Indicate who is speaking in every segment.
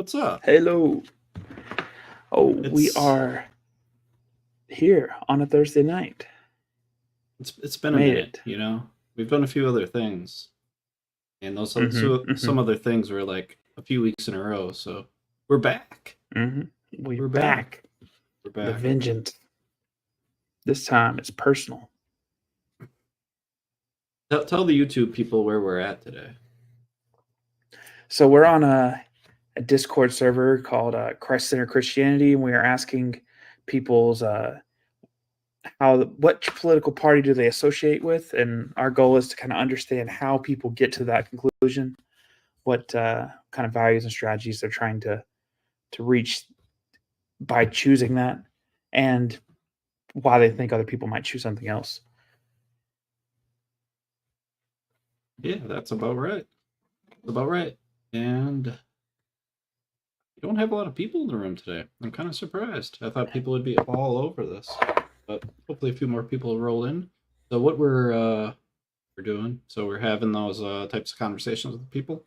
Speaker 1: What's up?
Speaker 2: Hello. Oh, we
Speaker 1: It's
Speaker 2: are here on a Thursday night.
Speaker 1: it's been a
Speaker 2: Made
Speaker 1: minute,
Speaker 2: it.
Speaker 1: you know. We've done a few other things, and those
Speaker 2: Mm-hmm. Mm-hmm.
Speaker 1: some other things were like a few weeks in a row. So we're back.
Speaker 2: Mm-hmm. We're
Speaker 1: We're back.
Speaker 2: back.
Speaker 1: We're
Speaker 2: The
Speaker 1: back.
Speaker 2: vengeance. This time it's personal.
Speaker 1: Tell the YouTube people where we're at today.
Speaker 2: So we're on a Discord server called Christ Center Christianity, and we are asking people's what political party do they associate with, and our goal is to kind of understand how people get to that conclusion, what kind of values and strategies they're trying to reach by choosing that, and why they think other people might choose something else.
Speaker 1: Yeah, that's about right. About right. And we don't have a lot of people in the room today. I'm kind of surprised. I thought people would be all over this, but hopefully a few more people will roll in. So what we're doing. So we're having those types of conversations with people,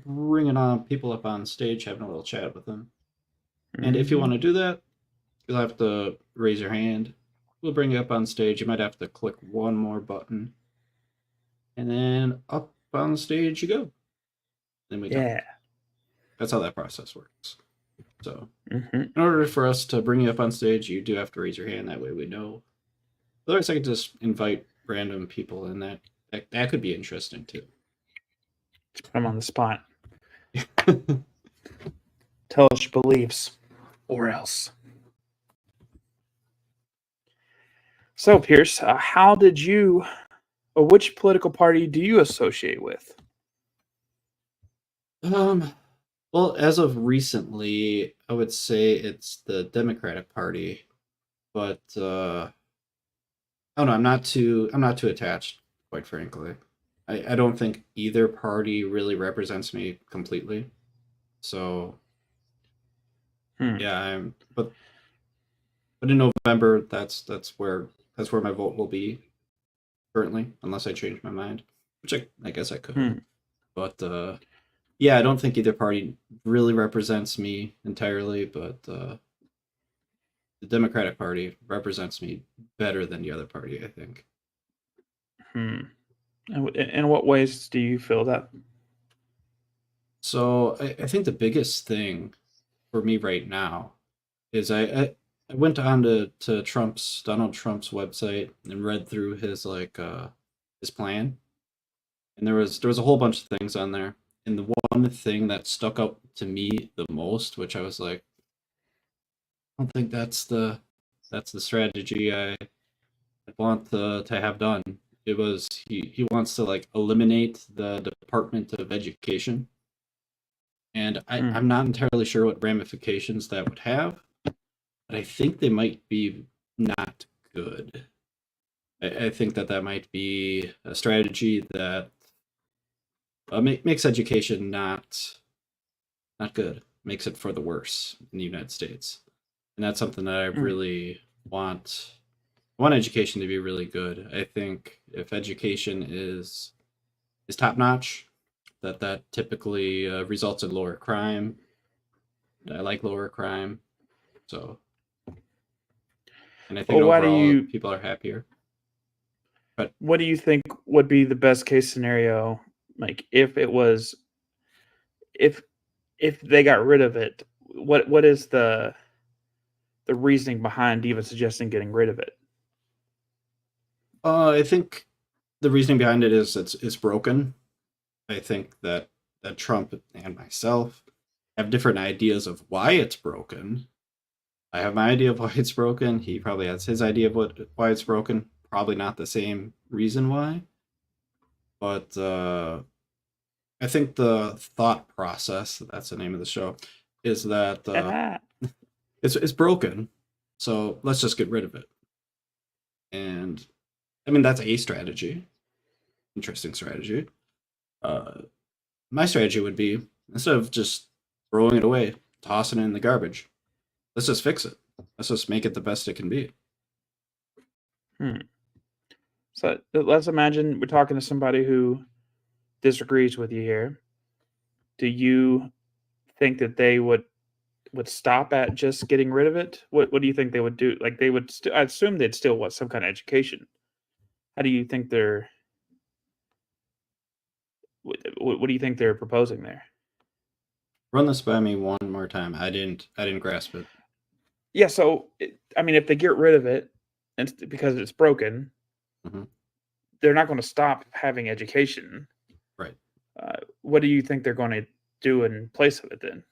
Speaker 1: bringing on people up on stage, having a little chat with them. And if you
Speaker 2: Mm-hmm.
Speaker 1: want to do that, you'll have to raise your hand. We'll bring you up on stage. You might have to click one more button, and then up on stage you go. Then we talk.
Speaker 2: Yeah.
Speaker 1: That's how that process works. So,
Speaker 2: Mm-hmm.
Speaker 1: in order for us to bring you up on stage, you do have to raise your hand. That way we know. Otherwise, I could just invite random people, and that could be interesting too.
Speaker 2: Just put them on the spot. Tell us your beliefs, or else. So, Pierce, how did you, or which political party do you associate with?
Speaker 1: um, Well, as of recently, I would say it's the Democratic Party, but I don't know. I'm not too attached, quite frankly. I don't think either party really represents me completely. So
Speaker 2: Hmm.
Speaker 1: yeah, but in November, that's where my vote will be currently, unless I change my mind, which I guess I could.
Speaker 2: Hmm.
Speaker 1: But yeah, I don't think either party really represents me entirely, but the Democratic Party represents me better than the other party, I think.
Speaker 2: Hmm. And in what ways do you feel that?
Speaker 1: So I think the biggest thing for me right now is I went on to Donald Trump's website and read through his plan, and there was a whole bunch of things on there. And the one thing that stuck out to me the most, which I was like, I don't think that's the strategy I want to have done. It was he wants to like eliminate the Department of Education, and
Speaker 2: Hmm.
Speaker 1: I'm not entirely sure what ramifications that would have, but I think they might be not good. I think that might be a strategy that makes education not good, makes it for the worse in the United States, and that's something that I
Speaker 2: Hmm.
Speaker 1: really want. I want education to be really good. I think if education is top notch, that typically results in lower crime. I like lower crime, so and I think
Speaker 2: Well,
Speaker 1: overall people are happier. But
Speaker 2: what do you think would be the best case scenario? Like if if they got rid of it, what is the reasoning behind even suggesting getting rid of it?
Speaker 1: I think the reasoning behind it is it's broken. I think that Trump and myself have different ideas of why it's broken. I have my idea of why it's broken. He probably has his idea of why it's broken. Probably not the same reason why, but I think the thought process, that's the name of the show, is that it's broken. So let's just get rid of it. And I mean that's a strategy, interesting strategy. Uh, my strategy would be instead of just throwing it away, tossing it in the garbage, let's just fix it. Let's just make it the best it can be.
Speaker 2: Hmm. So let's imagine we're talking to somebody who disagrees with you here. Do you think that they would stop at just getting rid of it? What do you think they would do? Like they would, I assume they'd still want some kind of education. How do you think they're? What do you think they're proposing there?
Speaker 1: Run this by me one more time. I didn't grasp it.
Speaker 2: Yeah, so I mean, if they get rid of it, and because it's broken,
Speaker 1: Mhm.
Speaker 2: they're not going to stop having education.
Speaker 1: Right.
Speaker 2: What do you think they're going to do in place of it then?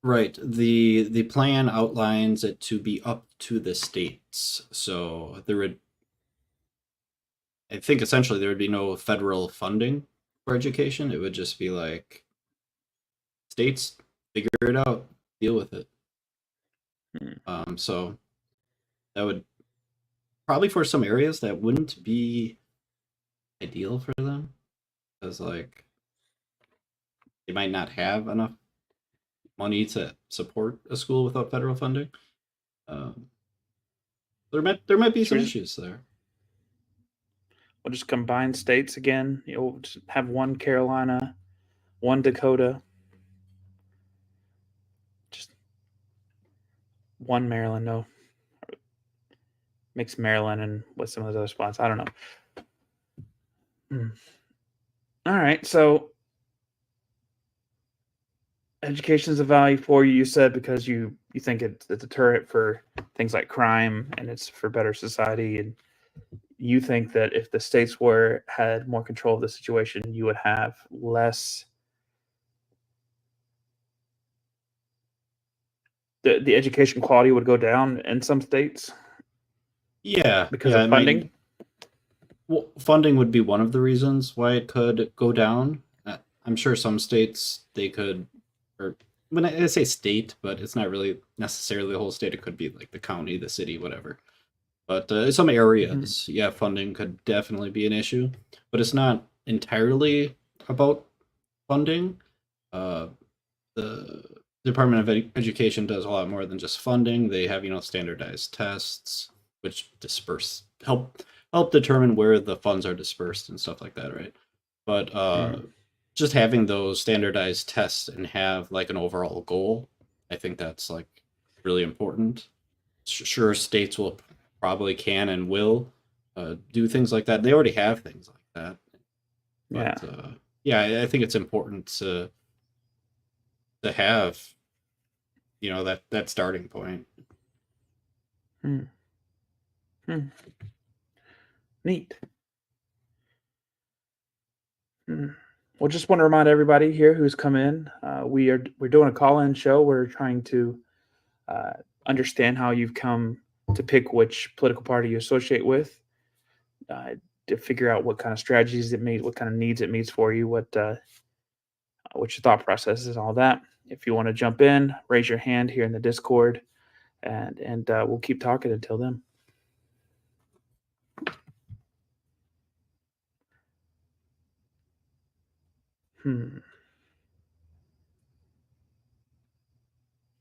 Speaker 1: Right. The plan outlines it to be up to the states. So there would, I think, essentially there would be no federal funding for education. It would just be like states figure it out, deal with it. So that would probably, for some areas, that wouldn't be ideal for them, because like they might not have enough money to support a school without federal funding. Um, there might be
Speaker 2: Should
Speaker 1: some
Speaker 2: we just,
Speaker 1: issues there.
Speaker 2: we'll just combine states again? We'll just have one Carolina, one Dakota, just one Maryland. No, mix Maryland and with some of those other spots. I don't know. All right, so education is a value for you. You said because you think it's a deterrent for things like crime and it's for better society, and you think that if the states had more control of the situation, you would have less. The education quality would go down in some states
Speaker 1: Yeah,
Speaker 2: because
Speaker 1: yeah,
Speaker 2: of
Speaker 1: it might.
Speaker 2: funding.
Speaker 1: Well, funding would be one of the reasons why it could go down. I'm sure some states they could, or when I say state, but it's not really necessarily the whole state. It could be like the county, the city, whatever. But some
Speaker 2: Mhm.
Speaker 1: areas, yeah, funding could definitely be an issue. But it's not entirely about funding. Uh, the Department of Education does a lot more than just funding. They have, standardized tests, which disperse help determine where the funds are dispersed and stuff like that, right? But
Speaker 2: Mm.
Speaker 1: just having those standardized tests and have like an overall goal, I think that's like really important. Sure, states will probably can and will do things like that. They already have things like that,
Speaker 2: Yeah.
Speaker 1: but yeah, I think it's important to have that starting point.
Speaker 2: Mm. Mm. Neat. Mm. Well, just want to remind everybody here who's come in, we're doing a call-in show. We're trying to uh, understand how you've come to pick which political party you associate with, uh, to figure out what kind of strategies it meets, what kind of needs it meets for you, what your thought process is, all that. If you want to jump in, raise your hand here in the Discord, and we'll keep talking until then. Hmm.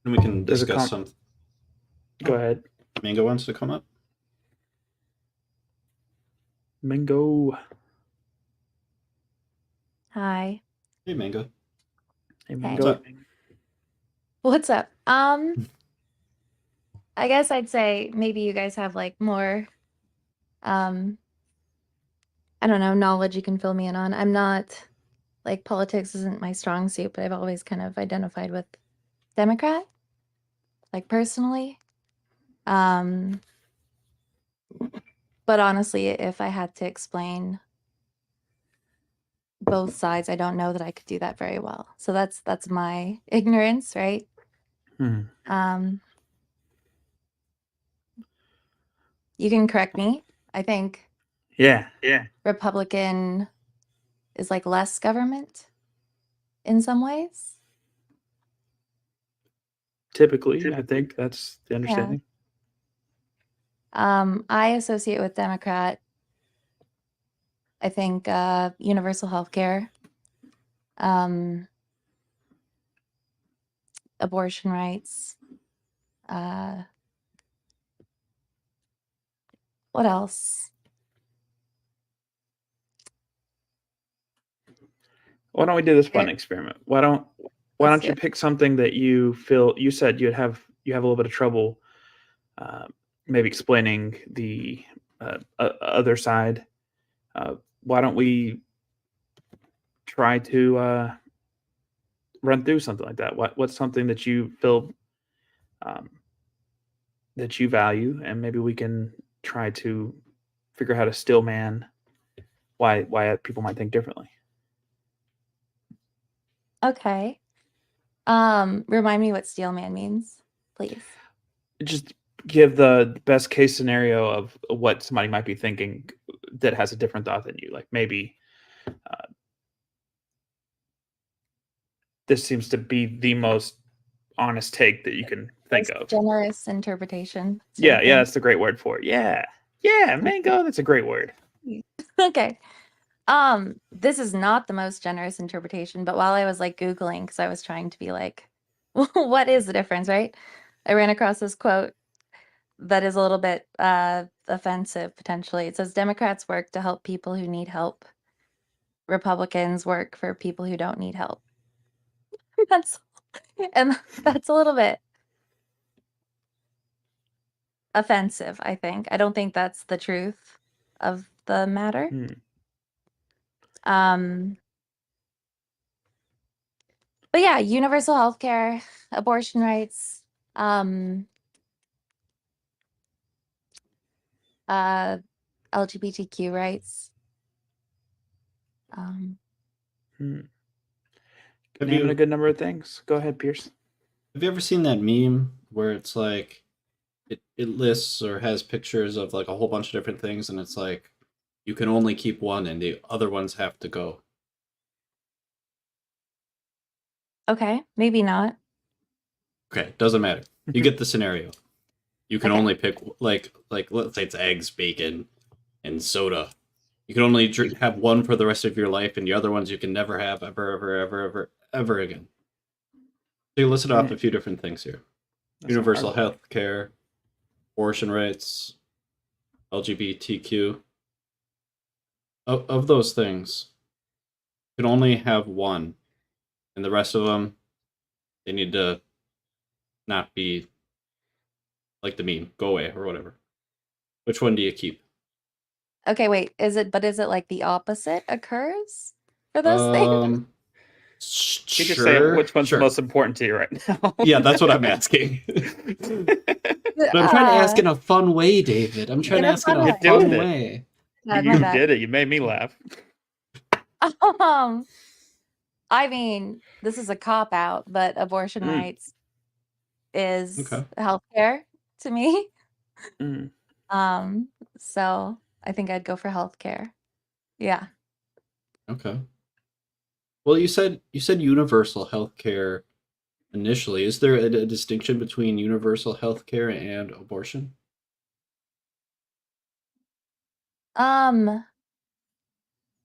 Speaker 1: And we can
Speaker 2: There's a
Speaker 1: discuss some.
Speaker 2: Go
Speaker 1: Oh,
Speaker 2: ahead,
Speaker 1: Mango wants to come up.
Speaker 2: Mingo.
Speaker 3: Hi.
Speaker 1: Hey, Mango.
Speaker 2: Hey,
Speaker 3: Hey.
Speaker 1: What's
Speaker 2: Mingo.
Speaker 1: up?
Speaker 3: What's up? I guess I'd say maybe you guys have like more I don't know, knowledge you can fill me in on. I'm not like politics isn't my strong suit, but I've always kind of identified with Democrat, like personally. Um but honestly, if I had to explain both sides, I don't know that I could do that very well. So that's my ignorance, right?
Speaker 2: Hmm.
Speaker 3: You can correct me. I think
Speaker 2: Yeah.
Speaker 3: Republican is like less government in some ways.
Speaker 2: Typically, I think that's the
Speaker 3: Yeah.
Speaker 2: understanding.
Speaker 3: I associate with Democrat. I think universal health care, abortion rights. What else?
Speaker 2: Why don't we do this fun experiment? Why don't Why
Speaker 3: Let's
Speaker 2: don't
Speaker 3: do
Speaker 2: you
Speaker 3: it.
Speaker 2: pick something that you feel? You said you have a little bit of trouble, uh, maybe explaining the other side. Why don't we try to run through something like that? What's something that you feel um, that you value, and maybe we can try to figure out how to still man why people might think differently.
Speaker 3: Okay. Remind me what steel man means, please.
Speaker 2: Just give the best case scenario of what somebody might be thinking that has a different thought than you. Like maybe this seems to be the most honest take that you can think
Speaker 3: Most
Speaker 2: of.
Speaker 3: generous interpretation sort
Speaker 2: Yeah,
Speaker 3: of
Speaker 2: yeah,
Speaker 3: thing.
Speaker 2: that's the great word for it. Yeah, mango. That's a great word.
Speaker 3: Okay. This is not the most generous interpretation, but while I was like Googling, because I was trying to be like, what is the difference, right? I ran across this quote that is a little bit offensive potentially. It says Democrats work to help people who need help. Republicans work for people who don't need help. That's and that's a little bit offensive, I think. I don't think that's the truth of the matter.
Speaker 2: Hmm.
Speaker 3: Um, but yeah, universal health care, abortion rights, uh, LGBTQ rights. Um,
Speaker 2: Hmm.
Speaker 1: Have
Speaker 2: Naming a
Speaker 1: you
Speaker 2: good number of things. Go ahead, Pierce.
Speaker 1: have you ever seen that meme where it's like it lists or has pictures of like a whole bunch of different things, and it's like you can only keep one and the other ones have to go.
Speaker 3: okay, maybe not.
Speaker 1: Okay, doesn't matter. You get the scenario. You can
Speaker 3: Okay.
Speaker 1: only pick like let's say it's eggs, bacon, and soda. You can only have one for the rest of your life, and the other ones you can never have ever again. So you listed off
Speaker 2: Hmm.
Speaker 1: a few different things here:
Speaker 2: That's a hard
Speaker 1: universal
Speaker 2: one.
Speaker 1: health care, abortion rights, LGBTQ. Of those things, you can only have one, and the rest of them they need to not be like the meme, go away or whatever. Which one do you keep?
Speaker 3: Okay, wait. But is it like the opposite occurs for those things?
Speaker 1: Um,
Speaker 2: You're just saying
Speaker 1: sure,
Speaker 2: which one's the
Speaker 1: sure.
Speaker 2: most important to you right now.
Speaker 1: Yeah, that's what I'm asking. But I'm trying to ask
Speaker 3: Uh,
Speaker 1: in a fun way, David. I'm trying
Speaker 3: in
Speaker 1: to
Speaker 3: a
Speaker 1: ask in
Speaker 3: fun
Speaker 1: a
Speaker 2: You're
Speaker 3: way.
Speaker 1: fun
Speaker 2: doing it.
Speaker 1: way.
Speaker 3: My
Speaker 2: You
Speaker 3: bad.
Speaker 2: did it. You made me laugh.
Speaker 3: Um, I mean, this is a cop out, but abortion
Speaker 2: Mm,
Speaker 3: rights is
Speaker 1: Okay.
Speaker 3: healthcare to me.
Speaker 2: mm.
Speaker 3: Um, so I think I'd go for healthcare. Yeah.
Speaker 1: Okay. Well, you said universal health care initially. Is there a distinction between universal health care and abortion?
Speaker 3: Um,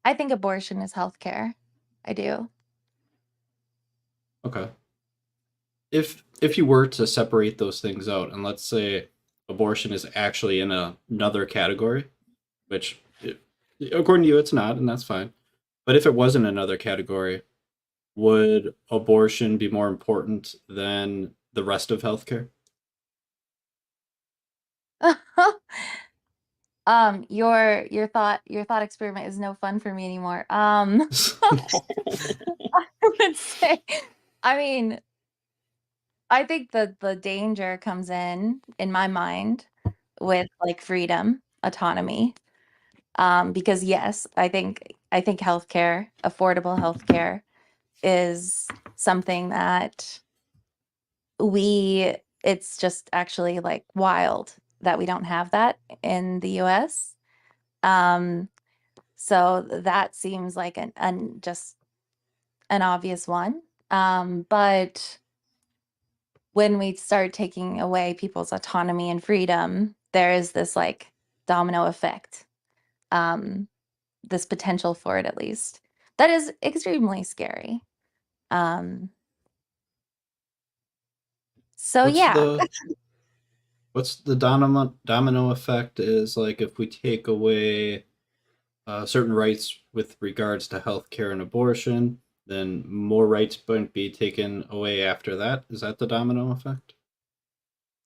Speaker 3: I think abortion is healthcare. I do.
Speaker 1: Okay. If you were to separate those things out, and let's say abortion is actually in another category, which according to you it's not, and that's fine. But if it was in another category, would abortion be more important than the rest of healthcare?
Speaker 3: Your thought experiment is no fun for me anymore. I would say, I mean, I think the danger comes in my mind with like freedom, autonomy. Because yes, I think healthcare, affordable healthcare is something that we it's just actually like wild that we don't have that in the US. Um, so that seems like just an obvious one. But when we start taking away people's autonomy and freedom, there is this like domino effect. Um, this potential for it at least. That is extremely scary. Um, so
Speaker 1: What's
Speaker 3: yeah.
Speaker 1: the domino effect is like if we take away certain rights with regards to healthcare and abortion, then more rights might be taken away after that. Is that the domino effect?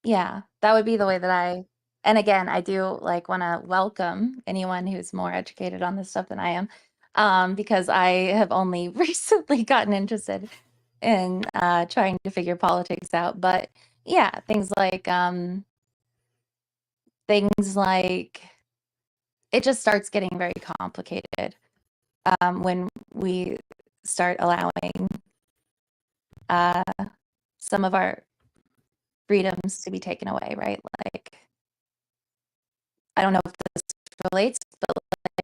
Speaker 3: Yeah, that would be the way that and again, I do like want to welcome anyone who's more educated on this stuff than I am, because I have only recently gotten interested in trying to figure politics out. But yeah, things like it just starts getting very complicated when we start allowing uh, some of our freedoms to be taken away, right? Like, I don't know if this relates, but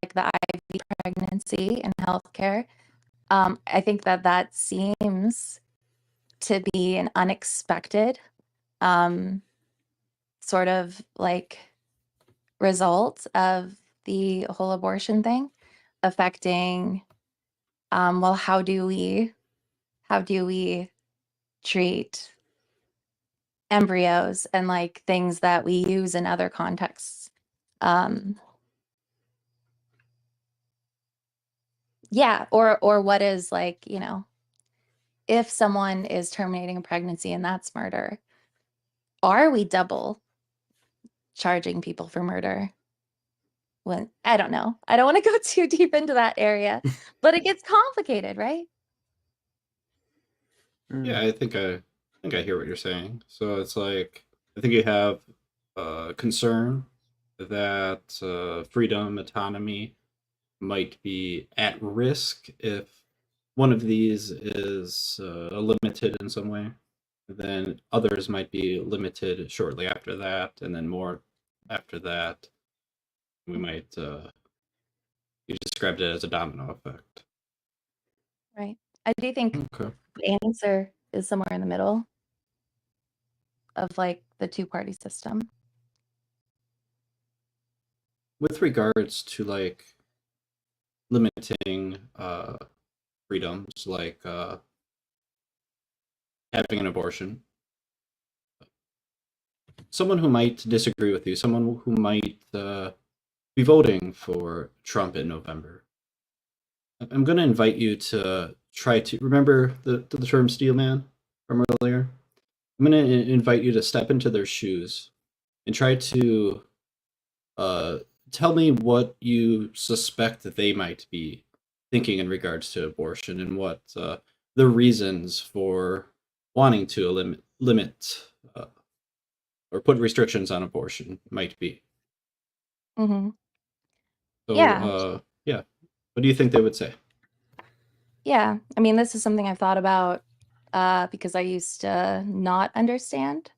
Speaker 3: like the IV pregnancy and healthcare, I think that seems to be an unexpected um, sort of like result of the whole abortion thing affecting well, how do we treat embryos and like things that we use in other contexts. Yeah, or what is like, if someone is terminating a pregnancy and that's murder, are we double charging people for murder? When I don't know. I don't want to go too deep into that area, but it gets complicated, right?
Speaker 1: Yeah, I think I hear what you're saying. So it's like I think you have concern that freedom, autonomy might be at risk if one of these is limited in some way. Then others might be limited shortly after that, and then more after that. We might you described it as a domino effect.
Speaker 3: Right. I do think
Speaker 1: Okay.
Speaker 3: the answer is somewhere in the middle of like the two-party system.
Speaker 1: With regards to like limiting freedoms like having an abortion, someone who might disagree with you, someone who might be voting for Trump in November, I'm going to invite you to try to remember the term steel man from earlier. I'm going to invite you to step into their shoes and try to uh, tell me what you suspect that they might be thinking in regards to abortion and what the reasons for wanting to limit or put restrictions on abortion might be.
Speaker 3: Mm-hmm.
Speaker 1: So,
Speaker 3: Yeah.
Speaker 1: yeah, what do you think they would say?
Speaker 3: Yeah. I mean, this is something I've thought about because I used to not understand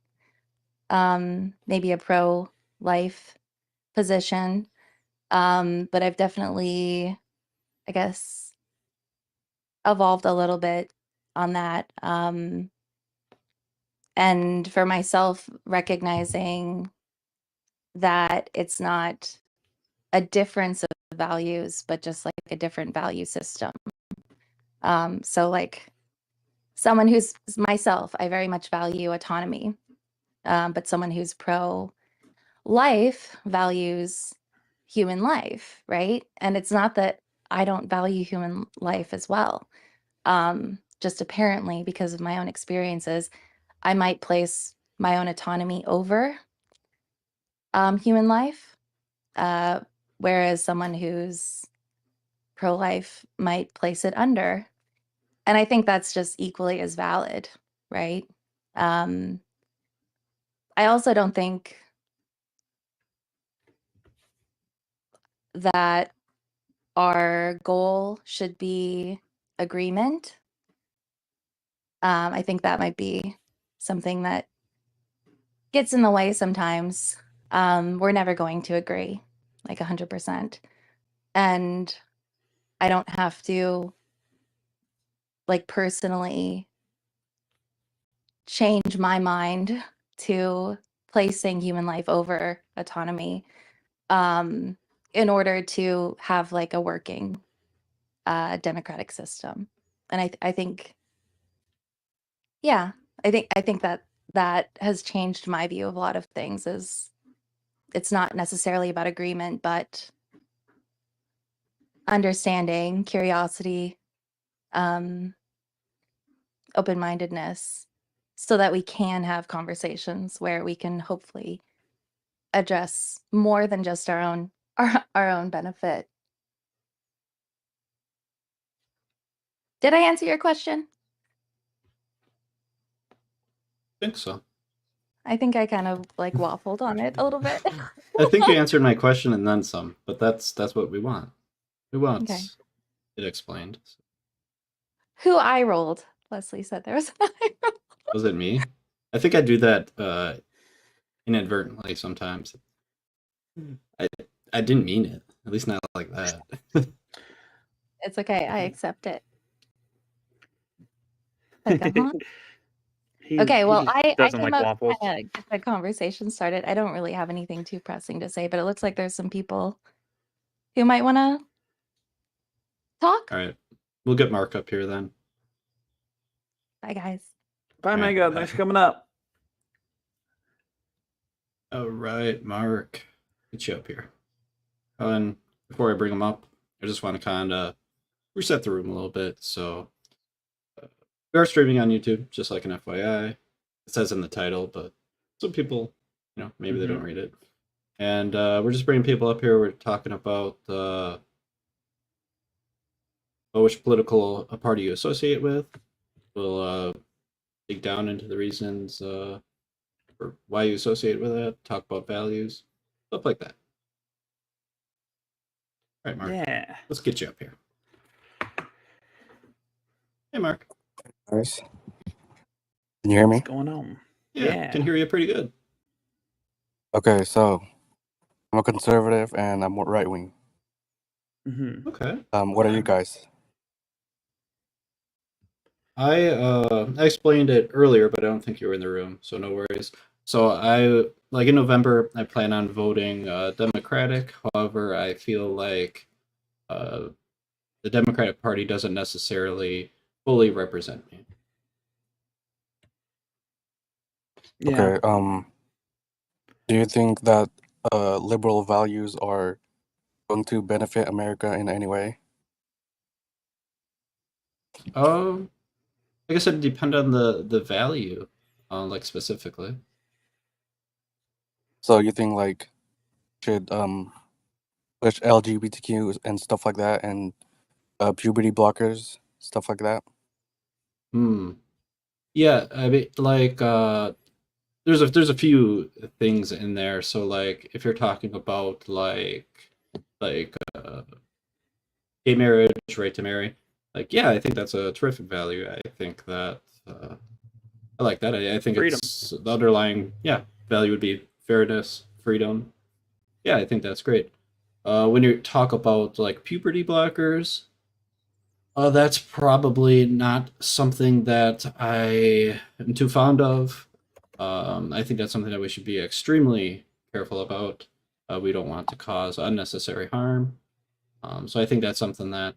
Speaker 3: maybe a pro-life position. But I've definitely, I guess, evolved a little bit on that. And for myself, recognizing that it's not a difference of values, but just like a different value system. So like someone who's myself, I very much value autonomy, but someone who's pro-life values human life, right? And it's not that I don't value human life as well. Just apparently, because of my own experiences, I might place my own autonomy over human life, uh, whereas someone who's pro-life might place it under. And I think that's just equally as valid, right? Um, I also don't think that our goal should be agreement. I think that might be something that gets in the way sometimes. We're never going to agree like 100%. And I don't have to like personally change my mind to placing human life over autonomy um, in order to have like a working democratic system. And I think, yeah, I think that has changed my view of a lot of things. Is it's not necessarily about agreement, but understanding, curiosity, open-mindedness, so that we can have conversations where we can hopefully address more than just our own benefit. Did I answer your question?
Speaker 1: I think so.
Speaker 3: I think I kind of like waffled on it a little bit.
Speaker 1: I think you answered my question and then some, but that's what we want. We want
Speaker 3: Okay.
Speaker 1: it explained.
Speaker 3: Who I rolled? Leslie said there was an eye roll.
Speaker 1: Was it me? I think I do that inadvertently sometimes. I didn't mean it. At least not like that.
Speaker 3: It's okay. I accept it. Like, okay, well, I
Speaker 2: doesn't
Speaker 3: came
Speaker 2: like
Speaker 3: up
Speaker 2: waffles.
Speaker 3: to get the conversation started. I don't really have anything too pressing to say, but it looks like there's some people who might want to talk.
Speaker 1: All right. We'll get Mark up here then.
Speaker 3: Bye, guys.
Speaker 2: Bye,
Speaker 1: All right,
Speaker 2: Mega.
Speaker 1: bye.
Speaker 2: Thanks for coming up.
Speaker 1: All right, Mark. Get you up here. And before I bring him up, I just want to kind of reset the room a little bit. So we are streaming on YouTube, just like an FYI. It says in the title, but some people, maybe they don't read it. And we're just bringing people up here. We're talking about which political party you associate with. We'll dig down into the reasons for why you associate with it, talk about values, stuff like that. All right, Mark.
Speaker 2: Yeah.
Speaker 1: Let's get you up here. Hey, Mark.
Speaker 4: Nice. Can you hear me?
Speaker 2: What's going on?
Speaker 1: Yeah, can hear you pretty good.
Speaker 4: Okay, so I'm a conservative and I'm right wing.
Speaker 2: Mm-hmm.
Speaker 1: Okay.
Speaker 4: What are you guys?
Speaker 1: I explained it earlier, but I don't think you were in the room, so no worries. So in November, I plan on voting Democratic. However, I feel like the Democratic Party doesn't necessarily fully represent me.
Speaker 2: Yeah.
Speaker 4: Okay. Do you think that liberal values are going to benefit America in any way?
Speaker 1: I guess it'd depend on the value, like specifically.
Speaker 4: So you think like should push LGBTQ and stuff like that, and puberty blockers, stuff like that?
Speaker 1: Yeah, I mean, like there's a few things in there. So like if you're talking about like gay marriage, right to marry, like yeah, I think that's a terrific value. I think that I like that. I think
Speaker 2: Freedom.
Speaker 1: it's the underlying value would be fairness, freedom. Yeah, I think that's great. When you talk about like puberty blockers, that's probably not something that I am too fond of. I think that's something that we should be extremely careful about. We don't want to cause unnecessary harm. So I think that's something that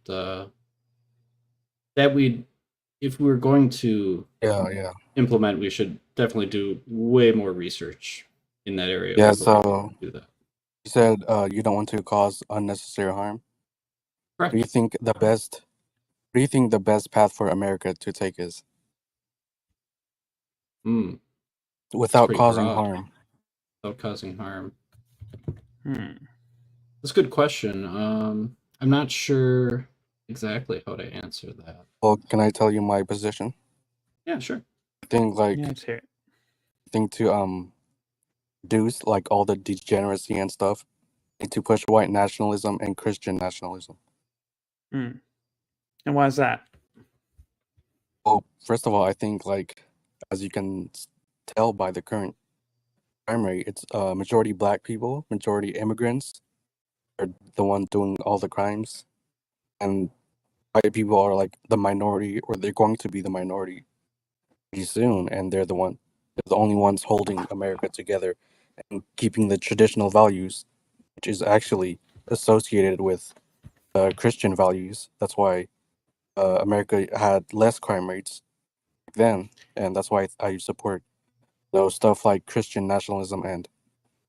Speaker 1: if we're going to
Speaker 4: Yeah.
Speaker 1: implement, we should definitely do way more research in that area.
Speaker 4: Yeah,
Speaker 1: before
Speaker 4: so
Speaker 1: we do that.
Speaker 4: you said you don't want to cause unnecessary harm.
Speaker 1: Correct.
Speaker 4: What do you think the best path for America to take is? Without
Speaker 1: pretty
Speaker 4: causing
Speaker 1: broad.
Speaker 4: harm.
Speaker 1: Without causing harm.
Speaker 2: That's
Speaker 1: a good question. I'm not sure exactly how to answer that.
Speaker 4: Well, can I tell you my position?
Speaker 1: Yeah, sure.
Speaker 4: I think
Speaker 2: let's hear it.
Speaker 4: I think to reduce like all the degeneracy and stuff, need to push white nationalism and Christian nationalism.
Speaker 2: And why is that?
Speaker 4: Well, first of all, I think like as you can tell by the current crime rate, it's majority black people, majority immigrants are the one doing all the crimes, and white people are like the minority, or they're going to be the minority pretty soon, and they're the only ones holding America together and keeping the traditional values, which is actually associated with Christian values. That's why America had less crime rates back then, and that's why I support stuff like Christian nationalism and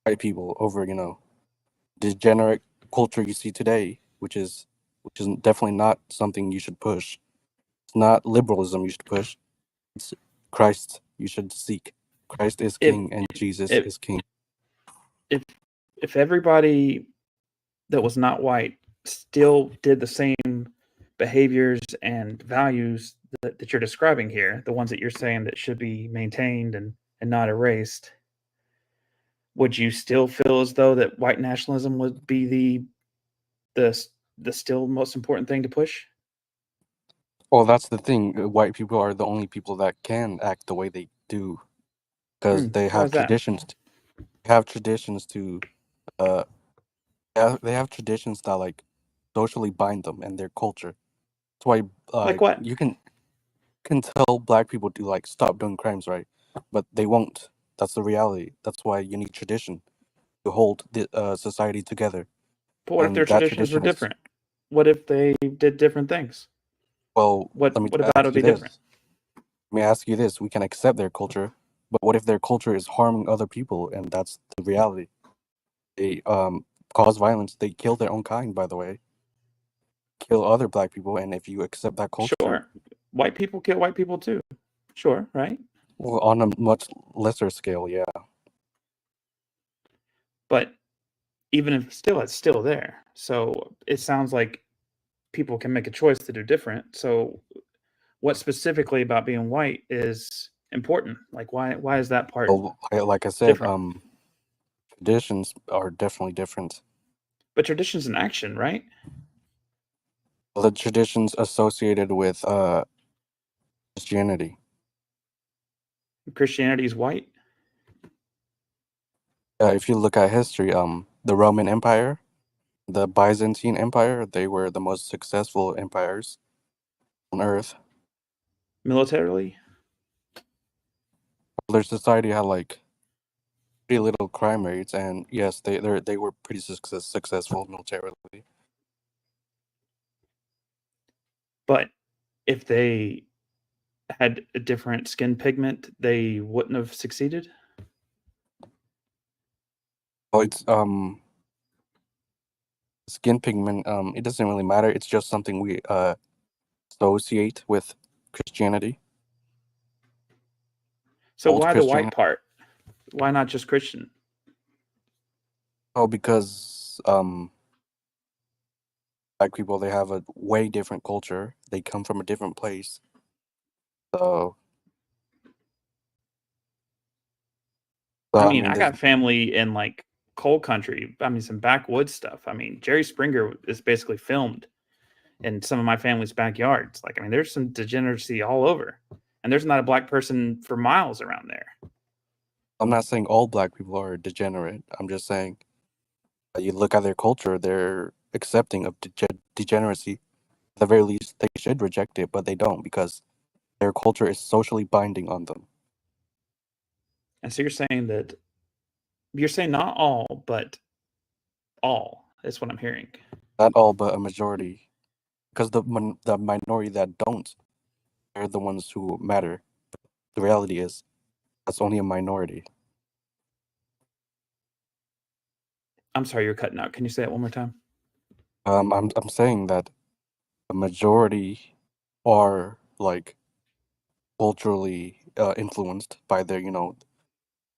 Speaker 4: white people over degenerate culture you see today, which is definitely not something you should push. It's not liberalism you should push. It's Christ you should seek. Christ is
Speaker 2: If
Speaker 4: king and Jesus
Speaker 2: if
Speaker 4: is king.
Speaker 2: if everybody that was not white still did the same behaviors and values that you're describing here, the ones that you're saying that should be maintained and not erased, would you still feel as though that white nationalism would be the still most important thing to push?
Speaker 4: Well, that's the thing. White people are the only people that can act the way they do because they
Speaker 2: Why
Speaker 4: have
Speaker 2: is that?
Speaker 4: traditions. They have traditions to. Uh, they have traditions that like socially bind them and their culture. That's why
Speaker 2: Like
Speaker 4: like
Speaker 2: what?
Speaker 4: you can tell black people to like stop doing crimes, right? But they won't. That's the reality. That's why you need tradition to hold the society together.
Speaker 2: But what if their
Speaker 4: And that
Speaker 2: traditions were
Speaker 4: tradition is,
Speaker 2: different? What if they did different things?
Speaker 4: well,
Speaker 2: What
Speaker 4: let me
Speaker 2: what about it
Speaker 4: ask
Speaker 2: would
Speaker 4: you
Speaker 2: be different?
Speaker 4: this. Let me ask you this. We can accept their culture, but what if their culture is harming other people? And that's the reality. They cause violence. They kill their own kind, by the way. Kill other black people. And if you accept that culture,
Speaker 2: Sure. White people kill white people too. Sure, right?
Speaker 4: well, on a much lesser scale, yeah.
Speaker 2: But even if still it's still there. So it sounds like people can make a choice to do different. So what specifically about being white is important? Like why is that part
Speaker 4: Well, like I said,
Speaker 2: different?
Speaker 4: traditions are definitely different.
Speaker 2: But tradition's an action, right?
Speaker 4: The traditions associated with Christianity.
Speaker 2: Christianity is white.
Speaker 4: If you look at history, the Roman Empire, the Byzantine Empire, they were the most successful empires on earth.
Speaker 2: Militarily.
Speaker 4: Their society had like pretty little crime rates, and yes, they were pretty successful militarily.
Speaker 2: But if they had a different skin pigment, they wouldn't have succeeded.
Speaker 4: Well, it's skin pigment. It doesn't really matter. It's just something we associate with Christianity.
Speaker 2: So
Speaker 4: Old
Speaker 2: why the white
Speaker 4: Christianity.
Speaker 2: part? Why not just Christian?
Speaker 4: Oh, because black people, they have a way different culture. They come from a different place. So,
Speaker 2: I
Speaker 4: I
Speaker 2: mean,
Speaker 4: mean,
Speaker 2: I
Speaker 4: there's
Speaker 2: got family in like coal country. I mean, some backwoods stuff. I mean, Jerry Springer is basically filmed in some of my family's backyards. Like, I mean, there's some degeneracy all over, and there's not a black person for miles around there.
Speaker 4: I'm not saying all black people are degenerate. I'm just saying you look at their culture, they're accepting of degeneracy. At the very least, they should reject it, but they don't because their culture is socially binding on them.
Speaker 2: And so you're saying not all, but all. That's what I'm hearing.
Speaker 4: Not all, but a majority. Because the minority that don't, they're the ones who matter. The reality is, that's only a minority.
Speaker 2: I'm sorry, you're cutting out. Can you say that one more time?
Speaker 4: I'm saying that a majority are like culturally influenced by their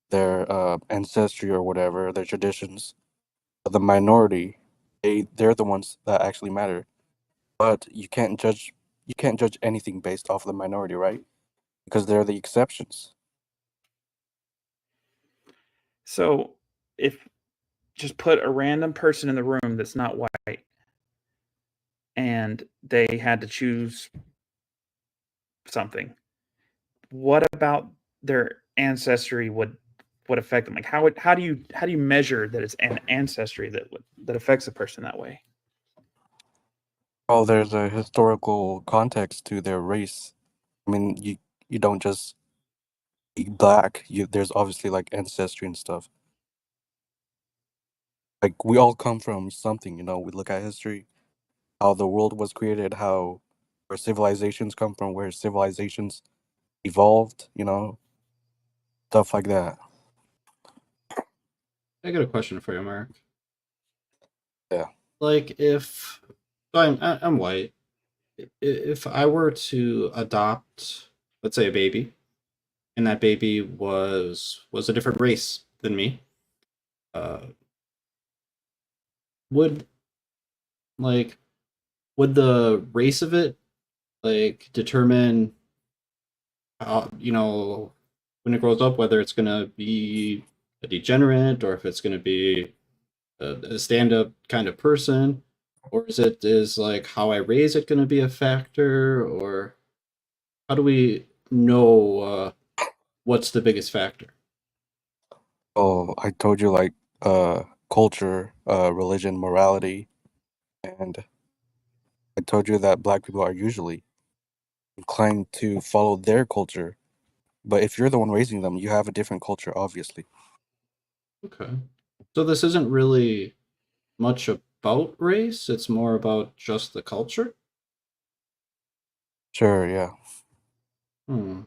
Speaker 4: their ancestry or whatever, their traditions. But the minority, they're the ones that actually matter. But you can't judge anything based off the minority, right? Because they're the exceptions.
Speaker 2: So if just put a random person in the room that's not white and they had to choose something, what about their ancestry would affect them? Like how do you measure that it's an ancestry that affects a person that way?
Speaker 4: Oh, there's a historical context to their race. I mean, you don't just be black. There's obviously like ancestry and stuff. Like we all come from something, we look at history, how the world was created, how where civilizations come from, where civilizations evolved, stuff like that.
Speaker 1: I got a question for you, Mark.
Speaker 4: Yeah.
Speaker 1: Like, if I'm white, if I were to adopt, let's say, a baby, and that baby was a different race than me, uh, would like would the race of it like determine how, when it grows up, whether it's gonna be a degenerate or if it's gonna be a stand-up kind of person, or is like how I raise it gonna be a factor, or how do we know what's the biggest factor?
Speaker 4: Oh, I told you like culture, religion, morality, and I told you that black people are usually inclined to follow their culture. But if you're the one raising them, you have a different culture, obviously.
Speaker 1: Okay. So this isn't really much about race, it's more about just the culture?
Speaker 4: Sure, yeah.
Speaker 1: Hmm.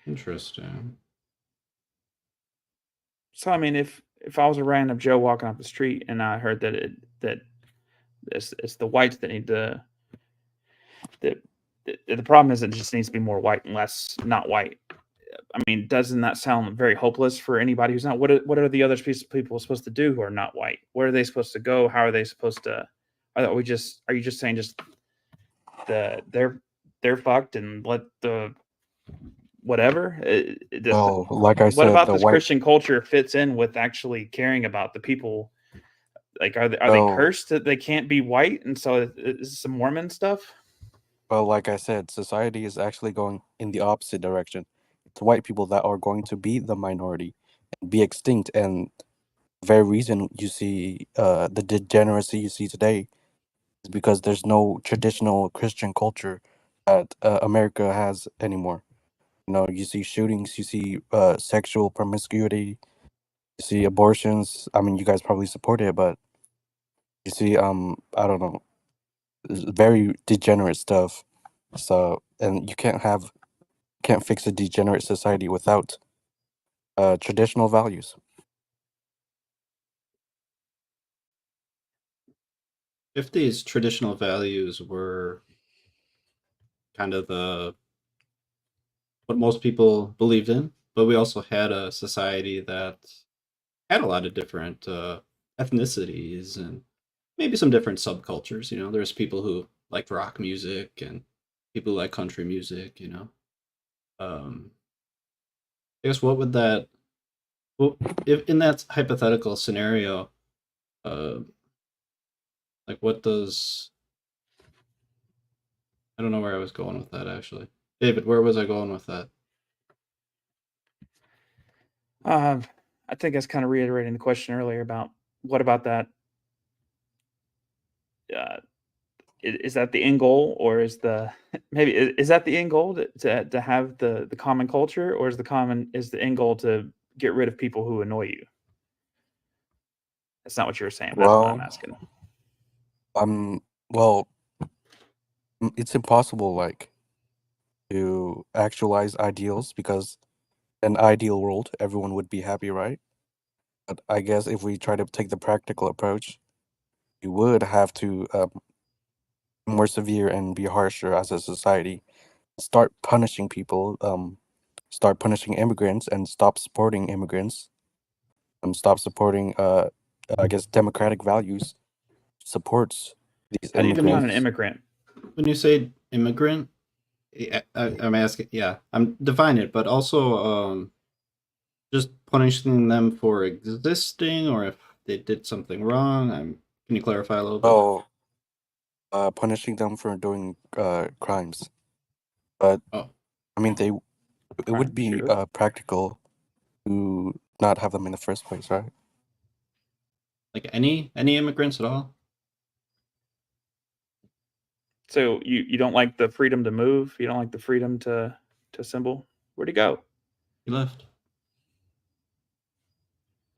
Speaker 1: Interesting.
Speaker 2: So I mean, if I was a random Joe walking up the street and I heard that it's the whites that need the the problem is it just needs to be more white and less not white. I mean, doesn't that sound very hopeless for anybody who's not? What are the other people supposed to do who are not white? Where are they supposed to go? How are they supposed to? Are you just saying just they're fucked and let the whatever?
Speaker 4: Well, like I
Speaker 2: What
Speaker 4: said,
Speaker 2: about
Speaker 4: the
Speaker 2: this
Speaker 4: white.
Speaker 2: Christian culture fits in with actually caring about the people? Like, are they
Speaker 4: Well,
Speaker 2: cursed that they can't be white? And so is this some Mormon stuff?
Speaker 4: well, like I said, society is actually going in the opposite direction. It's white people that are going to be the minority and be extinct. And the very reason you see the degeneracy you see today is because there's no traditional Christian culture that America has anymore. You know, you see shootings, you see sexual promiscuity, you see abortions. I mean, you guys probably support it, but you see, I don't know, very degenerate stuff. So, and you can't fix a degenerate society without traditional values.
Speaker 1: If these traditional values were kind of the what most people believed in, but we also had a society that had a lot of different ethnicities and maybe some different subcultures. There's people who like rock music and people who like country music. Um, I guess what would that? Well, if in that hypothetical scenario, uh, like what does? I don't know where I was going with that actually. David, where was I going with that?
Speaker 2: I think that's kind of reiterating the question earlier about what about that? Uh, is that the end goal, or is the maybe is that the end goal to have the common culture, or is the end goal to get rid of people who annoy you? That's not what you were saying, but that's what I'm
Speaker 4: Well,
Speaker 2: asking.
Speaker 4: well, it's impossible like to actualize ideals because an ideal world, everyone would be happy, right? But I guess if we try to take the practical approach, we would have to be more severe and be harsher as a society. Start punishing people, start punishing immigrants, and stop supporting immigrants. Stop supporting, I guess, democratic values. Supports these
Speaker 2: How do you
Speaker 1: When you
Speaker 2: define an
Speaker 4: immigrants.
Speaker 2: immigrant?
Speaker 1: when you say immigrant, I'm asking. Yeah, I'm define it, but also just punishing them for existing, or if they did something wrong. Can you clarify a little bit?
Speaker 4: Oh, punishing them for doing crimes. But
Speaker 1: Oh,
Speaker 4: I mean, it would
Speaker 2: Right,
Speaker 4: be
Speaker 2: sure.
Speaker 4: practical to not have them in the first place, right?
Speaker 1: like any immigrants at all?
Speaker 2: So you don't like the freedom to move? You don't like the freedom to assemble? Where'd he go?
Speaker 1: He left.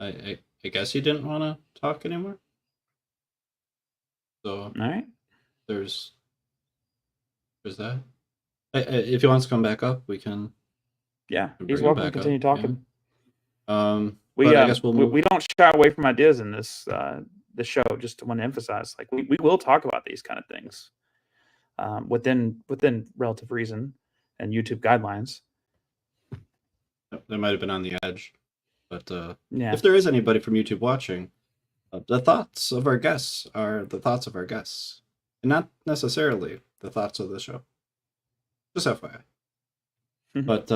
Speaker 1: I guess he didn't want to talk anymore. So
Speaker 2: All right.
Speaker 1: there's there's that. If he wants to come back up, we can
Speaker 2: Yeah, he's
Speaker 1: bring him
Speaker 2: welcome to
Speaker 1: back up.
Speaker 2: continue
Speaker 1: Yeah.
Speaker 2: talking.
Speaker 1: But I guess we'll
Speaker 2: We
Speaker 1: move.
Speaker 2: don't shy away from ideas in this the show, just want to emphasize, like we will talk about these kind of things within relative reason and YouTube guidelines.
Speaker 1: That might have been on the edge, but
Speaker 2: Yeah,
Speaker 1: if there is anybody from YouTube watching, the thoughts of our guests are the thoughts of our guests, and not necessarily the thoughts of the show. Just FYI. But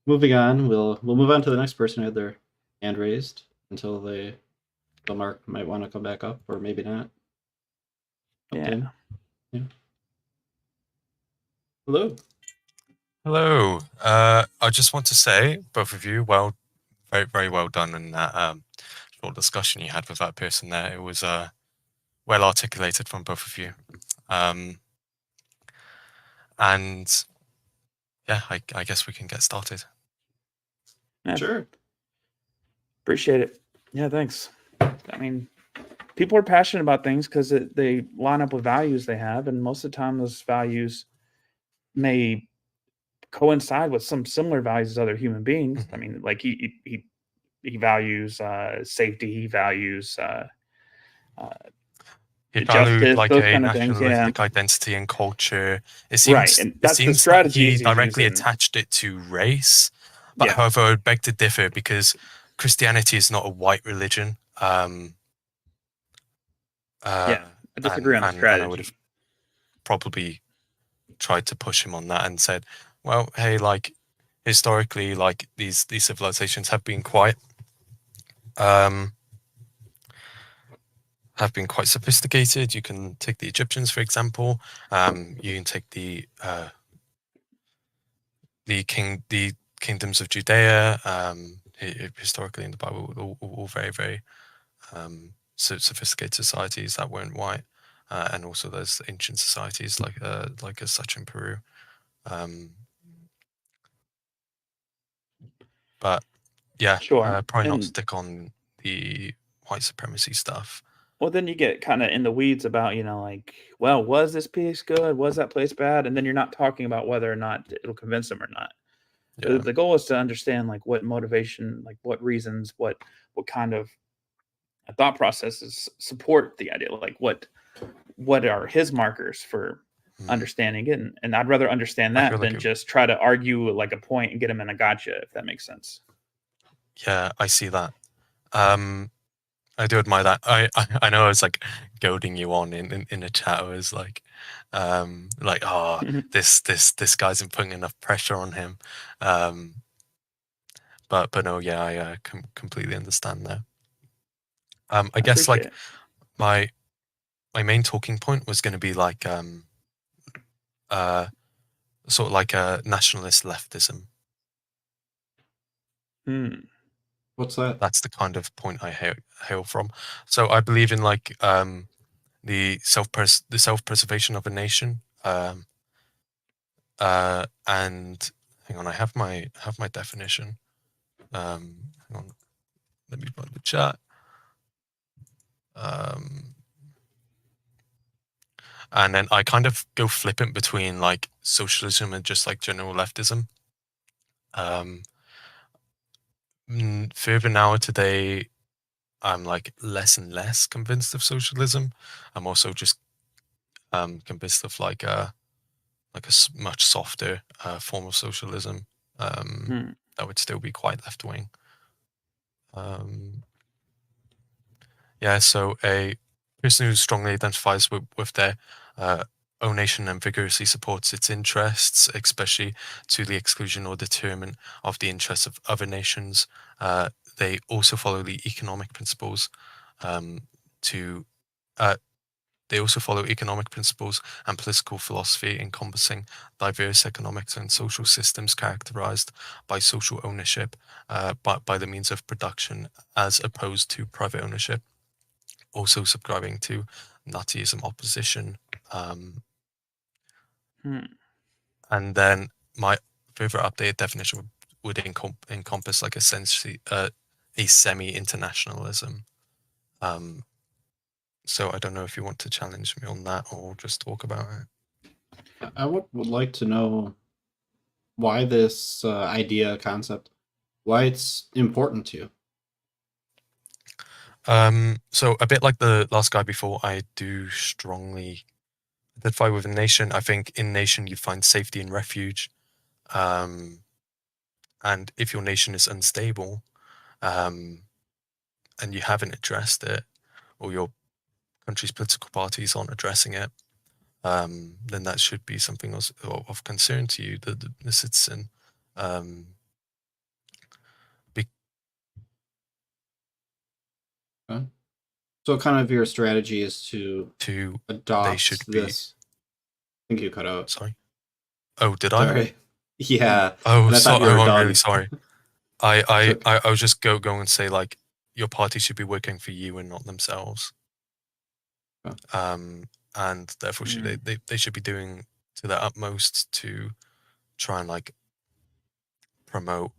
Speaker 1: moving on, we'll move on to the next person who had their hand raised until Mark might want to come back up, or maybe not.
Speaker 2: yeah.
Speaker 1: Hello.
Speaker 5: Hello. I just want to say, both of you, very, very well done in that short discussion you had with that person there. It was well articulated from both of you. And yeah, I guess we can get started.
Speaker 2: Yeah.
Speaker 1: Sure.
Speaker 2: Appreciate it. Yeah, thanks. I mean, people are passionate about things because they line up with values they have, and most of the time those values may coincide with some similar values as other human beings. I mean, like he values safety, he values
Speaker 5: He valued
Speaker 2: justice,
Speaker 5: like
Speaker 2: those
Speaker 5: a
Speaker 2: kind of things. Yeah,
Speaker 5: nationalistic identity and culture. It
Speaker 2: right.
Speaker 5: seems,
Speaker 2: And
Speaker 5: it
Speaker 2: that's the
Speaker 5: seems that
Speaker 2: strategy
Speaker 5: he
Speaker 2: he's
Speaker 5: directly
Speaker 2: using.
Speaker 5: attached it to race. But
Speaker 2: Yeah.
Speaker 5: however, I would beg to differ because Christianity is not a white religion.
Speaker 2: Yeah, I disagree on the
Speaker 5: And I
Speaker 2: strategy.
Speaker 5: would have probably tried to push him on that and said, well, hey, like historically, like these civilizations have been quite sophisticated. You can take the Egyptians, for example. You can take the kingdoms of Judea. Historically in the Bible, all very, very sophisticated societies that weren't white, and also there's ancient societies like as such in Peru. But yeah,
Speaker 2: Sure.
Speaker 5: probably not
Speaker 2: And-
Speaker 5: stick on the white supremacy stuff.
Speaker 2: Well, then you get kind of in the weeds about, like, well, was this piece good? Was that place bad? And then you're not talking about whether or not it'll convince them or not.
Speaker 5: Yeah.
Speaker 2: The goal is to understand, like, what motivation, like what reasons, what kind of thought processes support the idea, like what are his markers for understanding it. And I'd rather understand
Speaker 5: I
Speaker 2: that
Speaker 5: feel like
Speaker 2: than just try to argue like a point and get him in a gotcha, if that makes sense.
Speaker 5: Yeah, I see that. I do admire that. I know I was like goading you on in a chat. I was like, this guy's been putting enough pressure on him. But no, yeah, I completely understand that. I guess like
Speaker 2: appreciate
Speaker 5: my main talking point was going to be like sort of like a nationalist leftism.
Speaker 1: What's that?
Speaker 5: That's the kind of point I hail from. So I believe in like the self-preservation of a nation. And hang on, I have my definition. Hang on, let me find the chat. And then I kind of go flippant between like socialism and just like general leftism. Further now today, I'm like less and less convinced of socialism. I'm also just convinced of like a much softer form of socialism that would still be quite left wing. Yeah, so a person who strongly identifies with their own nation and vigorously supports its interests, especially to the exclusion or detriment of the interests of other nations. They also follow the economic principles They also follow economic principles and political philosophy encompassing diverse economic and social systems characterized by social ownership by the means of production as opposed to private ownership. Also subscribing to Nazism opposition. And then my further updated definition would encompass like essentially a semi-internationalism. So I don't know if you want to challenge me on that or just talk about it.
Speaker 1: I would like to know why this concept, why it's important to you.
Speaker 5: So a bit like the last guy before, I do strongly identify with a nation. I think in nation you find safety and refuge. And if your nation is unstable, and you haven't addressed it, or your country's political parties aren't addressing it, then that should be something of concern to you, the citizen.
Speaker 1: Okay. So kind of your strategy is to
Speaker 5: They
Speaker 1: adopt
Speaker 5: should be.
Speaker 1: this. I think you cut out.
Speaker 5: Sorry. Oh, did I?
Speaker 1: Sorry. Yeah.
Speaker 5: Oh,
Speaker 1: And I thought
Speaker 5: sorry.
Speaker 1: you were
Speaker 5: I'm
Speaker 1: done.
Speaker 5: really sorry. I was just going and say, like, your party should be working for you and not themselves.
Speaker 1: Oh.
Speaker 5: And therefore they should be doing to their utmost to try and like promote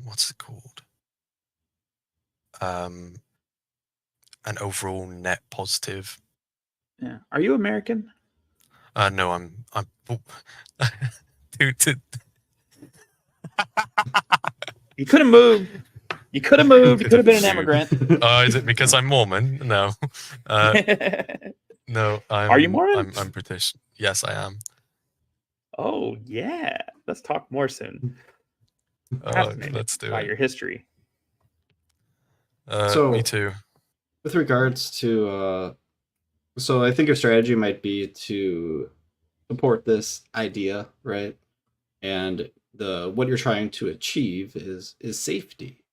Speaker 5: what's it called? An overall net positive.
Speaker 2: Yeah. Are you American?
Speaker 5: No, I'm dude,
Speaker 2: You could have moved. You could have moved. You could have been an immigrant.
Speaker 5: Is it because I'm Mormon? No. No,
Speaker 2: Are you Mormon?
Speaker 5: I'm British. Yes, I am.
Speaker 2: Oh yeah. Let's talk more soon.
Speaker 5: Let's do
Speaker 2: by
Speaker 5: it.
Speaker 2: your history.
Speaker 1: So-
Speaker 5: me too.
Speaker 1: With regards to so I think your strategy might be to support this idea, right? And what you're trying to achieve is safety.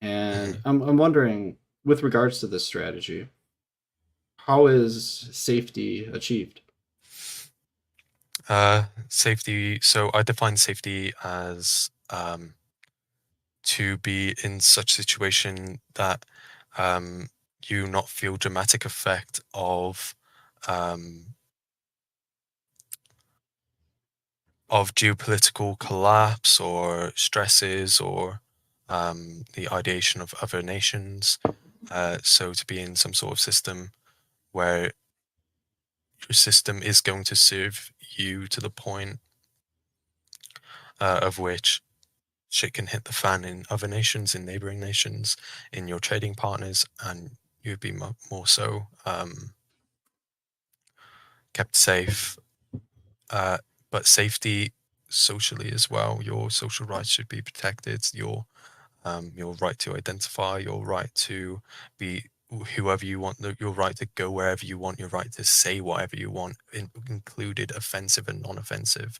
Speaker 1: And I'm wondering, with regards to this strategy, how is safety achieved?
Speaker 5: Safety. So I define safety as to be in such situation that you not feel dramatic effect of geopolitical collapse or stresses or the ideation of other nations. So to be in some sort of system where your system is going to serve you to the point of which shit can hit the fan in other nations, in neighboring nations, in your trading partners, and you'd be more so kept safe. But safety socially as well. Your social rights should be protected. Your right to identify, your right to be whoever you want, your right to go wherever you want, your right to say whatever you want, included offensive and non-offensive.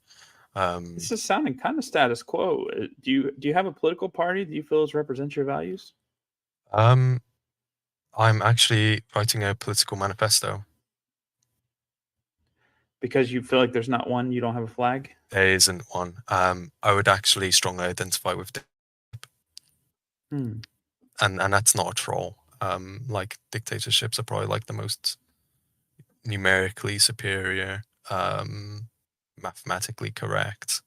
Speaker 2: This is sounding kind of status quo. Do you have a political party that you feel represents your values?
Speaker 5: I'm actually writing a political manifesto.
Speaker 2: Because you feel like there's not one, you don't have a flag?
Speaker 5: There isn't one. I would actually strongly identify with and that's not a troll. Like dictatorships are probably like the most numerically superior, mathematically correct,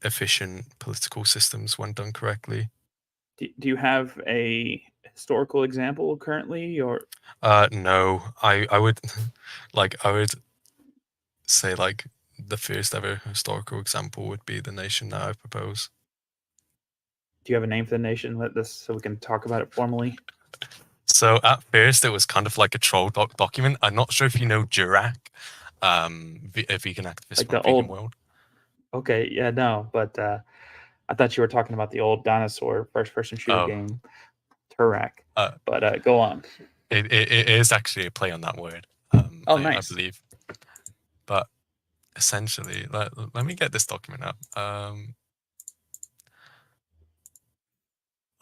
Speaker 5: efficient political systems when done correctly.
Speaker 2: Do you have a historical example currently, or
Speaker 5: no, I would I would say like the first ever historical example would be the nation that I propose.
Speaker 2: do you have a name for the nation? Let this so we can talk about it formally.
Speaker 5: So at first it was kind of like a troll document. I'm not sure if you know Dirac, a vegan activist
Speaker 2: Like
Speaker 5: from
Speaker 2: the
Speaker 5: Vegan
Speaker 2: old-
Speaker 5: World.
Speaker 2: Okay, yeah, no, but I thought you were talking about the old dinosaur first-person shooter game, Turak. But go on.
Speaker 5: It is actually a play on that word.
Speaker 2: Nice.
Speaker 5: I believe. But essentially, let me get this document up.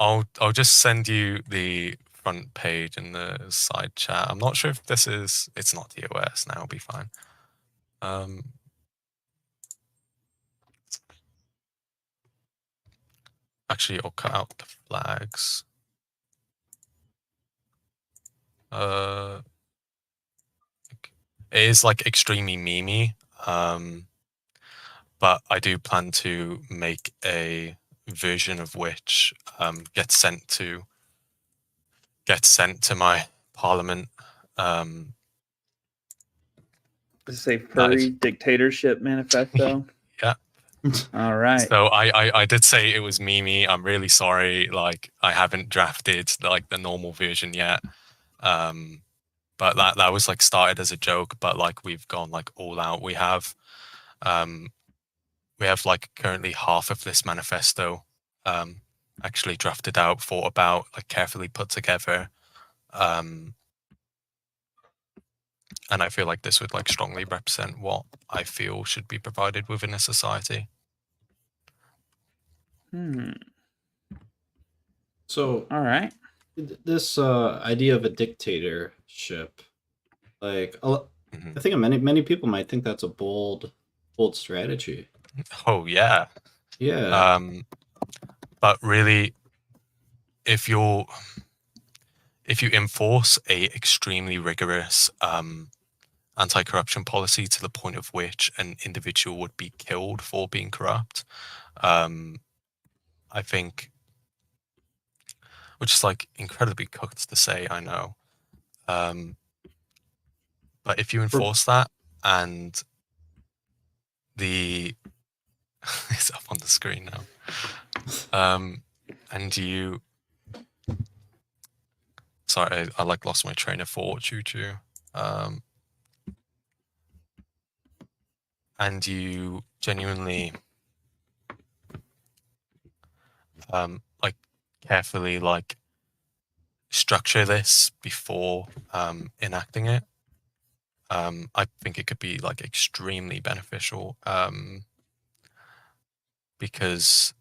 Speaker 5: I'll just send you the front page in the side chat. I'm not sure if this is. It's not TOS now. It'll be fine. Actually, I'll cut out the flags. It is like extremely memey. But I do plan to make a version of which gets sent to my parliament.
Speaker 2: This is a furry dictatorship manifesto.
Speaker 5: Yeah,
Speaker 2: All right.
Speaker 5: So I did say it was Mimi. I'm really sorry. Like I haven't drafted like the normal version yet. But that was like started as a joke, but like we've gone like all out. We have like currently half of this manifesto actually drafted out, thought about, like carefully put together. And I feel like this would like strongly represent what I feel should be provided within a society.
Speaker 1: So
Speaker 2: All right.
Speaker 1: this idea of a dictatorship, like
Speaker 5: Mhm.
Speaker 1: I think many people might think that's a bold strategy.
Speaker 5: Oh yeah.
Speaker 1: Yeah.
Speaker 5: But really, if you enforce a extremely rigorous anti-corruption policy to the point of which an individual would be killed for being corrupt, I think, which is like incredibly cooked to say, I know. But if you enforce that, and it's up on the screen now, and you, sorry, I like lost my train of thought, choo. And you genuinely like carefully like structure this before enacting it, I think it could be like extremely beneficial, because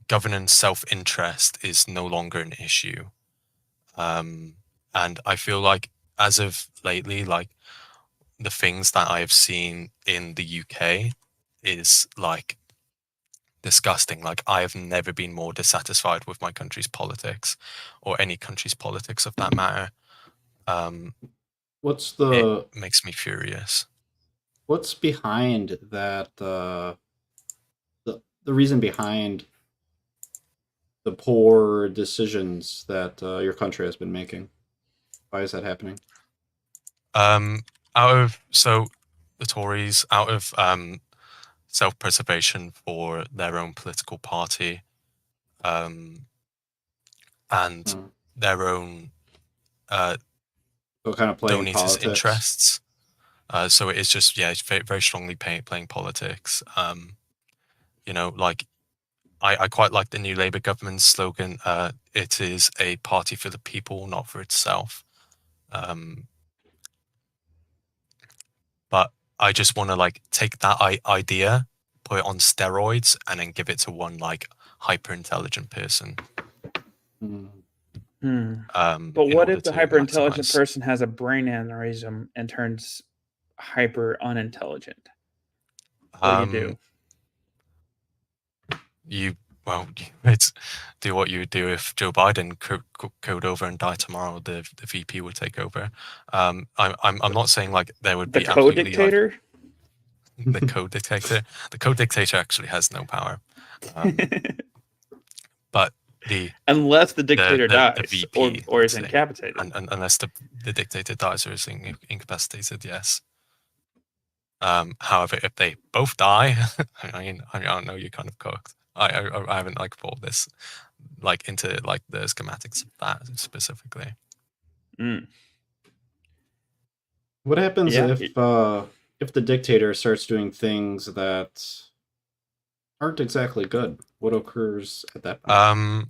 Speaker 5: governance self-interest is no longer an issue, and I feel like as of lately, like the things that I have seen in the UK is like disgusting. Like I have never been more dissatisfied with my country's politics, or any country's politics of that matter.
Speaker 1: What's
Speaker 5: It makes me furious.
Speaker 1: what's behind that? The reason behind the poor decisions that your country has been making. Why is that happening?
Speaker 5: So the Tories, out of self-preservation for their own political party, and their own
Speaker 1: So kind of playing
Speaker 5: donators'
Speaker 1: politics.
Speaker 5: interests. So it is just, yeah, it's very, very strongly playing politics. You know, like I quite like the new Labour government's slogan. It is a party for the people, not for itself. But I just want to like take that idea, put it on steroids, and then give it to one like hyper intelligent person.
Speaker 2: But what if the hyper intelligent person has a brain aneurysm and turns hyper unintelligent? What do you do?
Speaker 5: It's do what you would do if Joe Biden code over and die tomorrow. The VP would take over. I'm not saying like there would be
Speaker 2: the co-dictator.
Speaker 5: Like, the co-dictator. The co-dictator actually has no power. But
Speaker 2: unless the dictator dies,
Speaker 5: the VP,
Speaker 2: or is incapacitated,
Speaker 5: unless the dictator dies or is incapacitated, yes. However, if they both die, I don't know, you're kind of cooked. I haven't like thought this like into like the schematics of that specifically.
Speaker 1: What happens if the dictator starts doing things that aren't exactly good? What occurs at that point?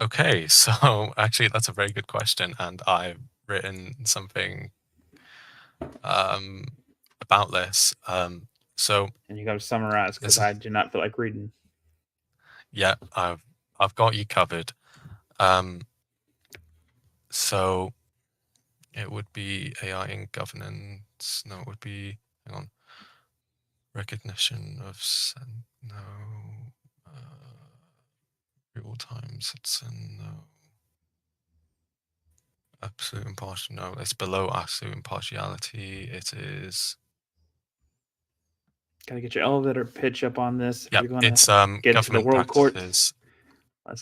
Speaker 5: Okay, so actually that's a very good question, and I've written something about this. So
Speaker 2: and you got to summarize because I do not feel like reading.
Speaker 5: Yeah, I've got you covered. So it would be AI in governance. No, it would be, hang on, recognition of real time citizen. No, absolute impartial. No, it's below absolute impartiality. It is.
Speaker 2: Gotta get your elevator pitch up on this.
Speaker 5: Yeah, it's
Speaker 2: get to the world court. Let's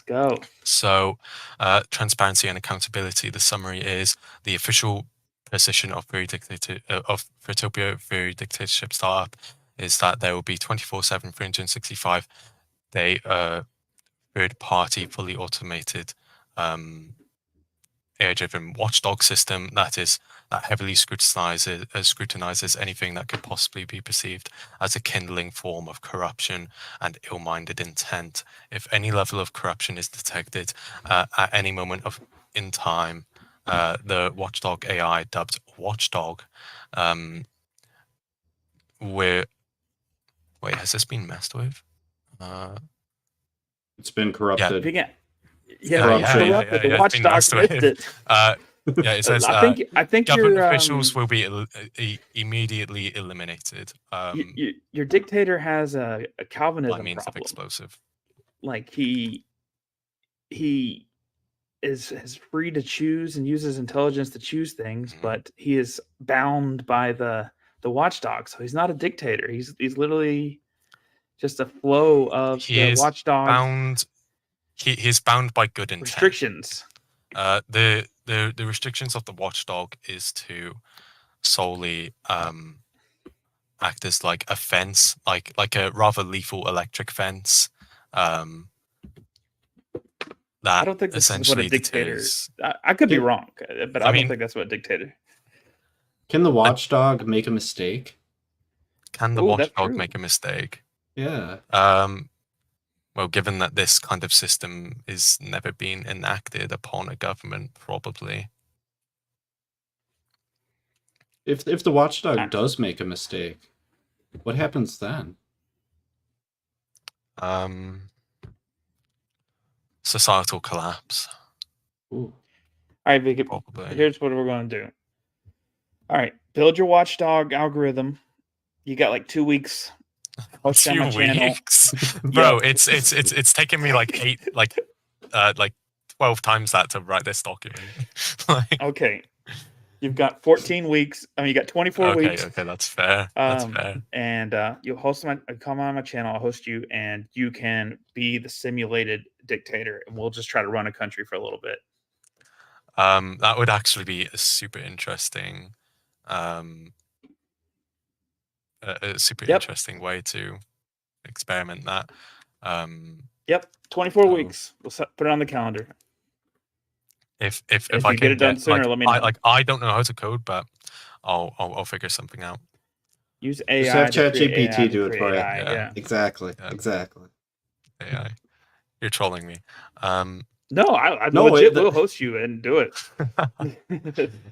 Speaker 2: go.
Speaker 5: So, transparency and accountability. The summary is the official position of Fertopia Very Dictatorship Startup is that there will be 24/7, 365 day third-party, fully automated AI-driven watchdog system that heavily scrutinizes anything that could possibly be perceived as a kindling form of corruption and ill-minded intent. If any level of corruption is detected at any moment in time, the watchdog AI, dubbed Watchdog, wait, has this been messed with?
Speaker 1: It's been
Speaker 2: If
Speaker 1: corrupted.
Speaker 2: you get,
Speaker 1: Corruption.
Speaker 2: corrupted. The
Speaker 5: it's been
Speaker 2: watchdog
Speaker 5: messed
Speaker 2: missed
Speaker 5: with.
Speaker 2: it.
Speaker 5: Yeah, it says
Speaker 2: I think
Speaker 5: government
Speaker 2: your
Speaker 5: officials will be immediately eliminated
Speaker 2: your dictator has a
Speaker 5: by
Speaker 2: Calvinism
Speaker 5: means of
Speaker 2: problem.
Speaker 5: explosive.
Speaker 2: Like he is free to choose and use his intelligence to choose things,
Speaker 5: Mhm.
Speaker 2: but he is bound by the watchdog. So he's not a dictator. He's literally just a flow of
Speaker 5: He
Speaker 2: the
Speaker 5: is
Speaker 2: watchdog's
Speaker 5: bound. He's bound by good intent.
Speaker 2: restrictions.
Speaker 5: The restrictions of the watchdog is to solely act as like a fence, like a rather lethal electric fence. That
Speaker 2: I don't think this is what a
Speaker 5: essentially
Speaker 2: dictator.
Speaker 5: deters.
Speaker 2: I could be
Speaker 1: Yeah.
Speaker 2: wrong, but I don't think that's what a dictator.
Speaker 1: Can the watchdog make a mistake?
Speaker 5: Can the
Speaker 2: Ooh, that's
Speaker 5: watchdog
Speaker 2: true.
Speaker 5: make a mistake?
Speaker 1: Yeah.
Speaker 5: Well, given that this kind of system is never been enacted upon a government, probably.
Speaker 1: If the watchdog does make a mistake, what happens then?
Speaker 5: Societal collapse,
Speaker 1: Ooh.
Speaker 2: All right, Vicky.
Speaker 5: probably.
Speaker 2: Here's what we're going to do. All right, build your watchdog algorithm. You got like 2 weeks. Post on my
Speaker 5: 2
Speaker 2: channel.
Speaker 5: weeks, bro.
Speaker 2: Yep.
Speaker 5: It's taken me like 12 times that to write this document. Like,
Speaker 2: Okay. You've got 14 weeks. I mean, you got 24 weeks.
Speaker 5: Okay, that's fair. That's fair.
Speaker 2: And you'll come on my channel. I'll host you, and you can be the simulated dictator, and we'll just try to run a country for a little bit.
Speaker 5: That would actually be a super interesting, a super interesting way to experiment that.
Speaker 2: Yep, 24
Speaker 5: so-
Speaker 2: weeks. We'll put it on the calendar.
Speaker 5: If
Speaker 2: If
Speaker 5: I
Speaker 2: you
Speaker 5: can
Speaker 2: get it done sooner, let me know.
Speaker 5: I don't know how to code, but I'll figure something out.
Speaker 2: Use AI.
Speaker 1: Just have
Speaker 2: to create
Speaker 1: ChatGPT
Speaker 2: AI
Speaker 1: do it
Speaker 2: to
Speaker 1: for you.
Speaker 2: create AI, yeah.
Speaker 1: Exactly.
Speaker 5: Yeah.
Speaker 1: Exactly.
Speaker 5: AI, you're trolling me.
Speaker 2: No, I
Speaker 1: No,
Speaker 2: legit
Speaker 1: it-
Speaker 2: will host you and do it.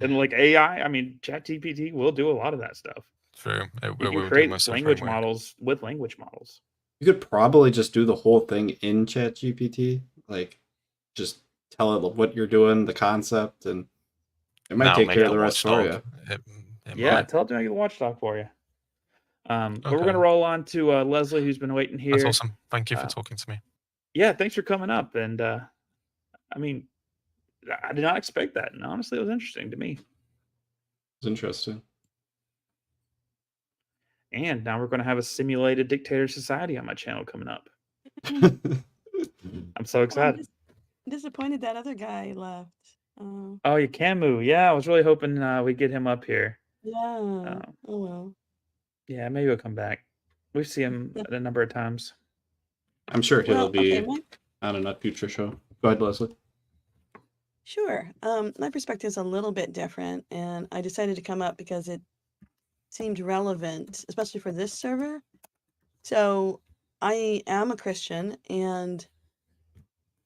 Speaker 2: And like AI, I mean, ChatGPT will do a lot of that stuff.
Speaker 5: True.
Speaker 2: You
Speaker 5: We'll
Speaker 2: can
Speaker 5: do
Speaker 2: create
Speaker 5: most of the
Speaker 2: language
Speaker 5: framework.
Speaker 2: models with language models.
Speaker 1: You could probably just do the whole thing in ChatGPT. Like, just tell it what you're doing, the concept, and it might
Speaker 5: Now
Speaker 1: take
Speaker 5: make
Speaker 1: care
Speaker 5: it
Speaker 1: of
Speaker 5: a
Speaker 1: the rest for you.
Speaker 5: watchdog. It
Speaker 2: Yeah,
Speaker 5: might.
Speaker 2: tell it to make a watchdog for you. But we're
Speaker 5: Okay.
Speaker 2: gonna roll on to Leslie, who's been waiting here.
Speaker 5: That's awesome. Thank you for talking to me.
Speaker 2: Yeah, thanks for coming up. And I mean, I did not expect that, and honestly, it was interesting to me.
Speaker 1: It's interesting.
Speaker 2: And now we're gonna have a simulated dictator society on my channel coming up. I'm so excited.
Speaker 6: Disappointed that other guy left.
Speaker 2: Oh, you Camu. Yeah, I was really hoping we'd get him up here.
Speaker 6: Yeah. Oh well.
Speaker 2: Yeah, maybe he'll come back. We've seen him a number of times.
Speaker 1: I'm sure he'll
Speaker 6: Well,
Speaker 1: be
Speaker 6: okay,
Speaker 1: on a future show. Go ahead, Leslie.
Speaker 6: Sure. My perspective is a little bit different, and I decided to come up because it seemed relevant, especially for this server. So I am a Christian, and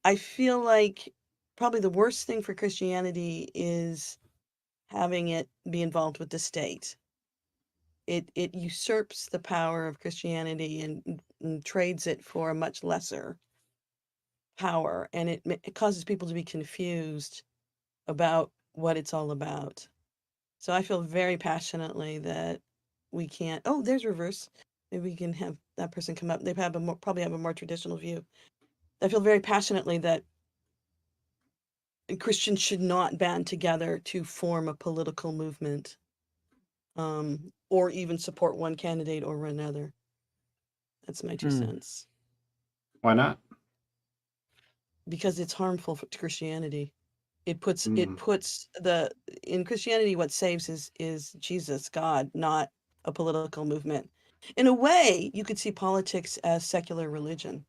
Speaker 6: I feel like probably the worst thing for Christianity is having it be involved with the state. It usurps the power of Christianity and trades it for a much lesser power, and it causes people to be confused about what it's all about. So I feel very passionately that we can't. Oh, there's reverse. Maybe we can have that person come up. They probably have a more traditional view. I feel very passionately that Christians should not band together to form a political movement, or even support one candidate over another. That's my 2 cents.
Speaker 1: Why not?
Speaker 6: Because it's harmful to Christianity. It puts in Christianity, what saves is Jesus, God, not a political movement. In a way, you could see politics as secular religion.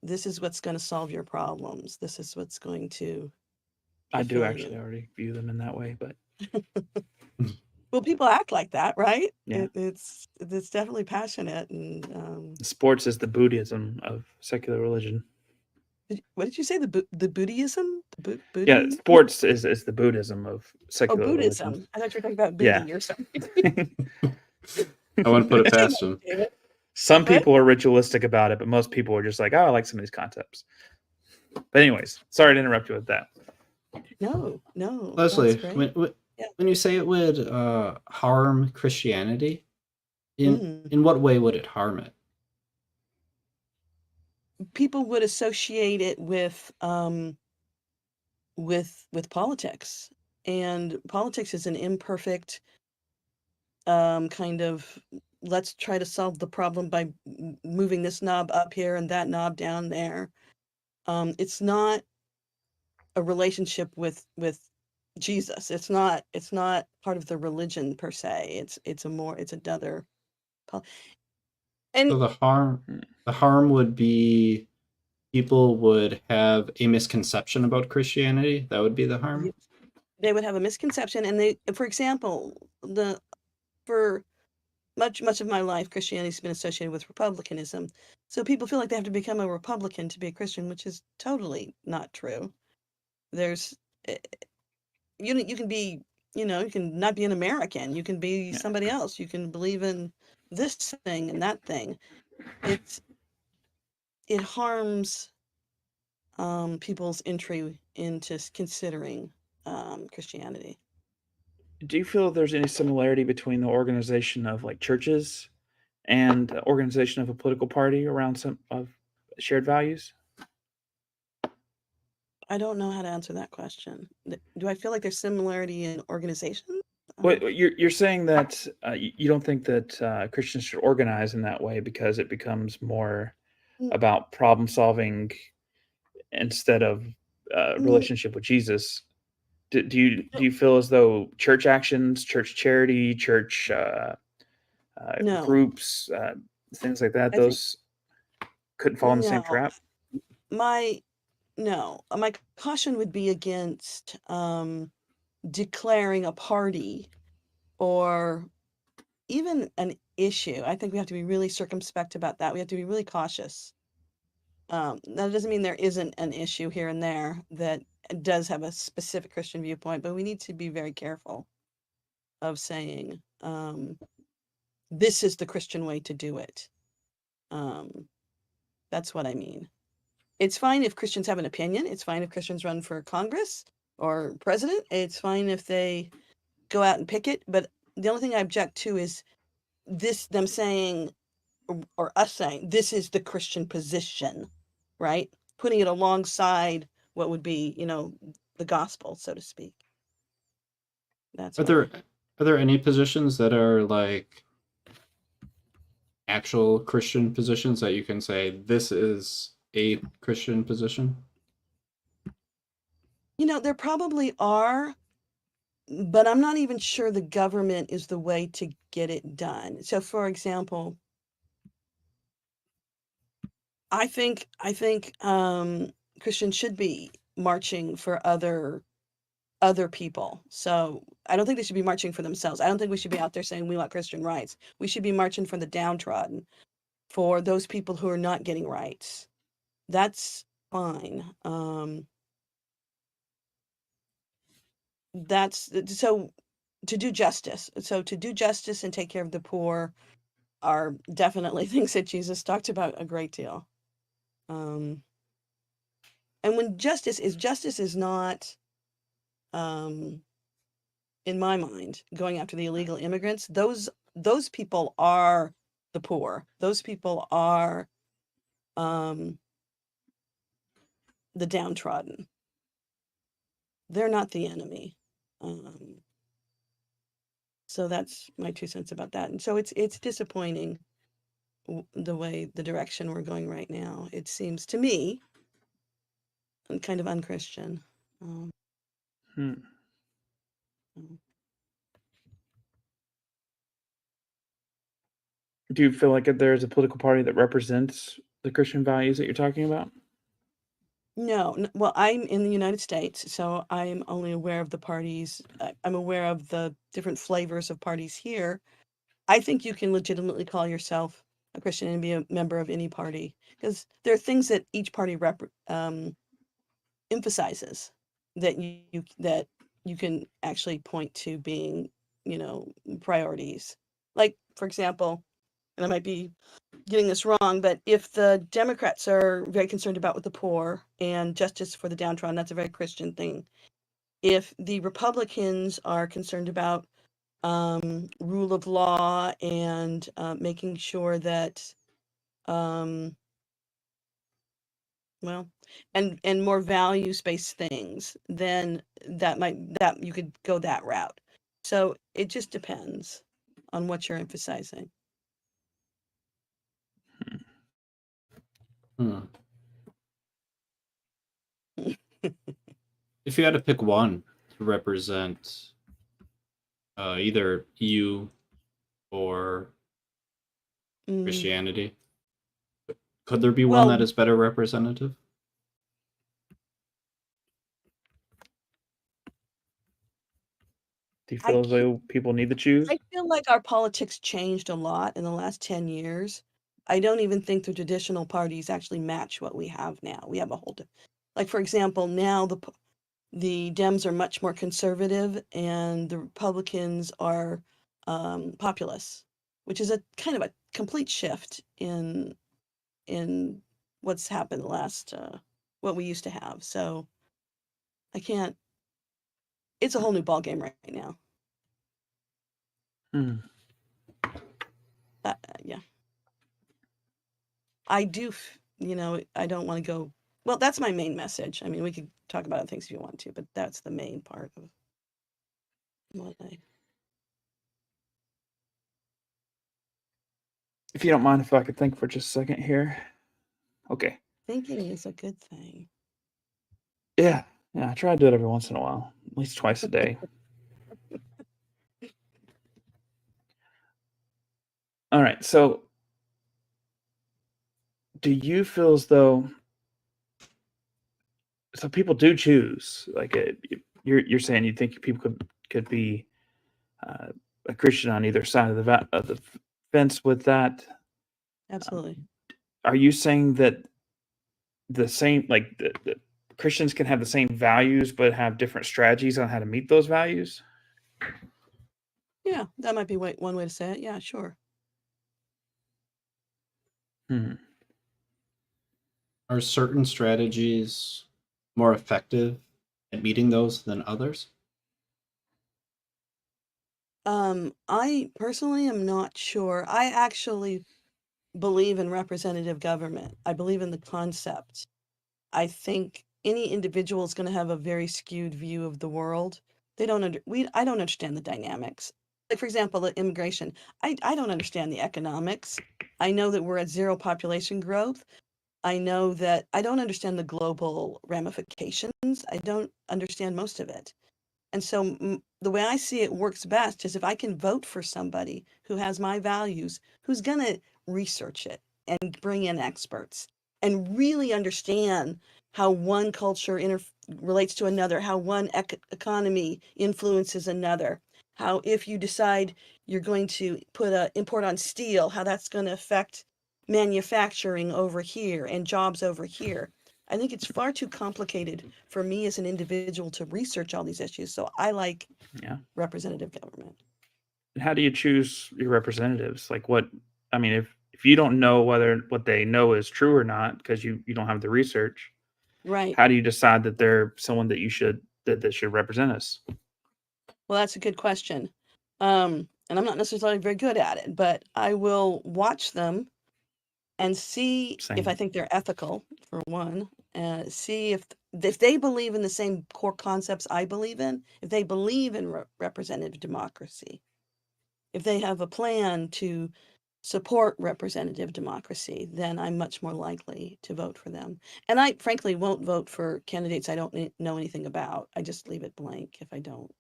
Speaker 6: This is what's going to solve your problems. This is what's going to
Speaker 2: I do
Speaker 6: fulfill
Speaker 2: actually
Speaker 6: you.
Speaker 2: already view them in that way, but
Speaker 6: Well, people act like that, right?
Speaker 2: Yeah.
Speaker 6: It's definitely passionate. And
Speaker 2: sports is the Buddhism of secular religion.
Speaker 6: what did you say? The Buddhism?
Speaker 2: Yeah,
Speaker 6: Booty?
Speaker 2: sports is the Buddhism of
Speaker 6: Oh,
Speaker 2: secular religion.
Speaker 6: Buddhism. I thought you were talking about
Speaker 2: Yeah.
Speaker 6: booty or something.
Speaker 1: I wouldn't put it past him.
Speaker 6: David.
Speaker 2: Some
Speaker 6: What?
Speaker 2: people are ritualistic about it, but most people are just like, oh, I like some of these concepts. But anyways, sorry to interrupt you with that.
Speaker 6: No.
Speaker 1: Leslie,
Speaker 6: That's great.
Speaker 1: when you say it would harm Christianity, in what way would it harm it?
Speaker 6: People would associate it with politics, and politics is an imperfect kind of, let's try to solve the problem by moving this knob up here and that knob down there. It's not a relationship with Jesus. It's not part of the religion per se. It's another. And
Speaker 1: So the harm would be people would have a misconception about Christianity. That would be the harm.
Speaker 6: they would have a misconception, and for example, for much of my life, Christianity's been associated with republicanism. So people feel like they have to become a Republican to be a Christian, which is totally not true. There's you can be, you can not be an American. You can be somebody else. You can believe in this thing and that thing. It harms people's entry into considering Christianity.
Speaker 2: Do you feel there's any similarity between the organization of like churches and the organization of a political party around some of shared values?
Speaker 6: I don't know how to answer that question. Do I feel like there's similarity in organization?
Speaker 2: Well, you're saying that you don't think that Christians should organize in that way because it becomes more about problem solving instead of relationship with Jesus. Do you feel as though church actions, church charity, church
Speaker 6: No.
Speaker 2: groups, things like that, those couldn't fall in the same trap?
Speaker 6: My caution would be against declaring a party or even an issue. I think we have to be really circumspect about that. We have to be really cautious. That doesn't mean there isn't an issue here and there that does have a specific Christian viewpoint, but we need to be very careful of saying this is the Christian way to do it. That's what I mean. It's fine if Christians have an opinion. It's fine if Christians run for Congress or president. It's fine if they go out and picket. But the only thing I object to is them saying, or us saying, this is the Christian position, right? Putting it alongside what would be, the gospel, so to speak. That's
Speaker 1: Are there any positions that are like actual Christian positions that you can say this is a Christian position?
Speaker 6: There probably are, but I'm not even sure the government is the way to get it done. So, for example, I think Christians should be marching for other people. So I don't think they should be marching for themselves. I don't think we should be out there saying we want Christian rights. We should be marching for the downtrodden, for those people who are not getting rights. That's fine. That's so to do justice. So to do justice and take care of the poor are definitely things that Jesus talked about a great deal. And when justice is not, in my mind, going after the illegal immigrants, those people are the poor. Those people are the downtrodden. They're not the enemy. So that's my 2 cents about that. And so it's disappointing the direction we're going right now. It seems to me kind of unchristian.
Speaker 2: Do you feel like there's a political party that represents the Christian values that you're talking about?
Speaker 6: No, well, I'm in the United States, so I'm only aware of the parties. I'm aware of the different flavors of parties here. I think you can legitimately call yourself a Christian and be a member of any party because there are things that each party emphasizes that you can actually point to being, priorities. Like, for example, and I might be getting this wrong, but if the Democrats are very concerned about with the poor and justice for the downtrodden, that's a very Christian thing. If the Republicans are concerned about rule of law and making sure that, um, well, and more values-based things, then that you could go that route. So it just depends on what you're emphasizing.
Speaker 1: Hmm. If you had to pick one to represent either you or
Speaker 6: Mm,
Speaker 1: Christianity, could there be one that
Speaker 6: well,
Speaker 1: is better representative?
Speaker 2: Do you
Speaker 6: I
Speaker 2: feel as though people need to choose?
Speaker 6: I feel like our politics changed a lot in the last 10 years. I don't even think the traditional parties actually match what we have now. We have a whole, like, for example, now the Dems are much more conservative and the Republicans are populist, which is a kind of a complete shift in what's happened the last what we used to have. So I can't. It's a whole new ball game right now.
Speaker 2: Hmm.
Speaker 6: Yeah. I do, I don't want to go. Well, that's my main message. I mean, we could talk about other things if you want to, but that's the main part of what I
Speaker 2: If you don't mind, if I could think for just a second here. Okay.
Speaker 6: thinking is a good thing.
Speaker 2: Yeah. Yeah. I try to do it every once in a while, at least twice a day. All right. So, do you feel as though people do choose? Like, you're saying you think people could be a Christian on either side of the fence with that.
Speaker 6: Absolutely.
Speaker 2: Are you saying that the same, like the Christians can have the same values but have different strategies on how to meet those values?
Speaker 6: Yeah, that might be one way to say it. Yeah, sure.
Speaker 2: Hmm.
Speaker 1: Are certain strategies more effective at meeting those than others?
Speaker 6: I personally am not sure. I actually believe in representative government. I believe in the concept. I think any individual is going to have a very skewed view of the world. They don't I don't understand the dynamics. Like, for example, the immigration. I don't understand the economics. I know that we're at zero population growth. I know that I don't understand the global ramifications. I don't understand most of it. And so the way I see it works best is if I can vote for somebody who has my values, who's going to research it and bring in experts and really understand how one culture relates to another, how one economy influences another, how if you decide you're going to put a import on steel, how that's going to affect manufacturing over here and jobs over here. I think it's far too complicated for me as an individual to research all these issues. So I like
Speaker 2: Yeah.
Speaker 6: representative government.
Speaker 2: And how do you choose your representatives? Like, what? I mean, if you don't know whether what they know is true or not because you don't have the research,
Speaker 6: Right.
Speaker 2: how do you decide that they're someone that that should represent us?
Speaker 6: Well, that's a good question. And I'm not necessarily very good at it, but I will watch them and see if I
Speaker 2: Same.
Speaker 6: think they're ethical, for one, see if they believe in the same core concepts I believe in, if they believe in representative democracy, if they have a plan to support representative democracy, then I'm much more likely to vote for them. And I frankly won't vote for candidates I don't know anything about. I just leave it blank if I don't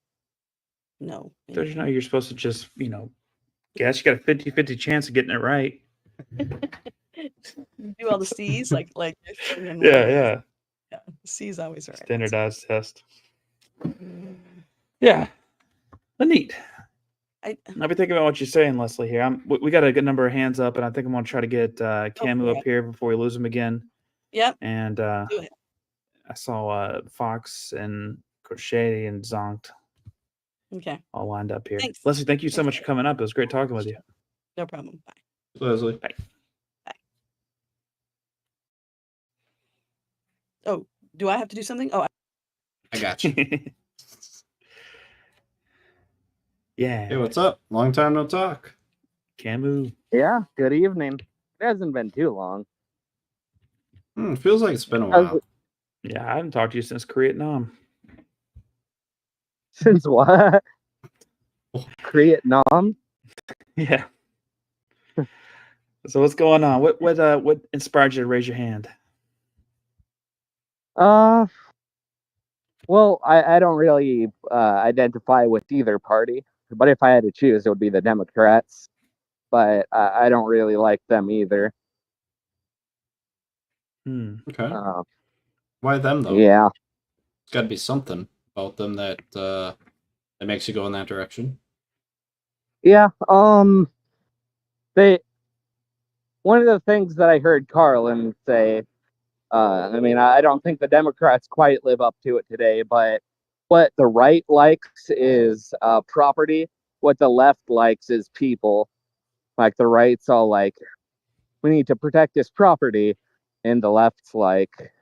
Speaker 6: know
Speaker 2: Don't you know
Speaker 6: anything.
Speaker 2: you're supposed to just Guess you got a 50-50 chance of getting it right.
Speaker 6: Do all the C's like you're filling in
Speaker 2: Yeah.
Speaker 6: yeah. C's always right.
Speaker 2: Standardized test. Yeah. But neat.
Speaker 6: I
Speaker 2: I'll be thinking about what you're saying, Leslie. Here, we got a good number of hands up, and I think I'm gonna try to get Camu
Speaker 6: for
Speaker 2: up
Speaker 6: it.
Speaker 2: here before we lose him again.
Speaker 6: Yep.
Speaker 2: And
Speaker 6: Do it.
Speaker 2: I saw Fox and Crochet and Zonked
Speaker 6: Okay.
Speaker 2: all lined up here.
Speaker 6: Thanks.
Speaker 2: Leslie, thank you so
Speaker 6: Thanks,
Speaker 2: much
Speaker 6: Leslie.
Speaker 2: for coming up. It was great talking with you.
Speaker 6: No problem. Bye.
Speaker 1: Leslie.
Speaker 6: Oh, do I have to do something? Oh,
Speaker 1: I got you.
Speaker 2: Yeah.
Speaker 1: Hey, what's up? Long time no talk.
Speaker 2: Camu.
Speaker 7: Yeah, good evening. It hasn't been too long.
Speaker 1: Feels like it's been a while.
Speaker 2: Yeah, I haven't talked to you since Vietnam.
Speaker 7: Since what? Vietnam?
Speaker 2: Yeah. So what's going on? What inspired you to raise your hand?
Speaker 7: Well, I don't really identify with either party, but if I had to choose, it would be the Democrats. But I don't really like them either.
Speaker 1: Okay.
Speaker 7: Uh,
Speaker 1: Why them though?
Speaker 7: yeah.
Speaker 1: It's got to be something about them that that makes you go in that direction.
Speaker 7: Yeah. They. One of the things that I heard Carlin say. I mean, I don't think the Democrats quite live up to it today, but what the right likes is property. What the left likes is people. Like the right's all like, we need to protect this property, and the left's like,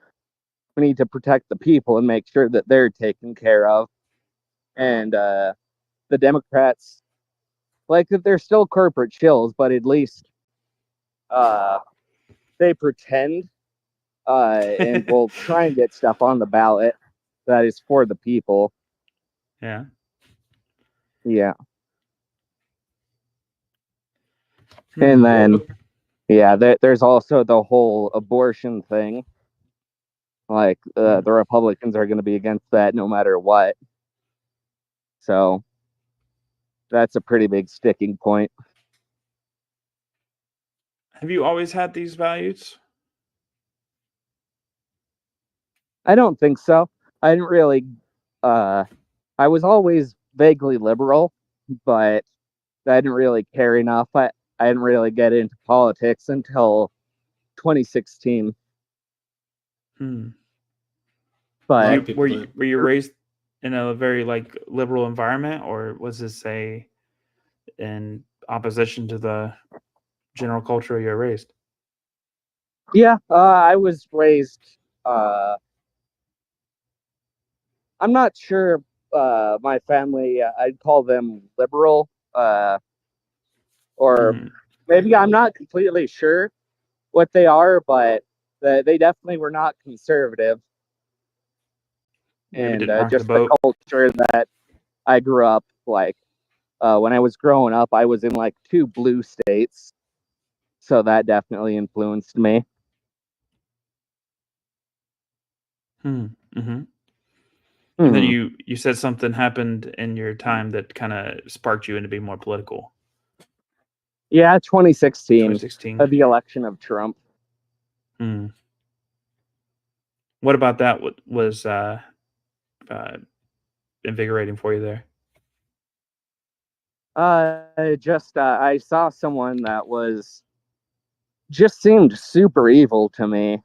Speaker 7: we need to protect the people and make sure that they're taken care of. And the Democrats, like, they're still corporate chills, but at least they pretend and will try and get stuff on the ballot that is for the people.
Speaker 2: Yeah.
Speaker 7: Yeah. And then, yeah, there's also the whole abortion thing. Like, the Republicans are going to be against that no matter what. So, that's a pretty big sticking point.
Speaker 2: Have you always had these values?
Speaker 7: I don't think so. I didn't really, I was always vaguely liberal, but I didn't really care enough. I didn't really get into politics until 2016. But
Speaker 2: were you raised in a very like liberal environment, or was this in opposition to the general culture you were raised?
Speaker 7: Yeah, I was raised. I'm not sure. My family, I'd call them liberal, or maybe I'm not completely sure what they are, but they definitely were not conservative.
Speaker 2: Maybe
Speaker 7: And
Speaker 2: didn't rock
Speaker 7: just
Speaker 2: the boat.
Speaker 7: culture that I grew up like. When I was growing up, I was in like 2 blue states, so that definitely influenced me.
Speaker 2: And then you said something happened in your time that kind of sparked you into being more political.
Speaker 7: Yeah, 2016.
Speaker 2: 2016.
Speaker 7: The election of Trump.
Speaker 2: What about that was invigorating for you there?
Speaker 7: I saw someone that just seemed super evil to me,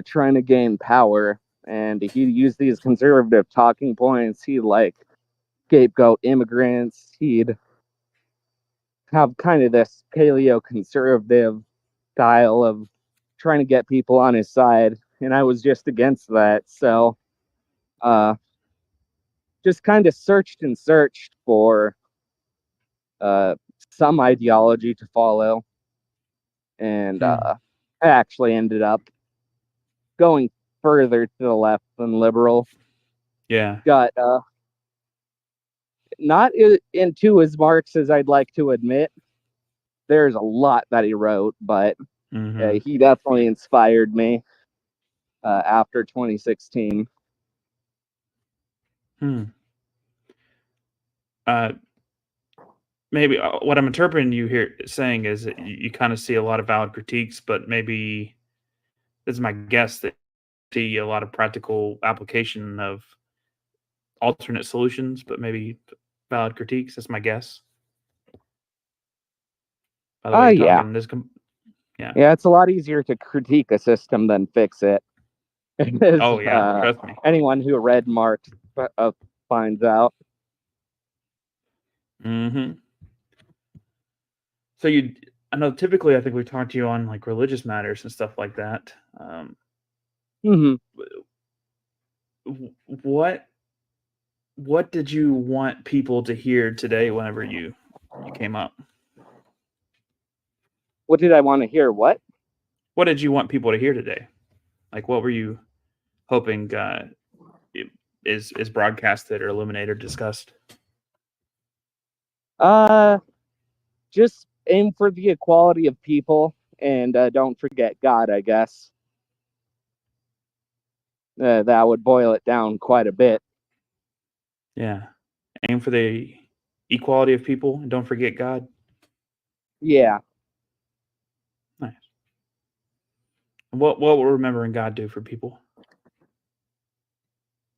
Speaker 7: trying to gain power, and he used these conservative talking points. He'd like scapegoat immigrants. He'd have kind of this paleo conservative style of trying to get people on his side, and I was just against that. So, just kind of searched for some ideology to follow, and I actually ended up going further to the left than liberal.
Speaker 2: Yeah.
Speaker 7: Got not into as Marx as I'd like to admit. There's a lot that he wrote, but he definitely inspired me after 2016.
Speaker 2: maybe what I'm interpreting you here saying is that you kind of see a lot of valid critiques, but maybe this is my guess that you see a lot of practical application of alternate solutions, but maybe valid critiques. That's my guess. By the way, you're
Speaker 7: Yeah.
Speaker 2: talking this. Yeah.
Speaker 7: Yeah, it's a lot easier to critique a system than fix it.
Speaker 2: Oh yeah, trust me.
Speaker 7: Anyone who read Marx finds out.
Speaker 2: Mm-hmm. So I know typically I think we talk to you on like religious matters and stuff like that.
Speaker 7: hmm
Speaker 2: What did you want people to hear today whenever you came up?
Speaker 7: What did I want to hear? What?
Speaker 2: What did you want people to hear today? Like, what were you hoping is broadcasted or illuminated or discussed?
Speaker 7: Just aim for the equality of people and don't forget God, I guess. That would boil it down quite a bit.
Speaker 2: Yeah. Aim for the equality of people and don't forget God.
Speaker 7: Yeah.
Speaker 2: Nice. What will remembering God do for people?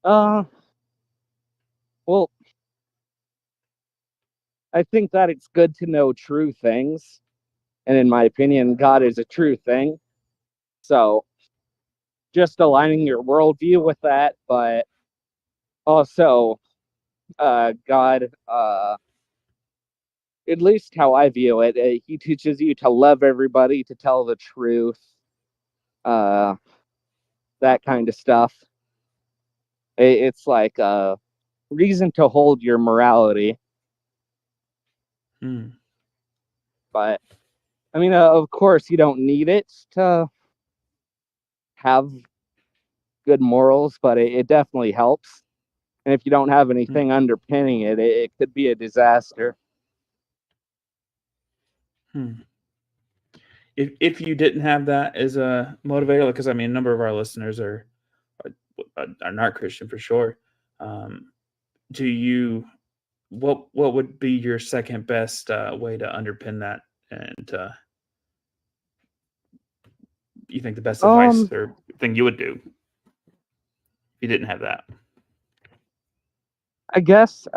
Speaker 7: Well, I think that it's good to know true things. And in my opinion, God is a true thing. So just aligning your worldview with that, but also God, at least how I view it, he teaches you to love everybody, to tell the truth, that kind of stuff. It's like a reason to hold your morality. But I mean, of course, you don't need it to have good morals, but it definitely helps. And if you don't have anything underpinning it, it could be a disaster.
Speaker 2: If you didn't have that as a motivator, because I mean, a number of our listeners are not Christian for sure. Do you? What would be your second best way to underpin that? And you think the best advice or thing you would do if you didn't have that?
Speaker 7: I guess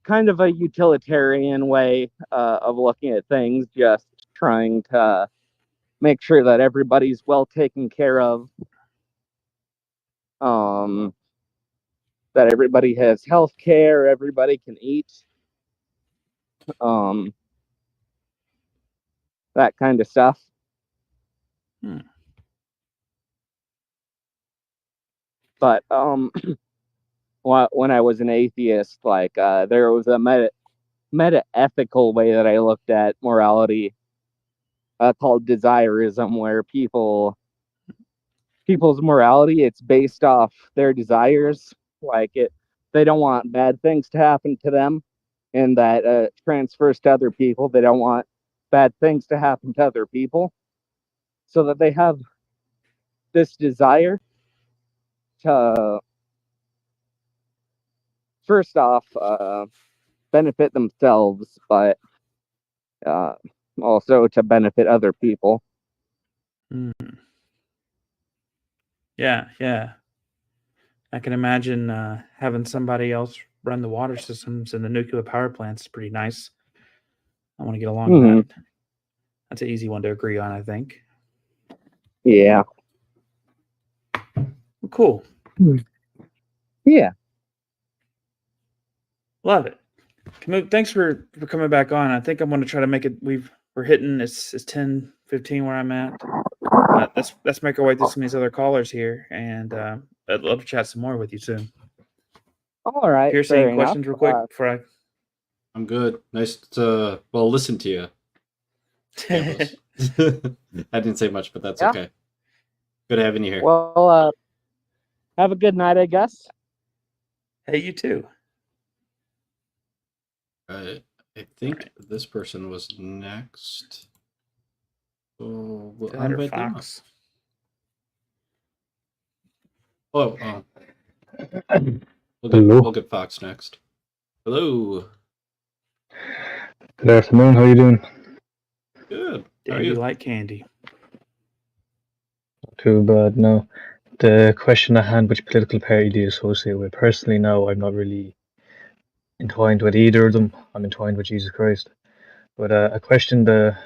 Speaker 7: kind of a utilitarian way of looking at things, just trying to make sure that everybody's well taken care of, that everybody has health care, everybody can eat, that kind of stuff. But when I was an atheist, like there was a meta ethical way that I looked at morality called desirism, where people's morality, it's based off their desires. Like they don't want bad things to happen to them, and that transfers to other people. They don't want bad things to happen to other people, so that they have this desire to first off benefit themselves, but also to benefit other people.
Speaker 2: Yeah. I can imagine having somebody else run the water systems in the nuclear power plants is pretty nice. I want to get along with that. That's an easy one to agree on, I think.
Speaker 7: Yeah.
Speaker 2: Cool.
Speaker 7: Yeah.
Speaker 2: Love it. Thanks for coming back on. I think I'm going to try to make it. We're hitting it's 10:15 where I'm at. Let's make our way through some of these other callers here, and I'd love to chat some more with you soon.
Speaker 7: All right.
Speaker 2: Pierce, any questions real quick before I?
Speaker 1: I'm good. Nice to listen to you. I didn't say much, but that's okay. Good having you here.
Speaker 7: Well, have a good night, I guess.
Speaker 2: Hey, you too.
Speaker 1: I think this person was next. So we'll invite them up. Oh. We'll get Fox next. Hello.
Speaker 8: Good afternoon. How are you doing?
Speaker 1: Good. How are
Speaker 2: Dandy
Speaker 1: you?
Speaker 2: like candy.
Speaker 8: Not too bad. No. The question at hand: which political party do you associate with? Personally, no, I'm not really entwined with either of them. I'm entwined with Jesus Christ. But I questioned the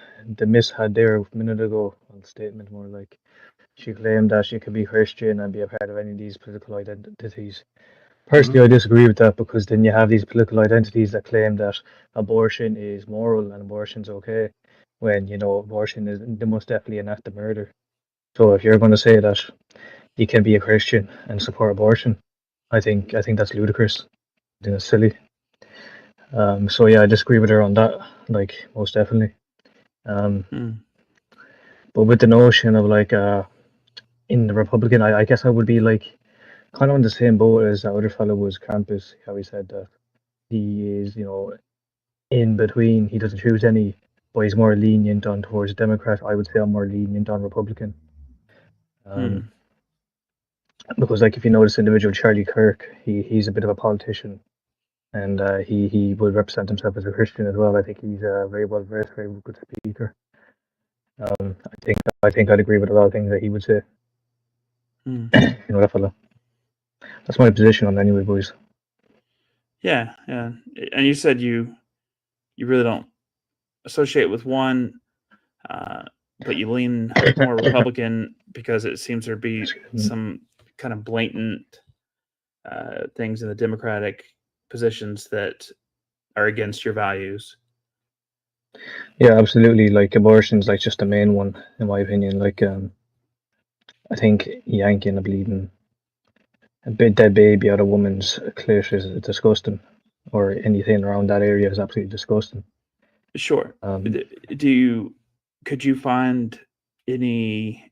Speaker 8: miss had there a minute ago on the statement, more like she claimed that she could be Christian and be a part of any of these political identities. Personally, I disagree with that, because then you have these political identities that claim that abortion is moral and abortion's okay, when abortion is the most definitely an act of murder. So if you're going to say that you can be a Christian and support abortion, I think that's ludicrous. I think that's silly. So yeah, I disagree with her on that, like, most definitely. But with the notion of like in the Republican, I guess I would be like kind of on the same boat as the other fellow was, Krampus, how he said that he is, in between. He doesn't choose any, but he's more lenient on towards Democrat. I would say I'm more lenient on Republican. Because, like, if you notice, individual Charlie Kirk, he's a bit of a politician, and he would represent himself as a Christian as well. I think he's a very well versed, very good speaker. I think I'd agree with a lot of things that he would say. That fella. That's my position on it anyway, boys.
Speaker 2: Yeah. And you said you really don't associate with one, but you lean more Republican because it seems there be some kind of blatant things in the Democratic positions that are against your values.
Speaker 8: Yeah, absolutely. Like, abortion's like just the main one, in my opinion. Like, I think yanking a bleeding a dead baby out of a woman's clit is disgusting, or anything around that area is absolutely disgusting.
Speaker 2: Sure. Could you find any?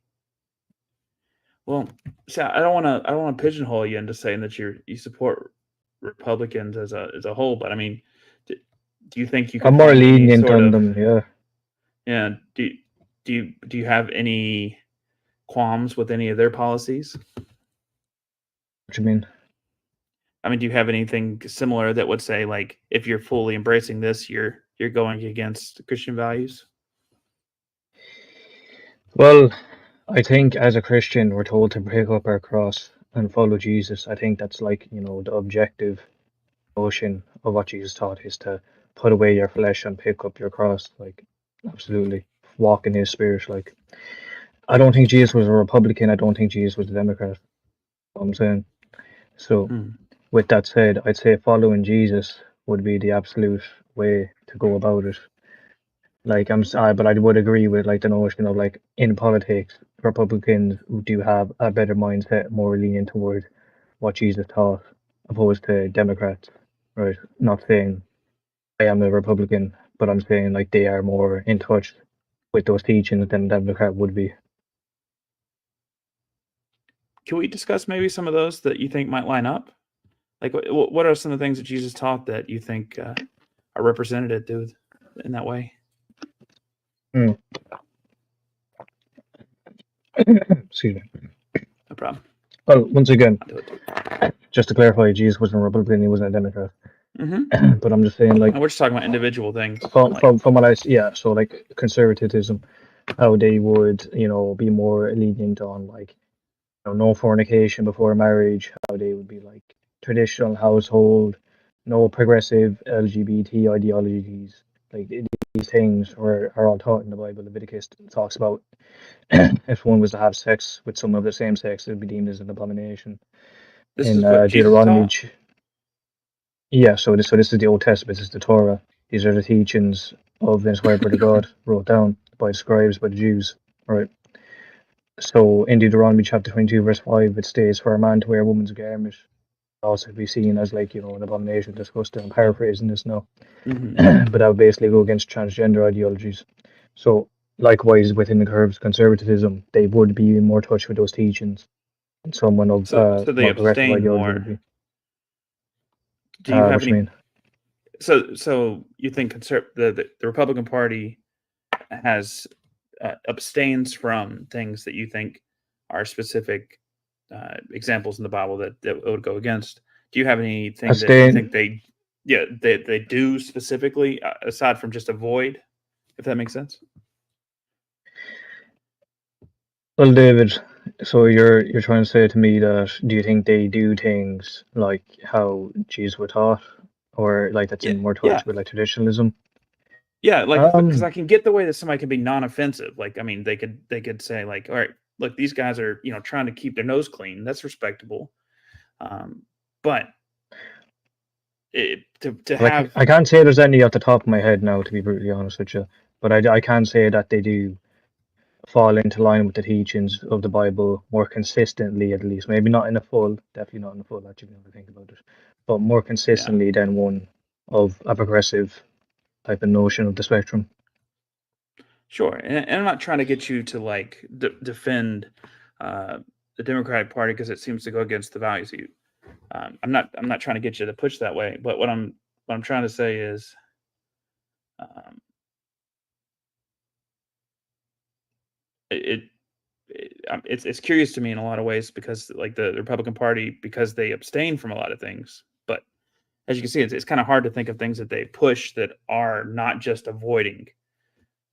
Speaker 2: Well, see, I don't want to pigeonhole you into saying that you support Republicans as a whole, but I mean, do you think you could
Speaker 8: I'm more
Speaker 2: find any
Speaker 8: lenient
Speaker 2: sort
Speaker 8: on
Speaker 2: of,
Speaker 8: them, yeah.
Speaker 2: Yeah. Do you have any qualms with any of their policies?
Speaker 8: What do you mean?
Speaker 2: I mean, do you have anything similar that would say, like, if you're fully embracing this, you're going against Christian values?
Speaker 8: Well, I think as a Christian, we're told to pick up our cross and follow Jesus. I think that's like, the objective notion of what Jesus taught is to put away your flesh and pick up your cross. Like, absolutely. Walk in his spirit. Like, I don't think Jesus was a Republican. I don't think Jesus was a Democrat. You know what I'm saying? So, with that said, I'd say following Jesus would be the absolute way to go about it. Like, I'm sorry, but I would agree with like the notion of, like, in politics, Republicans do have a better mindset, more lenient toward what Jesus taught, opposed to Democrats. Right? Not saying I am a Republican, but I'm saying, like, they are more in touch with those teachings than a Democrat would be.
Speaker 2: Can we discuss maybe some of those that you think might line up? Like, what are some of the things that Jesus taught that you think are representative in that way?
Speaker 8: Excuse me.
Speaker 2: No problem.
Speaker 8: Well, once again, just to clarify, Jesus wasn't a Republican; he wasn't a Democrat. But I'm just saying, like,
Speaker 2: we're just talking about individual things.
Speaker 8: From what I see, yeah. So, like, conservatism, how they would, be more lenient on, like, no fornication before marriage. How they would be like traditional household, no progressive LGBT ideologies. Like, these things are all taught in the Bible. Leviticus talks about if one was to have sex with someone of the same sex, it would be deemed as an abomination.
Speaker 2: This
Speaker 8: in
Speaker 2: is what Jesus
Speaker 8: Deuteronomy.
Speaker 2: taught?
Speaker 8: Yeah, so this is the Old Testament. This is the Torah. These are the teachings of the inspired word of God, wrote down by the scribes, by the Jews. Right. So in Deuteronomy chapter 22, verse 5, it states, "For a man to wear a woman's garment also be seen as, like, an abomination, disgusting." I'm paraphrasing this now. But that would basically go against transgender ideologies. So likewise, within the conservatism, they would be in more touch with those teachings. And someone of
Speaker 2: so they
Speaker 8: more progressive
Speaker 2: abstain
Speaker 8: ideology
Speaker 2: more.
Speaker 8: would be.
Speaker 2: Do you have
Speaker 8: what
Speaker 2: any?
Speaker 8: you mean?
Speaker 2: So you think the Republican Party has abstains from things that you think are specific examples in the Bible that would go against? Do you have anything that you think they yeah, they do specifically, aside from just avoid, if that makes sense.
Speaker 8: Well, David, so you're trying to say to me that do you think they do things like how Jesus were taught, or like that's
Speaker 2: Yeah,
Speaker 8: in more
Speaker 2: yeah,
Speaker 8: touch with like traditionalism?
Speaker 2: yeah. Like, because I
Speaker 8: Um,
Speaker 2: can get the way that somebody can be non-offensive. Like, I mean, they could say like, all right, look, these guys are trying to keep their nose clean. That's respectable. But to
Speaker 8: like
Speaker 2: have
Speaker 8: I can't say there's any off the top of my head now, to be brutally honest with you, but I can say that they do fall into line with the teachings of the Bible more consistently, at least. Maybe not in a full, definitely not in a full, actually, now to think about it, but more consistently than one of a progressive type of notion of the spectrum.
Speaker 2: Sure, and I'm not trying to get you to like defend the Democratic Party because it seems to go against the values you. I'm not trying to get you to push that way. But what I'm trying to say is, um, it, it's curious to me in a lot of ways because like the Republican Party, because they abstain from a lot of things. But as you can see, it's kind of hard to think of things that they push that are not just avoiding.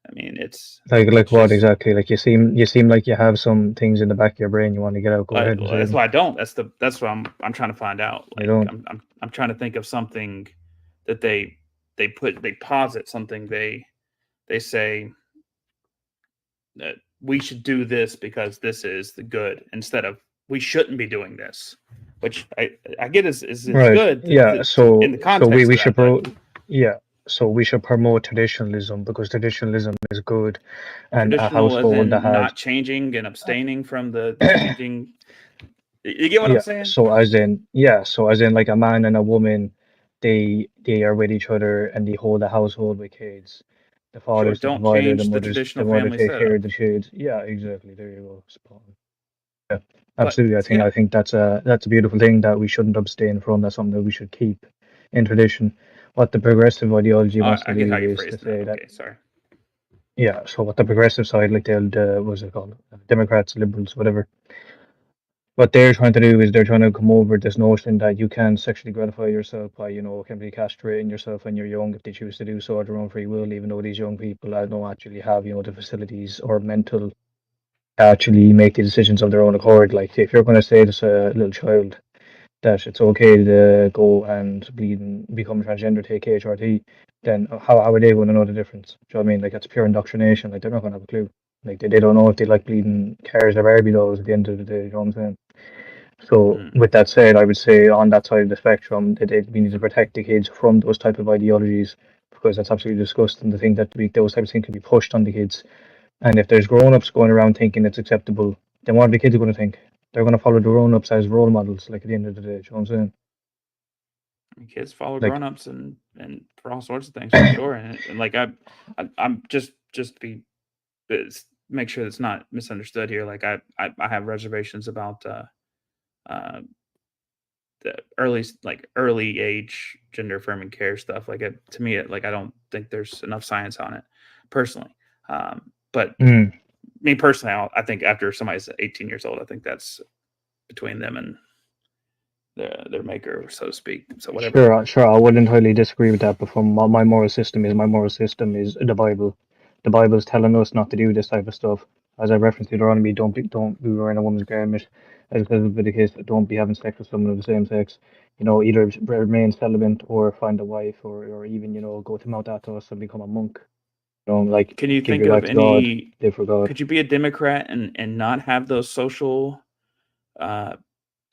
Speaker 2: I mean, it's
Speaker 8: Like what
Speaker 2: just
Speaker 8: exactly? Like you seem like you have some things in the back of your brain you want to get out. Go ahead and say
Speaker 2: that's
Speaker 8: them.
Speaker 2: why I don't. That's what I'm trying to find out.
Speaker 8: You
Speaker 2: Like
Speaker 8: don't.
Speaker 2: I'm trying to think of something that they posit something they say that we should do this because this is the good instead of we shouldn't be doing this, which I get is
Speaker 8: Right.
Speaker 2: good
Speaker 8: Yeah.
Speaker 2: in the
Speaker 8: So
Speaker 2: context
Speaker 8: we
Speaker 2: of
Speaker 8: should
Speaker 2: that, but
Speaker 8: yeah. So we should promote traditionalism because traditionalism is good, and a
Speaker 2: traditional as
Speaker 8: household that
Speaker 2: in
Speaker 8: had
Speaker 2: not changing and abstaining from the changing. You get what I'm
Speaker 8: yeah.
Speaker 2: saying?
Speaker 8: So as in like a man and a woman, they are with each other and they hold a household with kids. The
Speaker 2: Sure,
Speaker 8: father's the
Speaker 2: don't
Speaker 8: provider,
Speaker 2: change the
Speaker 8: the
Speaker 2: traditional
Speaker 8: mother
Speaker 2: family
Speaker 8: takes care
Speaker 2: setup.
Speaker 8: of the kids. Yeah, exactly. There you go. Spot on. Yeah,
Speaker 2: But
Speaker 8: absolutely.
Speaker 2: yeah,
Speaker 8: I think that's a beautiful thing that we shouldn't abstain from. That's something that we should keep in tradition. What the progressive ideology wants to
Speaker 2: I get how
Speaker 8: do
Speaker 2: you're
Speaker 8: is to
Speaker 2: phrasing that.
Speaker 8: say that
Speaker 2: Okay, sorry.
Speaker 8: yeah. So what the progressive side, like the what's it called, Democrats, liberals, whatever. What they're trying to do is they're trying to come over this notion that you can sexually gratify yourself by, can be castrating yourself when you're young if they choose to do so of their own free will, even though these young people don't actually have, the facilities or mental to actually make the decisions of their own accord. Like if you're going to say to a little child that it's okay to go and bleed and become transgender, take HRT, then how are they going to know the difference? Do you know what I mean? Like that's pure indoctrination. Like they're not going to have a clue. Like they don't know if they like bleeding cars or Barbie dolls at the end of the day. You know what I'm saying? So
Speaker 2: Mm.
Speaker 8: with that said, I would say on that side of the spectrum, we need to protect the kids from those type of ideologies because that's absolutely disgusting to think that those types of things can be pushed on the kids. And if there's grown-ups going around thinking it's acceptable, then what are the kids going to think? They're going to follow the grown-ups as role models. Like at the end of the day, do you know what I'm saying?
Speaker 2: Kids follow
Speaker 8: Like,
Speaker 2: grown-ups and for all sorts of things for sure. And like I'm just to be make sure that's not misunderstood here. Like I have reservations about uh the early age gender affirming care stuff. Like to me, like I don't think there's enough science on it personally. But
Speaker 8: mm,
Speaker 2: me personally, I think after somebody's 18 years old, I think that's between them and their maker, so to speak. So whatever.
Speaker 8: sure, I wouldn't entirely disagree with that. But from my moral system is the Bible. The Bible is telling us not to do this type of stuff. As I referenced Deuteronomy, don't be wearing a woman's garment. As Leviticus, don't be having sex with someone of the same sex. Either remain celibate or find a wife, or even go to Mount Athos and become a monk. Like
Speaker 2: Can you
Speaker 8: give
Speaker 2: think
Speaker 8: your
Speaker 2: of
Speaker 8: life to God,
Speaker 2: any?
Speaker 8: live for God.
Speaker 2: Could you be a Democrat and not have those social uh,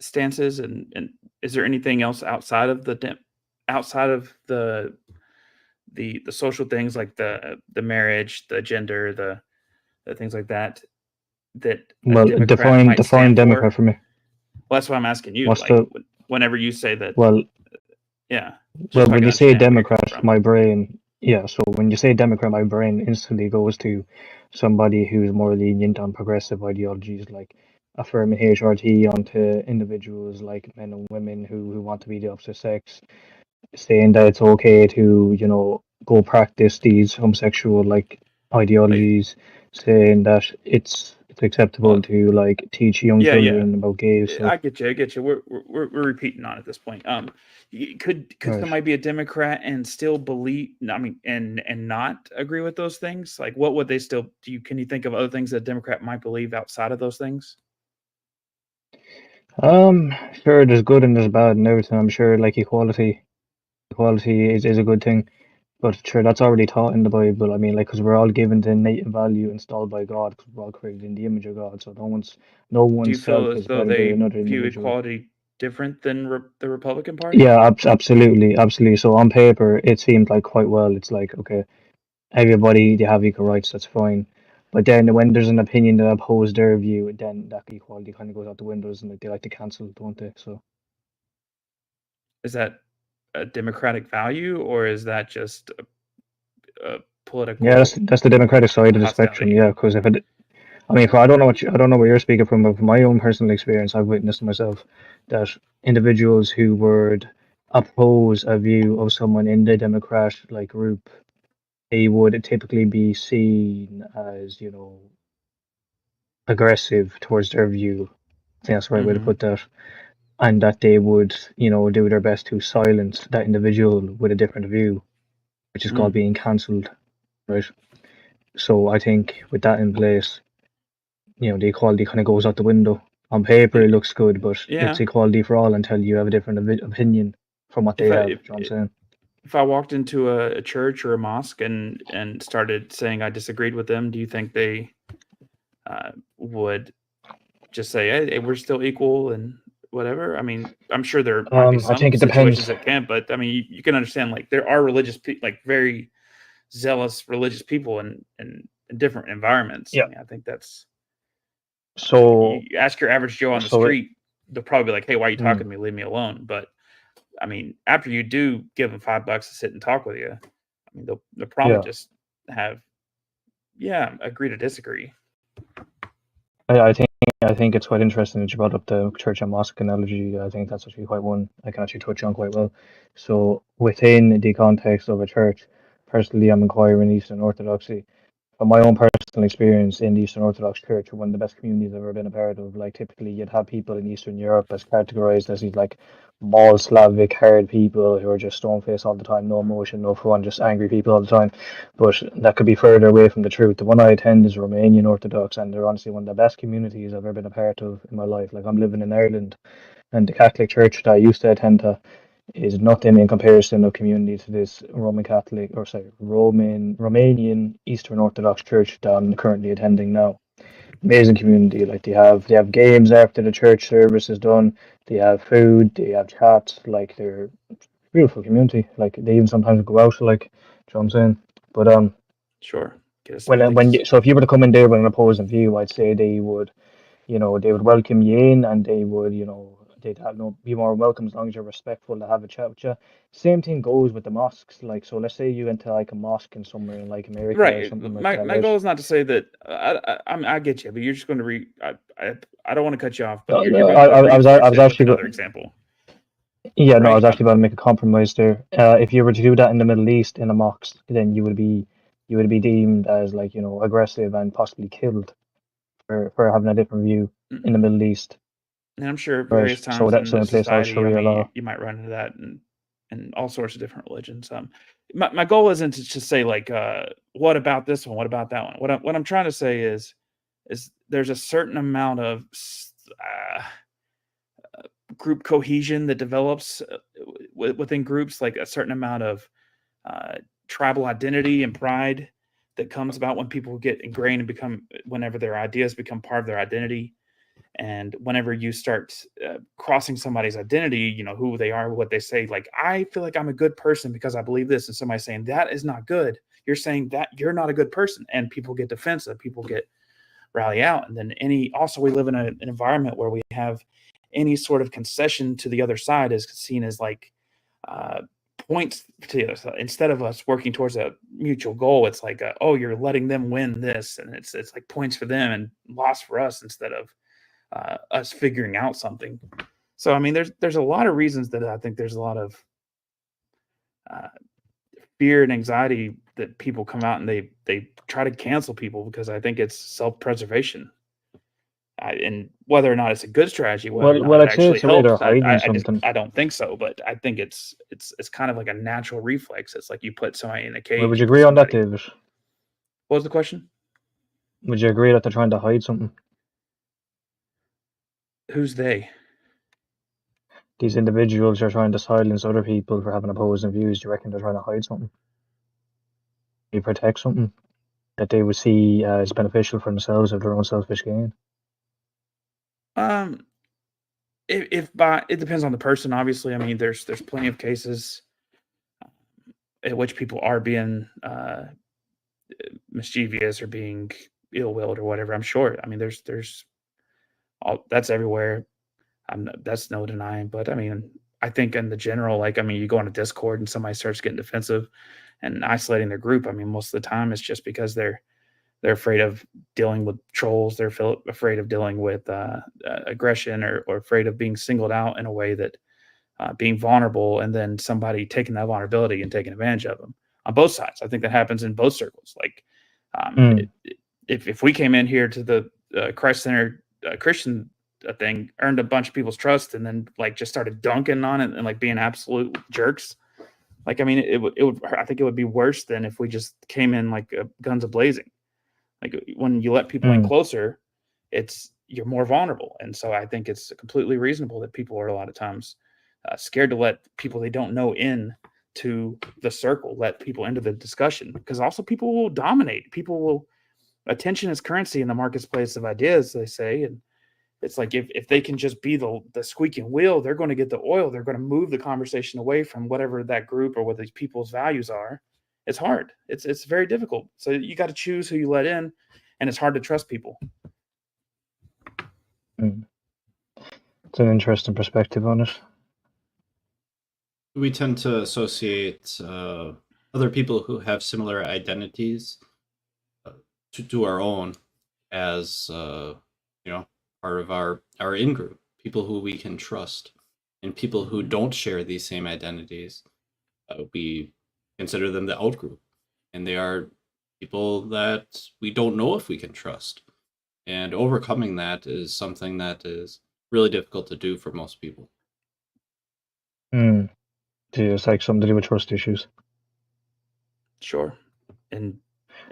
Speaker 2: stances? And is there anything else outside of outside of the social things like the marriage, the gender, the things like that that a
Speaker 8: Well,
Speaker 2: Democrat might
Speaker 8: define
Speaker 2: stand
Speaker 8: Democrat
Speaker 2: for?
Speaker 8: for me.
Speaker 2: Well, that's why I'm asking you.
Speaker 8: What's
Speaker 2: Like
Speaker 8: the
Speaker 2: whenever you say that,
Speaker 8: well?
Speaker 2: yeah, just
Speaker 8: Well,
Speaker 2: so I
Speaker 8: when
Speaker 2: can
Speaker 8: you say
Speaker 2: understand where you're coming
Speaker 8: Democrat,
Speaker 2: from.
Speaker 8: my brain, yeah, so when you say Democrat, my brain instantly goes to somebody who's more lenient on progressive ideologies, like affirming HRT onto individuals like men and women who want to be the opposite sex, saying that it's okay to, go practice these homosexual like
Speaker 2: Like
Speaker 8: ideologies, saying that it's it's acceptable
Speaker 2: Well,
Speaker 8: to like teach young
Speaker 2: yeah, yeah.
Speaker 8: children about gay stuff.
Speaker 2: I get you. I get you. We're repeating on at this point. Could
Speaker 8: Right.
Speaker 2: somebody be a Democrat and still believe? I mean, and not agree with those things? Like, what would they still do? Can you think of other things that a Democrat might believe outside of those things?
Speaker 8: Sure, there's good and there's bad and everything. I'm sure like equality is a good thing. But sure, that's already taught in the Bible. I mean, like, because we're all given the innate value installed by God, because we're all created in the image of God. So no
Speaker 2: Do you
Speaker 8: one's
Speaker 2: feel
Speaker 8: self
Speaker 2: as
Speaker 8: is
Speaker 2: though
Speaker 8: better than
Speaker 2: they
Speaker 8: another
Speaker 2: view
Speaker 8: individual.
Speaker 2: equality different than the Republican Party?
Speaker 8: Yeah, absolutely, absolutely. So on paper, it seemed like quite well. It's like, okay, everybody, they have equal rights, that's fine. But then when there's an opinion that opposes their view, then that equality kind of goes out the windows, and like, they like to cancel, don't they? So
Speaker 2: Is that a democratic value, or is that just a
Speaker 8: yeah,
Speaker 2: political
Speaker 8: that's the democratic side of the spectrum.
Speaker 2: hostility?
Speaker 8: Yeah, because if it, I mean, I don't know I don't know what you're speaking from, but from my own personal experience, I've witnessed myself that individuals who would oppose a view of someone in the Democrat like group, they would typically be seen as, aggressive towards their view. I think that's the right way to
Speaker 2: Mm-hmm.
Speaker 8: put that. And that they would, do their best to silence that individual with a different view, which is called
Speaker 2: Mm.
Speaker 8: being cancelled, right? So I think with that in place, the equality kind of goes out the window. On paper, it looks good, but it's
Speaker 2: Yeah.
Speaker 8: equality for all until you have a different opinion from what they
Speaker 2: If I
Speaker 8: have.
Speaker 2: if,
Speaker 8: Do you know what I'm saying?
Speaker 2: if I walked into a church or a mosque and started saying I disagreed with them, do you think they would just say, hey, we're still equal and whatever? I mean, I'm sure there might be
Speaker 8: I
Speaker 2: some
Speaker 8: think it depends.
Speaker 2: situations that can't, but I mean, you can understand like there are religious people, like very zealous religious people in different environments. I
Speaker 8: Yeah.
Speaker 2: mean, I think that's
Speaker 8: So,
Speaker 2: you ask your average Joe on the
Speaker 8: so it,
Speaker 2: street, they'll probably be like, hey, why are you
Speaker 8: mm,
Speaker 2: talking to me? Leave me alone. But I mean, after you do give them $5 to sit and talk with you, I mean, they'll probably
Speaker 8: yeah.
Speaker 2: just have, yeah, agree to disagree.
Speaker 8: I think it's quite interesting that you brought up the church and mosque analogy. I think that's actually quite one I can actually touch on quite well. So within the context of a church, personally, I'm inquiring Eastern Orthodoxy. From my own personal experience in the Eastern Orthodox Church, one of the best communities I've ever been a part of. Like typically, you'd have people in Eastern Europe as categorized as these like mall Slavic hard people who are just stone faced all the time, no emotion, no fun, just angry people all the time. But that could be further away from the truth. The one I attend is Romanian Orthodox, and they're honestly one of the best communities I've ever been a part of in my life. Like I'm living in Ireland, and the Catholic Church that I used to attend to is nothing in comparison of community to this Romanian Eastern Orthodox Church that I'm currently attending now. Amazing community. Like they have games after the church service is done. They have food. They have chats. Like they're a beautiful community. Like they even sometimes go out. Like, you know what I'm saying. But
Speaker 2: Sure. Get us some
Speaker 8: when
Speaker 2: licks.
Speaker 8: you, so if you were to come in there with an opposing view, I'd say they would welcome you in, and they would, they'd have no be more welcome as long as you're respectful to have a chat with you. Same thing goes with the mosques. Like, so let's say you went to like a mosque in somewhere in like America or
Speaker 2: Right.
Speaker 8: something like
Speaker 2: My
Speaker 8: that,
Speaker 2: my
Speaker 8: right?
Speaker 2: goal is not to say that I get you, but you're just going to I don't want to cut you off, but
Speaker 8: No,
Speaker 2: you're
Speaker 8: no,
Speaker 2: about to
Speaker 8: I
Speaker 2: reinforce
Speaker 8: was
Speaker 2: it with
Speaker 8: actually
Speaker 2: another example,
Speaker 8: yeah, no, I
Speaker 2: right?
Speaker 8: was actually about to make a compromise there. If you were to do that in the Middle East in a mosque, then you would be deemed as like, aggressive and possibly killed for having a different view in the
Speaker 2: Mm.
Speaker 8: Middle East,
Speaker 2: And I'm sure
Speaker 8: right?
Speaker 2: various
Speaker 8: So
Speaker 2: times in
Speaker 8: so
Speaker 2: the
Speaker 8: in place all
Speaker 2: society, I
Speaker 8: Sharia
Speaker 2: mean,
Speaker 8: law.
Speaker 2: you might run into that in all sorts of different religions. My goal isn't to just say like, what about this one? What about that one? What I'm trying to say is there's a certain amount of uh, group cohesion that develops within groups, like a certain amount of uh, tribal identity and pride that comes about when people get ingrained and whenever their ideas become part of their identity. And whenever you start crossing somebody's identity, who they are, what they say, like, I feel like I'm a good person because I believe this, and somebody saying that is not good, you're saying that you're not a good person, and people get defensive, people get rally out. And then we live in an environment where we have any sort of concession to the other side is seen as like uh, points to the other side. Instead of us working towards a mutual goal, it's like, oh, you're letting them win this, and it's like points for them and loss for us instead of us figuring out something. So I mean, there's a lot of reasons that I think there's a lot of uh, fear and anxiety that people come out and they try to cancel people because I think it's self preservation. And whether or not it's a good strategy, whether or not
Speaker 8: Well,
Speaker 2: it
Speaker 8: I'd say
Speaker 2: actually
Speaker 8: it's a way they're
Speaker 2: helps,
Speaker 8: hiding something.
Speaker 2: I don't think so. But I think it's kind of like a natural reflex. It's like you put somebody in a cage.
Speaker 8: Well, would you
Speaker 2: put
Speaker 8: agree on that,
Speaker 2: somebody-
Speaker 8: David?
Speaker 2: What was the question?
Speaker 8: Would you agree that they're trying to hide something?
Speaker 2: Who's they?
Speaker 8: These individuals are trying to silence other people for having opposing views. Do you reckon they're trying to hide something? They protect something that they would see as beneficial for themselves or their own selfish gain?
Speaker 2: Um, if by it depends on the person. Obviously, I mean, there's plenty of cases in which people are being mischievous or being ill-willed or whatever. I'm sure. I mean, there's all that's everywhere. That's no denying. But I mean, I think in the general, like, I mean, you go on a Discord and somebody starts getting defensive and isolating their group. I mean, most of the time it's just because they're afraid of dealing with trolls. They're afraid of dealing with aggression or afraid of being singled out in a way that being vulnerable and then somebody taking that vulnerability and taking advantage of them on both sides. I think that happens in both circles. Like, if we came in here to the Christ-centered Christian thing, earned a bunch of people's trust, and then like just started dunking on it and like being absolute jerks, like, I mean, it would I think it would be worse than if we just came in like guns a blazing. Like when you let people in closer, you're more vulnerable, and so I think it's completely reasonable that people are a lot of times scared to let people they don't know in to the circle, let people into the discussion, because also people will dominate. People will attention is currency in the marketplace of ideas, they say, and it's like if they can just be the squeaking wheel, they're going to get the oil. They're going to move the conversation away from whatever that group or what these people's values are. It's hard. It's very difficult. So you got to choose who you let in, and it's hard to trust people.
Speaker 8: It's an interesting perspective on it.
Speaker 1: We tend to associate other people who have similar identities to our own as part of our in group, people who we can trust, and people who don't share these same identities, we consider them the out group, and they are people that we don't know if we can trust. And overcoming that is something that is really difficult to do for most people.
Speaker 8: It's like something to do with trust issues.
Speaker 2: Sure. And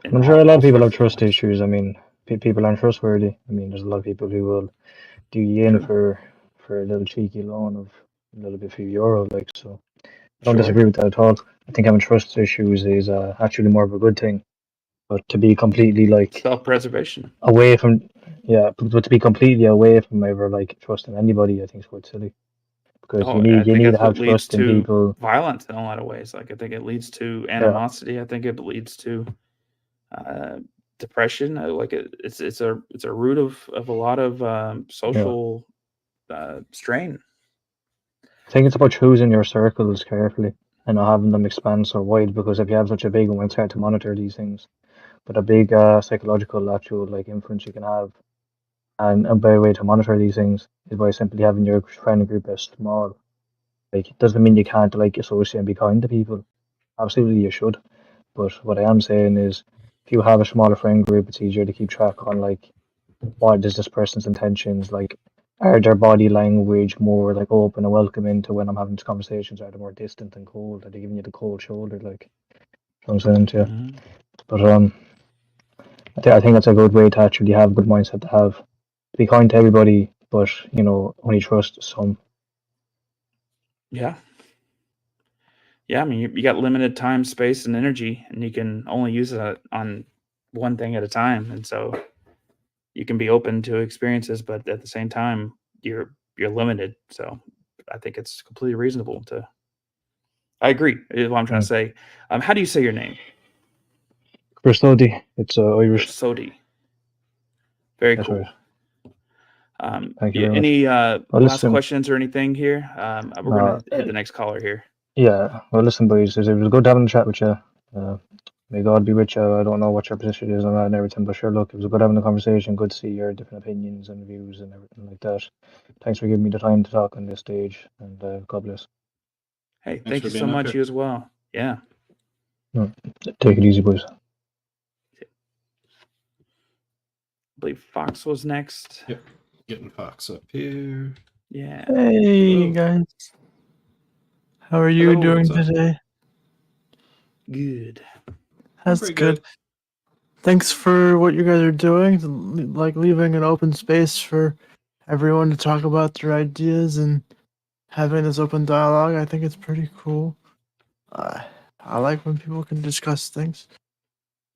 Speaker 8: I'm sure a lot of people have trust issues. I mean, people aren't trustworthy. I mean, there's a lot of people who will do you in for a little cheeky loan of a little bit few euro, like, so. I don't disagree with that at all. I think having trust issues is actually more of a good thing. But to be completely like
Speaker 2: self-preservation
Speaker 8: away from, but to be completely away from ever like trusting anybody, I think is quite silly. Because you need to have trust in people.
Speaker 2: Violence in a lot of ways. Like, I think it leads to animosity. I think it leads to depression. Like it's a root of a lot of social strain.
Speaker 8: I think it's about choosing your circles carefully and not having them expand so wide, because if you have such a big one, it's hard to monitor these things. But a big psychological actual like influence you can have, and a better way to monitor these things is by simply having your friend group as small. Like, it doesn't mean you can't like associate and be kind to people. Absolutely, you should. But what I am saying is, if you have a smaller friend group, it's easier to keep track on like what is this person's intentions, like are their body language more like open and welcoming to when I'm having these conversations, are they more distant and cold, are they giving you the cold shoulder, like, you know what I'm saying to you? But I think that's a good way to actually have a good mindset to have. Be kind to everybody, but only trust some.
Speaker 2: Yeah. I mean, you got limited time, space, and energy, and you can only use it on one thing at a time. And so you can be open to experiences, but at the same time, you're limited. So I think it's completely reasonable to. I agree. Is what I'm trying to say. How do you say your name?
Speaker 8: Christodi. It's Irish.
Speaker 2: Christodi. Very
Speaker 8: That's
Speaker 2: cool.
Speaker 8: Right. Thank you very much.
Speaker 2: Any last questions or anything here? We're gonna hit the next caller here.
Speaker 8: Yeah. Well, listen, boys. It was good having a chat with you. May God be with you. I don't know what your position is on that and everything, but sure, look, it was good having a conversation. Good to see your different opinions and views and everything like that. Thanks for giving me the time to talk on this stage, and God bless.
Speaker 2: Hey, thank you so much. You as well. Yeah.
Speaker 8: Take it easy, boys.
Speaker 2: believe Fox was next.
Speaker 1: Yep. Getting Fox up here.
Speaker 2: Yeah.
Speaker 9: Hey
Speaker 2: Hello.
Speaker 9: guys, how are you
Speaker 2: Hello.
Speaker 9: doing
Speaker 1: What's up?
Speaker 9: today?
Speaker 2: Good.
Speaker 9: That's
Speaker 1: Pretty
Speaker 9: good. Thanks for what you guys are doing, like leaving an open space for everyone to talk about their ideas and having this open dialogue. I think it's pretty cool. I like when people can discuss things.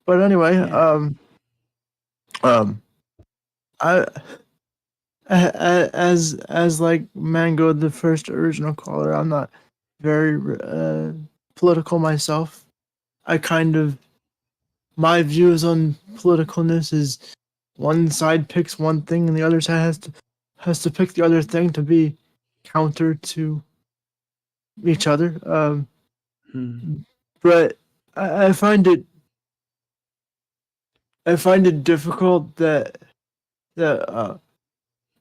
Speaker 9: But anyway,
Speaker 2: Yeah.
Speaker 9: I as like Mango, the first original caller, I'm not very political myself. I kind of, my views on politicalness is one side picks one thing and the other side has to pick the other thing to be counter to each other. But I find it difficult that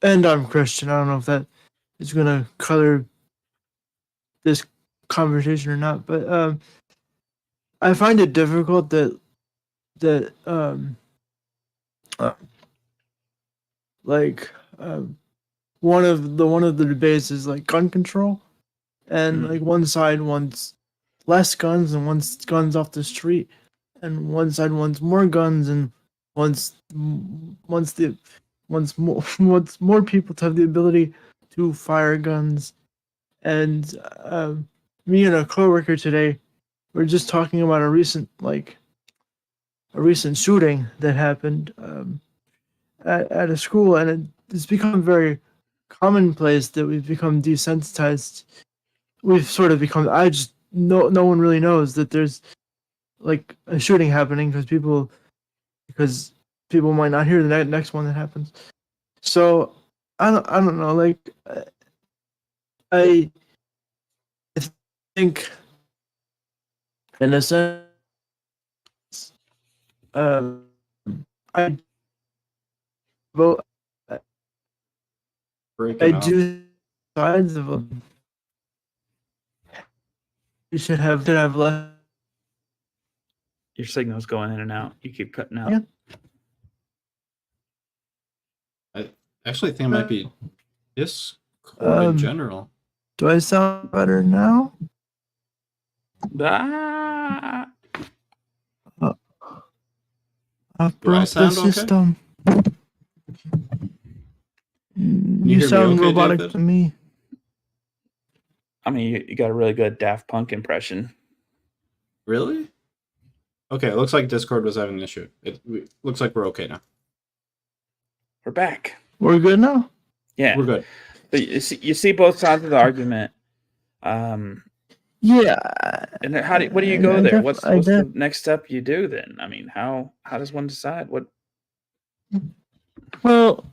Speaker 9: and I'm Christian. I don't know if that is gonna color this conversation or not, but I find it difficult that like one of the debates is like gun control, and like one side wants less guns and wants guns off the street, and one side wants more guns and wants more people to have the ability to fire guns. And me and a coworker today were just talking about a recent shooting that happened at a school, and it's become very commonplace that we've become desensitized. We've sort of become. No one really knows that there's like a shooting happening because people might not hear the next one that happens. So I don't know. Like I think in a sense, I vote.
Speaker 1: Breaking
Speaker 9: I
Speaker 1: up.
Speaker 9: do sides of them. You should have less.
Speaker 2: Your signal's going in and out. You keep cutting out.
Speaker 9: Yeah.
Speaker 1: I actually think it might be Discord in general.
Speaker 9: Do I sound better now?
Speaker 2: Ah.
Speaker 9: I've
Speaker 1: Do I
Speaker 9: broke the
Speaker 1: sound okay?
Speaker 9: system.
Speaker 1: you
Speaker 9: You
Speaker 1: hear me
Speaker 9: sound
Speaker 1: okay,
Speaker 9: robotic
Speaker 1: David?
Speaker 9: to me.
Speaker 2: I mean, you got a really good Daft Punk impression.
Speaker 1: Really? Okay, it looks like Discord was having an issue. It looks like we're okay now.
Speaker 2: We're back.
Speaker 9: We're good now?
Speaker 2: Yeah.
Speaker 1: We're good.
Speaker 2: But you see both sides of the argument.
Speaker 9: Yeah.
Speaker 2: And what do you go there? What's the next step you do then? I mean, how does one decide what?
Speaker 9: Well,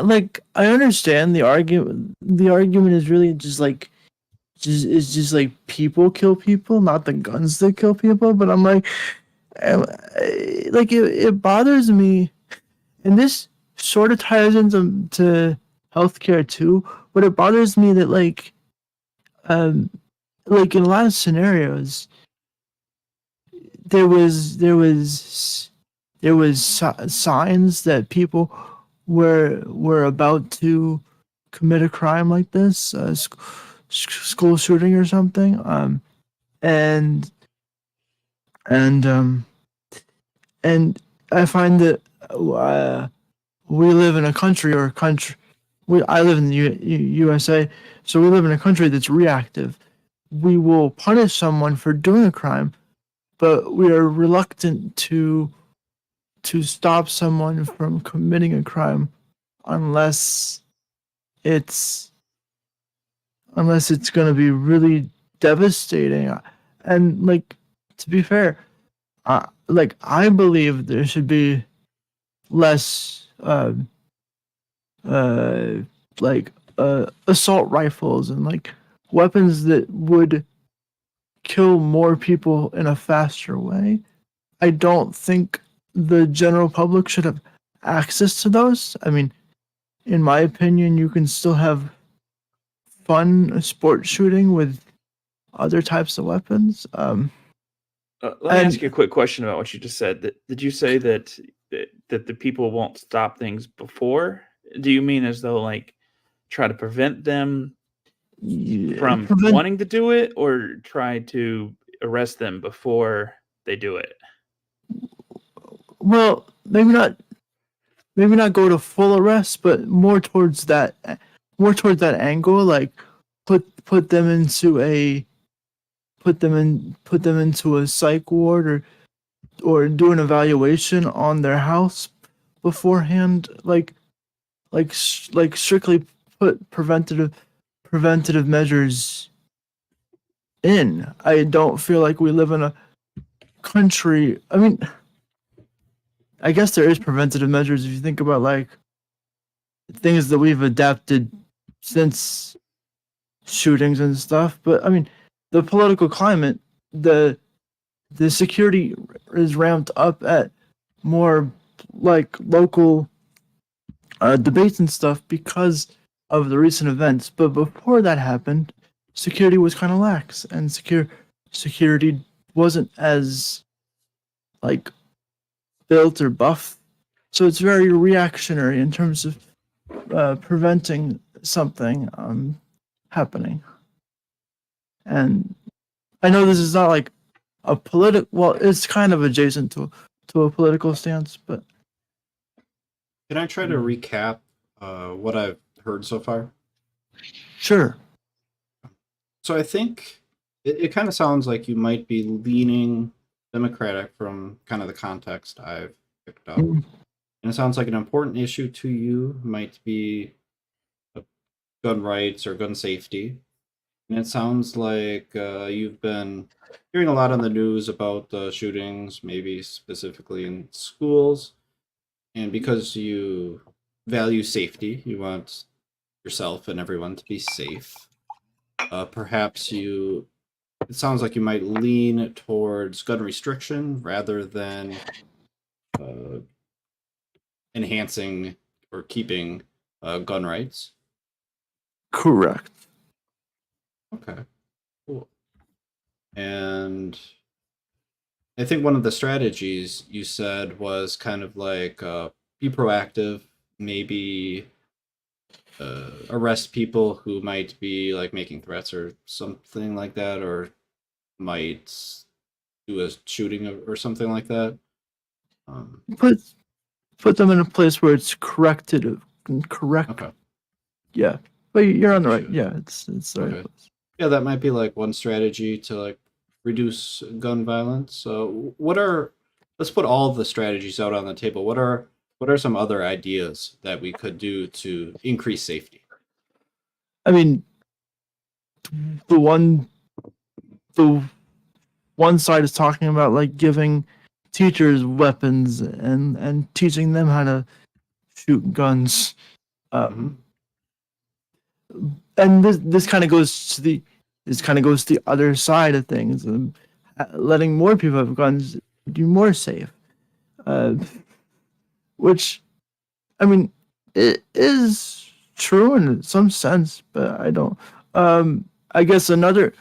Speaker 9: like I understand the argument. The argument is really just like people kill people, not the guns that kill people. But I'm like, it bothers me, and this sort of ties into healthcare too. But it bothers me that like in a lot of scenarios, there was signs that people were about to commit a crime like this, school shooting or something, and I find that we live in a country. I live in the USA, so we live in a country that's reactive. We will punish someone for doing a crime, but we are reluctant to stop someone from committing a crime unless it's going to be really devastating. And like, to be fair, I believe there should be less assault rifles and like weapons that would kill more people in a faster way. I don't think the general public should have access to those. I mean, in my opinion, you can still have fun sport shooting with other types of weapons.
Speaker 2: Let me ask you a quick question about what you just said. Did you say that that the people won't stop things before? Do you mean as though like try to prevent them from wanting to do it, or try to arrest them before they do it?
Speaker 9: Well, maybe not go to full arrest, but more towards that angle, like put them into a psych ward, or do an evaluation on their house beforehand, like strictly put preventative measures in. I don't feel like we live in a country. I mean, I guess there is preventative measures if you think about like things that we've adapted since shootings and stuff. But I mean, the political climate, the security is ramped up at more like local debates and stuff because of the recent events. But before that happened, security was kind of lax, and security wasn't as like built or buff. So it's very reactionary in terms of preventing something happening. And I know this is not like a political, well, it's kind of adjacent to a political stance, but
Speaker 1: Can I try to recap what I've heard so far?
Speaker 9: sure.
Speaker 1: So I think it kind of sounds like you might be leaning Democratic from kind of the context I've picked up.
Speaker 9: Mm.
Speaker 1: And it sounds like an important issue to you might be gun rights or gun safety. And it sounds like you've been hearing a lot on the news about the shootings, maybe specifically in schools. And because you value safety, you want yourself and everyone to be safe. Perhaps it sounds like you might lean towards gun restriction rather than enhancing or keeping gun rights.
Speaker 9: Correct.
Speaker 1: Okay, cool. And I think one of the strategies you said was kind of like be proactive, maybe arrest people who might be like making threats or something like that, or might do a shooting or something like that.
Speaker 9: Put them in a place where it's correct.
Speaker 1: Okay.
Speaker 9: Yeah, but you're on the right. Yeah, it's the right
Speaker 1: Okay.
Speaker 9: place.
Speaker 1: Yeah, that might be like one strategy to like reduce gun violence. So let's put all of the strategies out on the table. What are some other ideas that we could do to increase safety?
Speaker 9: I mean, the one side is talking about like giving teachers weapons and teaching them how to shoot guns. And this kind of goes to the other side of things, letting more people have guns be more safe, which I mean it is true in some sense, but I don't. I guess another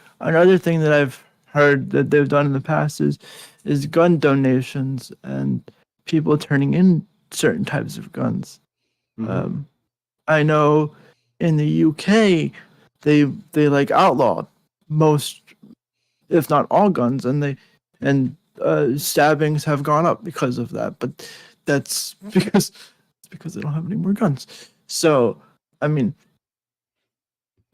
Speaker 9: thing that I've heard that they've done in the past is gun donations and people turning in certain types of guns. I know in the UK they like outlawed most, if not all, guns, and stabbings have gone up because of that. But that's because they don't have any more guns. So I mean,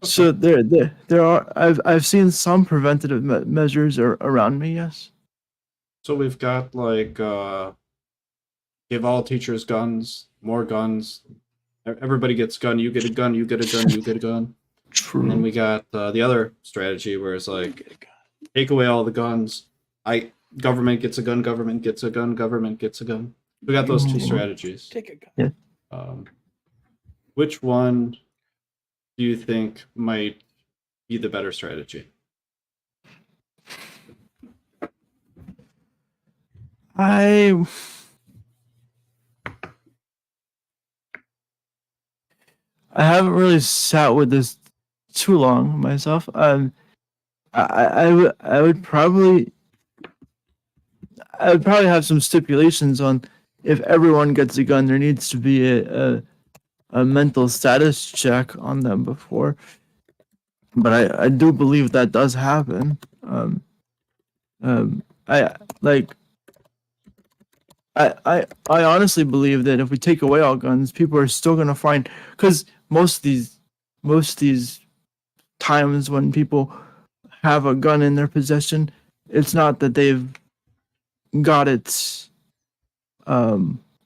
Speaker 9: so there are. I've seen some preventative measures around me. Yes.
Speaker 1: So we've got like give all teachers guns, more guns. Everybody gets gun. You get a gun. You get a gun. You get a gun.
Speaker 9: True.
Speaker 1: And then we got the other strategy where it's like take away all the guns. Government gets a gun. Government gets a gun. Government gets a gun. We got those two strategies.
Speaker 2: Take a gun.
Speaker 9: Yeah.
Speaker 1: Which one do you think might be the better strategy?
Speaker 9: I haven't really sat with this too long myself. I would probably have some stipulations on if everyone gets a gun, there needs to be a mental status check on them before. But I do believe that does happen. I like. I honestly believe that if we take away all guns, people are still gonna find, because most of these times when people have a gun in their possession, it's not that they've got it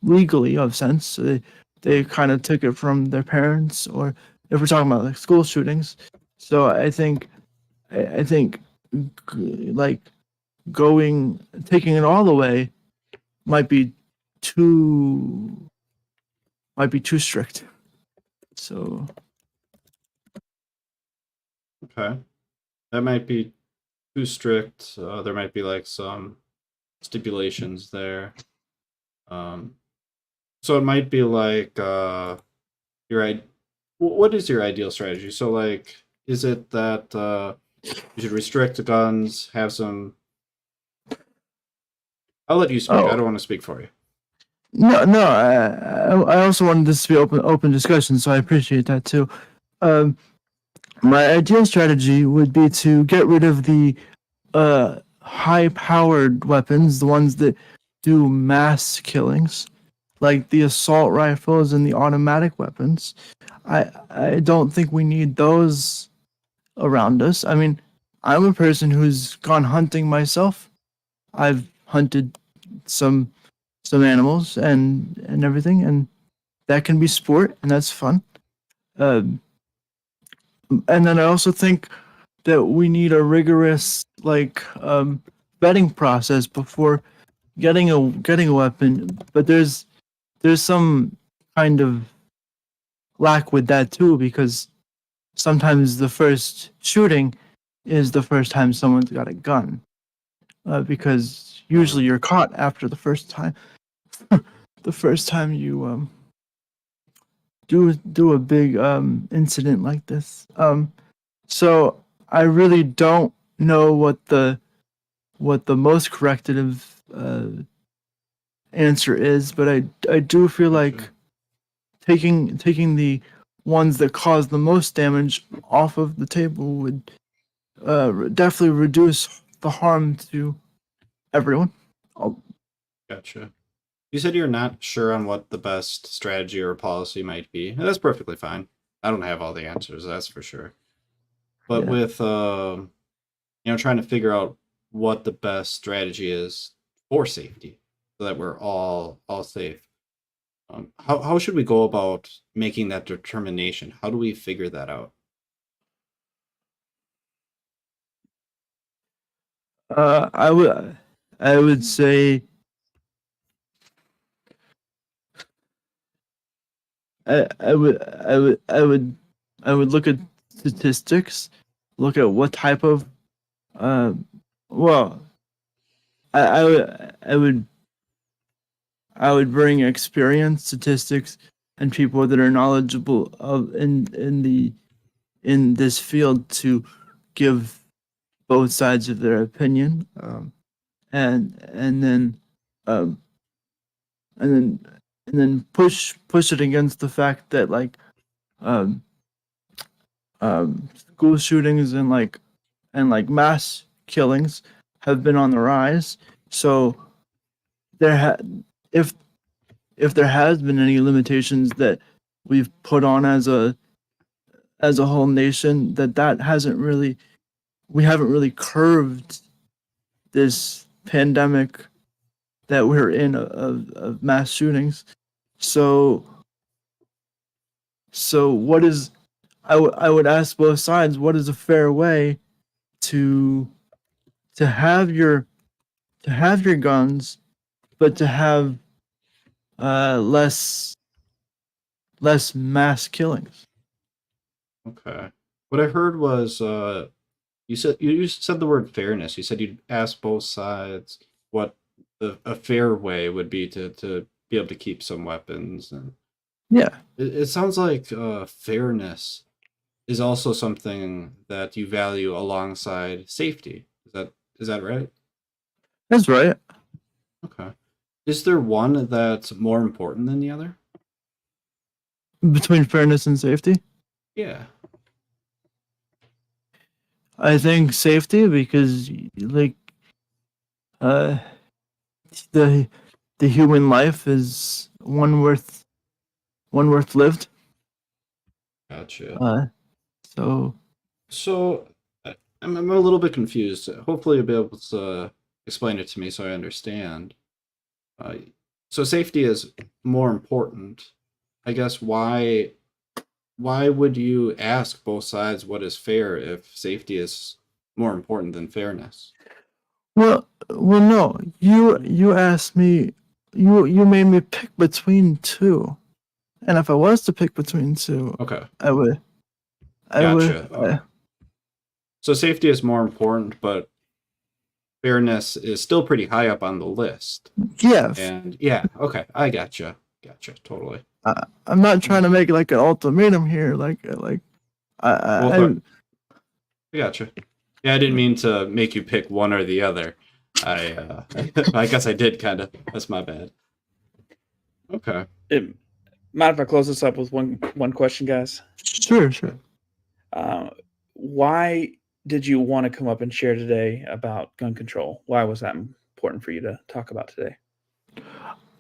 Speaker 9: legally of sense. So they kind of took it from their parents, or if we're talking about like school shootings. So I think like taking it all away might be too strict. So
Speaker 1: Okay. That might be too strict. There might be like some stipulations there. So it might be like what is your ideal strategy? So like, is it that you should restrict the guns, have some? I'll let you speak. I don't want to speak for you.
Speaker 9: no, I also wanted this to be open discussion, so I appreciate that too. My ideal strategy would be to get rid of the high-powered weapons, the ones that do mass killings, like the assault rifles and the automatic weapons. I don't think we need those around us. I mean, I'm a person who's gone hunting myself. I've hunted some animals and everything, and that can be sport, and that's fun. And then I also think that we need a rigorous vetting process before getting a weapon. But there's some kind of lack with that too, because sometimes the first shooting is the first time someone's got a gun, because usually you're caught after the first time. The first time you do a big incident like this. So I really don't know what the most corrective answer is, but I do feel like taking the ones that cause the most damage off of the table would definitely reduce the harm to everyone.
Speaker 1: Gotcha. You said you're not sure on what the best strategy or policy might be, and that's perfectly fine. I don't have all the answers, that's for sure. But
Speaker 9: Yeah.
Speaker 1: with trying to figure out what the best strategy is for safety, so that we're all safe. How should we go about making that determination? How do we figure that out?
Speaker 9: I would say I would look at statistics, look at what type of well, I would bring experience, statistics, and people that are knowledgeable in this field to give both sides of their opinion, and then um, and then push it against the fact that um, school shootings and mass killings have been on the rise. So if there has been any limitations that we've put on as a whole nation, that hasn't really, we haven't really curbed this pandemic that we're in of mass shootings. So what is, I would ask both sides, what is a fair way to have your guns, but to have less mass killings.
Speaker 1: Okay. What I heard was you said the word fairness. You said you'd ask both sides what a fair way would be to be able to keep some weapons, and
Speaker 9: Yeah.
Speaker 1: it sounds like fairness is also something that you value alongside safety. Is that right?
Speaker 9: That's right.
Speaker 1: Okay. Is there one that's more important than the other?
Speaker 9: Between fairness and safety,
Speaker 1: Yeah.
Speaker 9: I think safety because like uh the human life is one worth lived.
Speaker 1: Gotcha.
Speaker 9: So
Speaker 1: So I'm a little bit confused. Hopefully, you'll be able to explain it to me so I understand. So safety is more important. I guess why would you ask both sides what is fair if safety is more important than fairness?
Speaker 9: well no, you asked me, you made me pick between two, and if I was to pick between two,
Speaker 1: Okay,
Speaker 9: I would
Speaker 1: gotcha. So safety is more important, but fairness is still pretty high up on the list.
Speaker 9: yeah.
Speaker 1: And yeah, okay, I gotcha. Gotcha, totally.
Speaker 9: I'm not trying to make like an ultimatum here, like
Speaker 1: Well, I gotcha. Yeah, I didn't mean to make you pick one or the other. I guess I did kind of. That's my bad. Okay.
Speaker 2: Mind if I close this up with one question, guys?
Speaker 9: Sure.
Speaker 2: Why did you want to come up and share today about gun control? Why was that important for you to talk about today?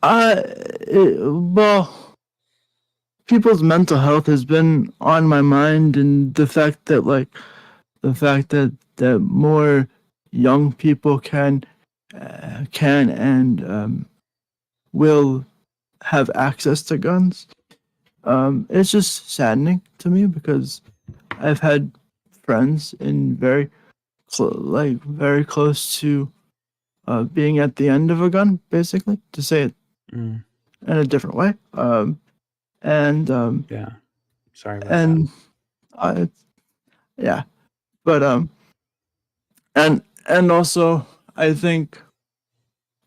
Speaker 9: Well, people's mental health has been on my mind, and the fact that more young people can and will have access to guns. It's just saddening to me because I've had friends in very close to being at the end of a gun, basically, to say it in a different way.
Speaker 2: Yeah, sorry about
Speaker 9: and yeah, but and also I think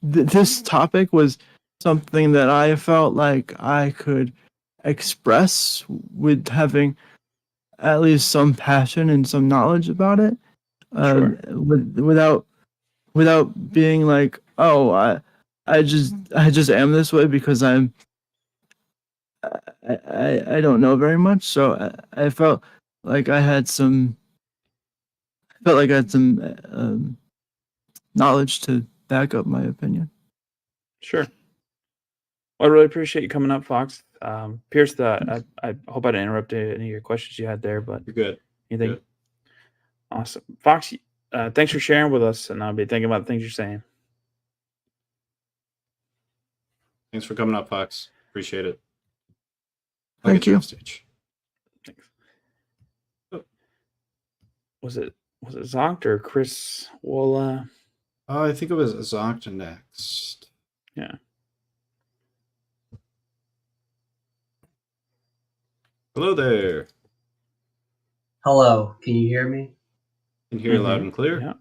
Speaker 9: this topic was something that I felt like I could express with having at least some passion and some knowledge about it,
Speaker 2: Sure.
Speaker 9: without being like, oh, I just am this way because I don't know very much. So I felt like I had some knowledge to back up my opinion.
Speaker 2: Sure. Well, I really appreciate you coming up, Fox. Pierce, I hope I didn't interrupt any of your questions you had there, but
Speaker 1: You're good.
Speaker 2: anything?
Speaker 1: Good.
Speaker 2: Awesome. Fox, thanks for sharing with us, and I'll be thinking about the things you're saying.
Speaker 1: Thanks for coming up, Fox. Appreciate it.
Speaker 9: Thank you.
Speaker 1: Off stage.
Speaker 2: Thanks. Was it Zonkt or Chris? Well,
Speaker 1: I think it was Zonkt next.
Speaker 2: Yeah.
Speaker 1: Hello there.
Speaker 10: Hello, can you hear me?
Speaker 1: Can hear you loud and clear.
Speaker 2: Yeah.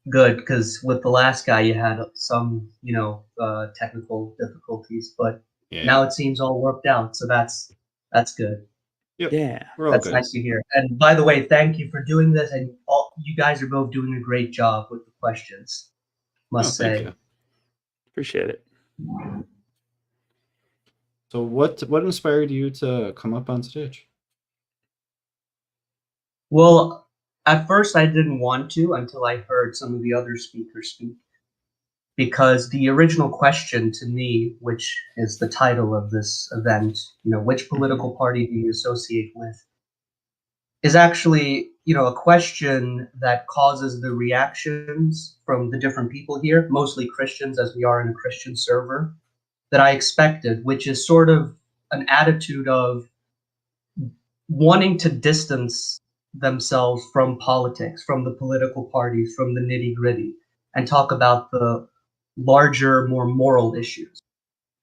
Speaker 10: Good, because with the last guy you had some, technical difficulties, but now it seems all worked out, so that's good.
Speaker 1: Yep.
Speaker 2: Yeah.
Speaker 1: We're all
Speaker 10: That's
Speaker 1: good.
Speaker 10: nice to hear. And by the way, thank you for doing this, and you guys are both doing a great job with the questions. Must say.
Speaker 1: Thank you.
Speaker 2: Appreciate it.
Speaker 1: So what inspired you to come up on stage?
Speaker 10: Well, at first I didn't want to until I heard some of the other speakers speak. Because the original question to me, which is the title of this event, which political party do you associate with, is actually, a question that causes the reactions from the different people here, mostly Christians as we are in a Christian server, that I expected, which is sort of an attitude of wanting to distance themselves from politics, from the political parties, from the nitty-gritty, and talk about the larger, more moral issues.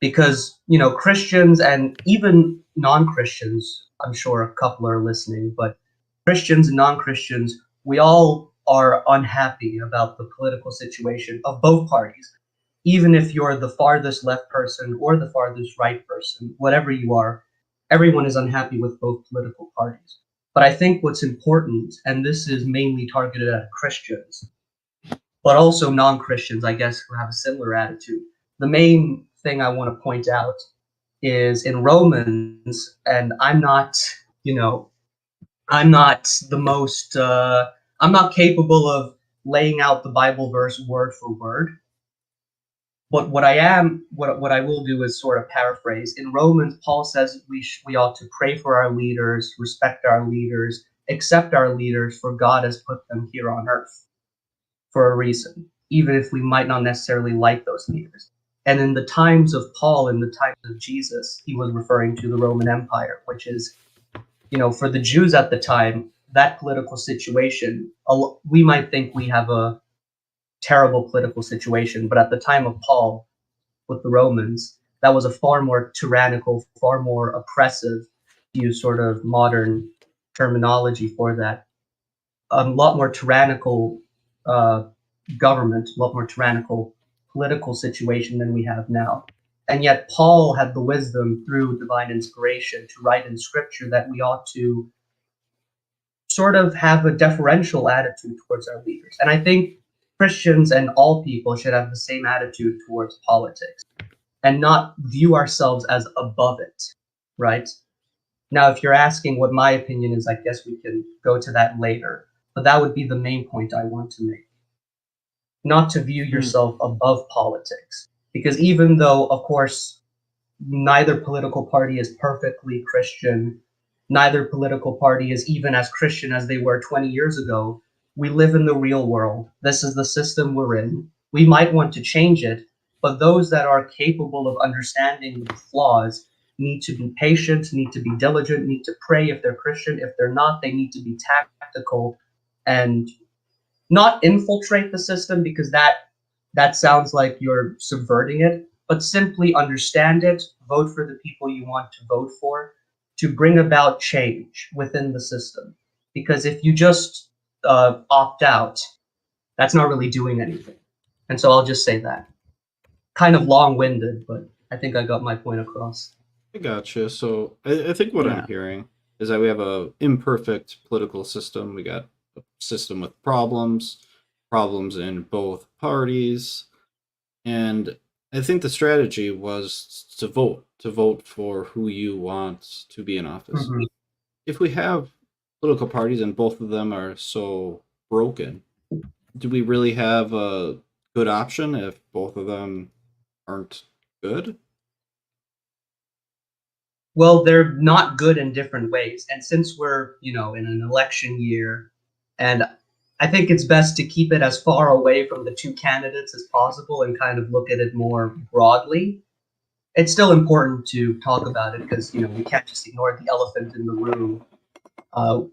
Speaker 10: Because, Christians and even non-Christians, I'm sure a couple are listening, but Christians and non-Christians, we all are unhappy about the political situation of both parties. Even if you're the farthest left person or the farthest right person, whatever you are, everyone is unhappy with both political parties. But I think what's important, and this is mainly targeted at Christians, but also non-Christians, I guess, who have a similar attitude, the main thing I want to point out is in Romans, and I'm not, I'm not the most, I'm not capable of laying out the Bible verse word for word. But what I will do is sort of paraphrase. In Romans, Paul says we ought to pray for our leaders, respect our leaders, accept our leaders, for God has put them here on earth for a reason, even if we might not necessarily like those leaders. And in the times of Paul, in the times of Jesus, he was referring to the Roman Empire, which is, for the Jews at the time, that political situation, we might think we have a terrible political situation, but at the time of Paul, with the Romans, that was a far more tyrannical, far more oppressive, to use sort of modern terminology for that, a lot more tyrannical government, a lot more tyrannical political situation than we have now. And yet Paul had the wisdom through divine inspiration to write in scripture that we ought to sort of have a deferential attitude towards our leaders. And I think Christians and all people should have the same attitude towards politics and not view ourselves as above it, right? Now, if you're asking what my opinion is, I guess we can go to that later. But that would be the main point I want to make. Not to view yourself above politics. Because even though, of course, neither political party is perfectly Christian, neither political party is even as Christian as they were 20 years ago, we live in the real world. This is the system we're in. We might want to change it, but those that are capable of understanding the flaws need to be patient, need to be diligent, need to pray if they're Christian. If they're not, they need to be tactical and not infiltrate the system, because that sounds like you're subverting it, but simply understand it, vote for the people you want to vote for, to bring about change within the system. Because if you just opt out, that's not really doing anything. And so I'll just say that. Kind of long-winded, but I think I got my point across.
Speaker 1: I gotcha. So I think what I'm hearing is that we have a imperfect political system. We got a system with problems in both parties, and I think the strategy was to vote for who you want to be in office.
Speaker 10: Mhm.
Speaker 1: If we have political parties and both of them are so broken, do we really have a good option if both of them aren't good?
Speaker 10: Well, they're not good in different ways. And since we're, in an election year, and I think it's best to keep it as far away from the two candidates as possible and kind of look at it more broadly. It's still important to talk about it because, we can't just ignore the elephant in the room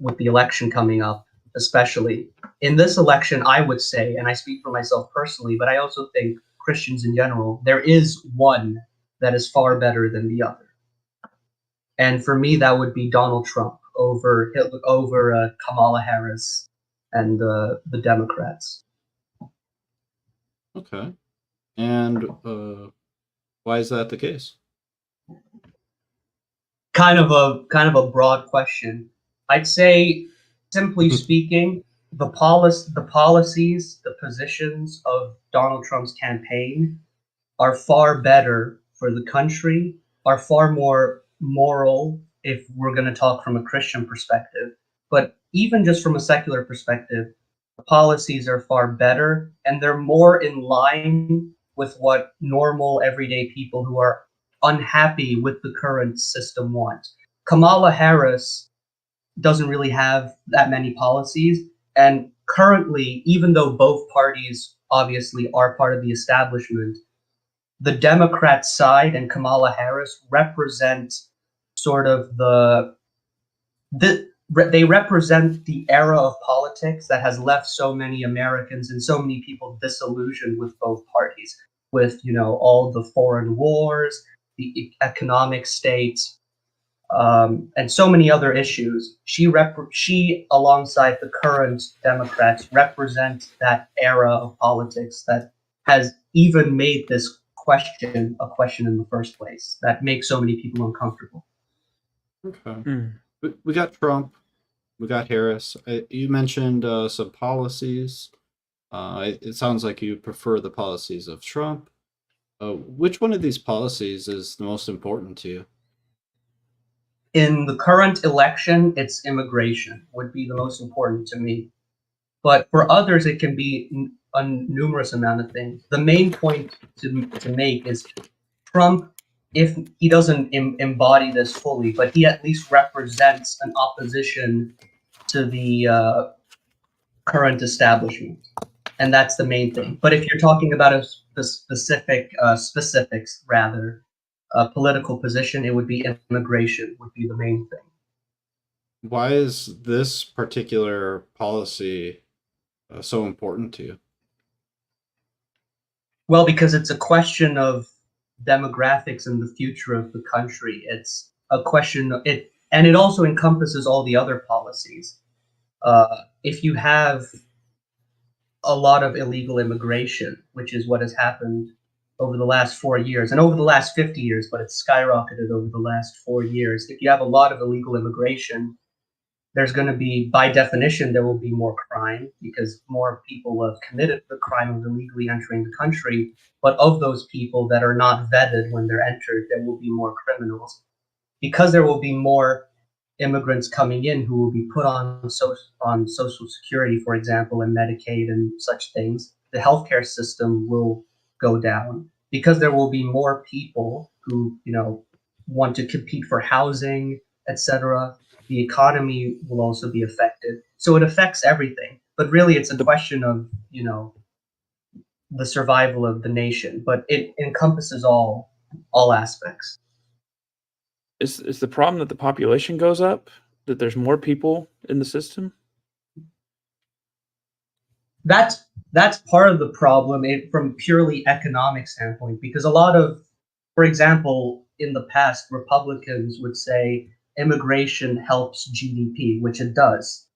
Speaker 10: with the election coming up, especially. In this election, I would say, and I speak for myself personally, but I also think Christians in general, there is one that is far better than the other. And for me, that would be Donald Trump over Kamala Harris and the Democrats.
Speaker 1: Okay. And why is that the case?
Speaker 10: Kind of a broad question. I'd say, simply speaking, the policies, the positions of Donald Trump's campaign are far better for the country, are far more moral if we're going to talk from a Christian perspective. But even just from a secular perspective, the policies are far better and they're more in line with what normal everyday people who are unhappy with the current system want. Kamala Harris doesn't really have that many policies. And currently, even though both parties obviously are part of the establishment, the Democrat side and Kamala Harris represent sort of they represent the era of politics that has left so many Americans and so many people disillusioned with both parties, with all the foreign wars, the economic state, and so many other issues. She, alongside the current Democrats, represent that era of politics that has even made this question a question in the first place, that makes so many people uncomfortable.
Speaker 1: Okay. We got Trump, we got Harris. You mentioned some policies. It sounds like you prefer the policies of Trump. Which one of these policies is the most important to you?
Speaker 10: In the current election, it's immigration would be the most important to me. But for others, it can be a numerous amount of things. The main point to make is Trump, if he doesn't embody this fully, but he at least represents an opposition to the current establishment, and that's the main thing. But if you're talking about a specific specifics rather, a political position, it would be immigration would be the main thing.
Speaker 1: Why is this particular policy so important to you?
Speaker 10: Well, because it's a question of demographics and the future of the country. It's a question of it, and it also encompasses all the other policies. If you have a lot of illegal immigration, which is what has happened over the last 4 years and over the last 50 years, but it's skyrocketed over the last 4 years. If you have a lot of illegal immigration, there's going to be, by definition, there will be more crime because more people have committed the crime of illegally entering the country. But of those people that are not vetted when they're entered, there will be more criminals. Because there will be more immigrants coming in who will be put on Social Security, for example, and Medicaid and such things, the healthcare system will go down. Because there will be more people who, want to compete for housing, etc., the economy will also be affected. So it affects everything. But really, it's a question of, the survival of the nation. But it encompasses all aspects.
Speaker 2: Is the problem that the population goes up? That there's more people in the system?
Speaker 10: That's part of the problem from purely economic standpoint, because a lot of, for example, in the past, Republicans would say immigration helps GDP, which it does.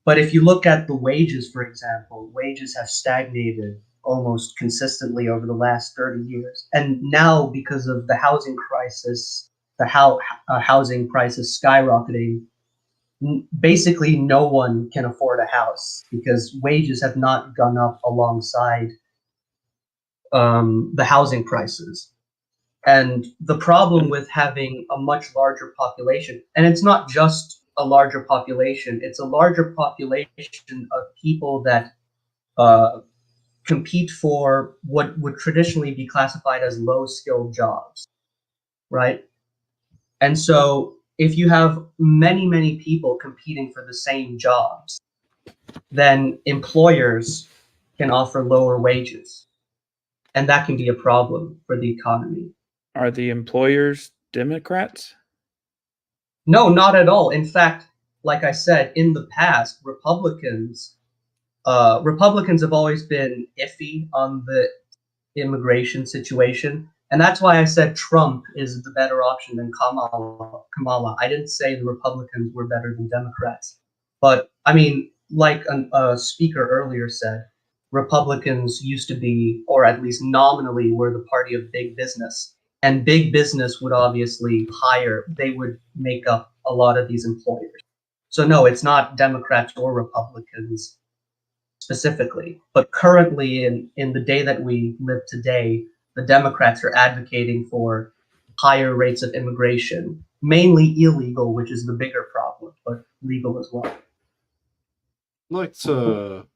Speaker 10: But if you look at the wages, for example, wages have stagnated almost consistently over the last 30 years. And now, because of the housing crisis, the housing prices skyrocketing, basically no one can afford a house because wages have not gone up alongside the housing prices. And the problem with having a much larger population, and it's not just a larger population, it's a larger population of people that compete for what would traditionally be classified as low-skilled jobs, right? And so if you have many, many people competing for the same jobs, then employers can offer lower wages. And that can be a problem for the economy.
Speaker 2: Are the employers Democrats?
Speaker 10: No, not at all. In fact, like I said, in the past, Republicans have always been iffy on the immigration situation. And that's why I said Trump is the better option than Kamala. I didn't say the Republicans were better than Democrats. But, I mean, like a speaker earlier said, Republicans used to be, or at least nominally, were the party of big business. And big business would obviously they would make up a lot of these employers. So no, it's not Democrats or Republicans specifically. But currently, in the day that we live today, the Democrats are advocating for higher rates of immigration, mainly illegal, which is the bigger problem, but legal as well.
Speaker 1: I'd like to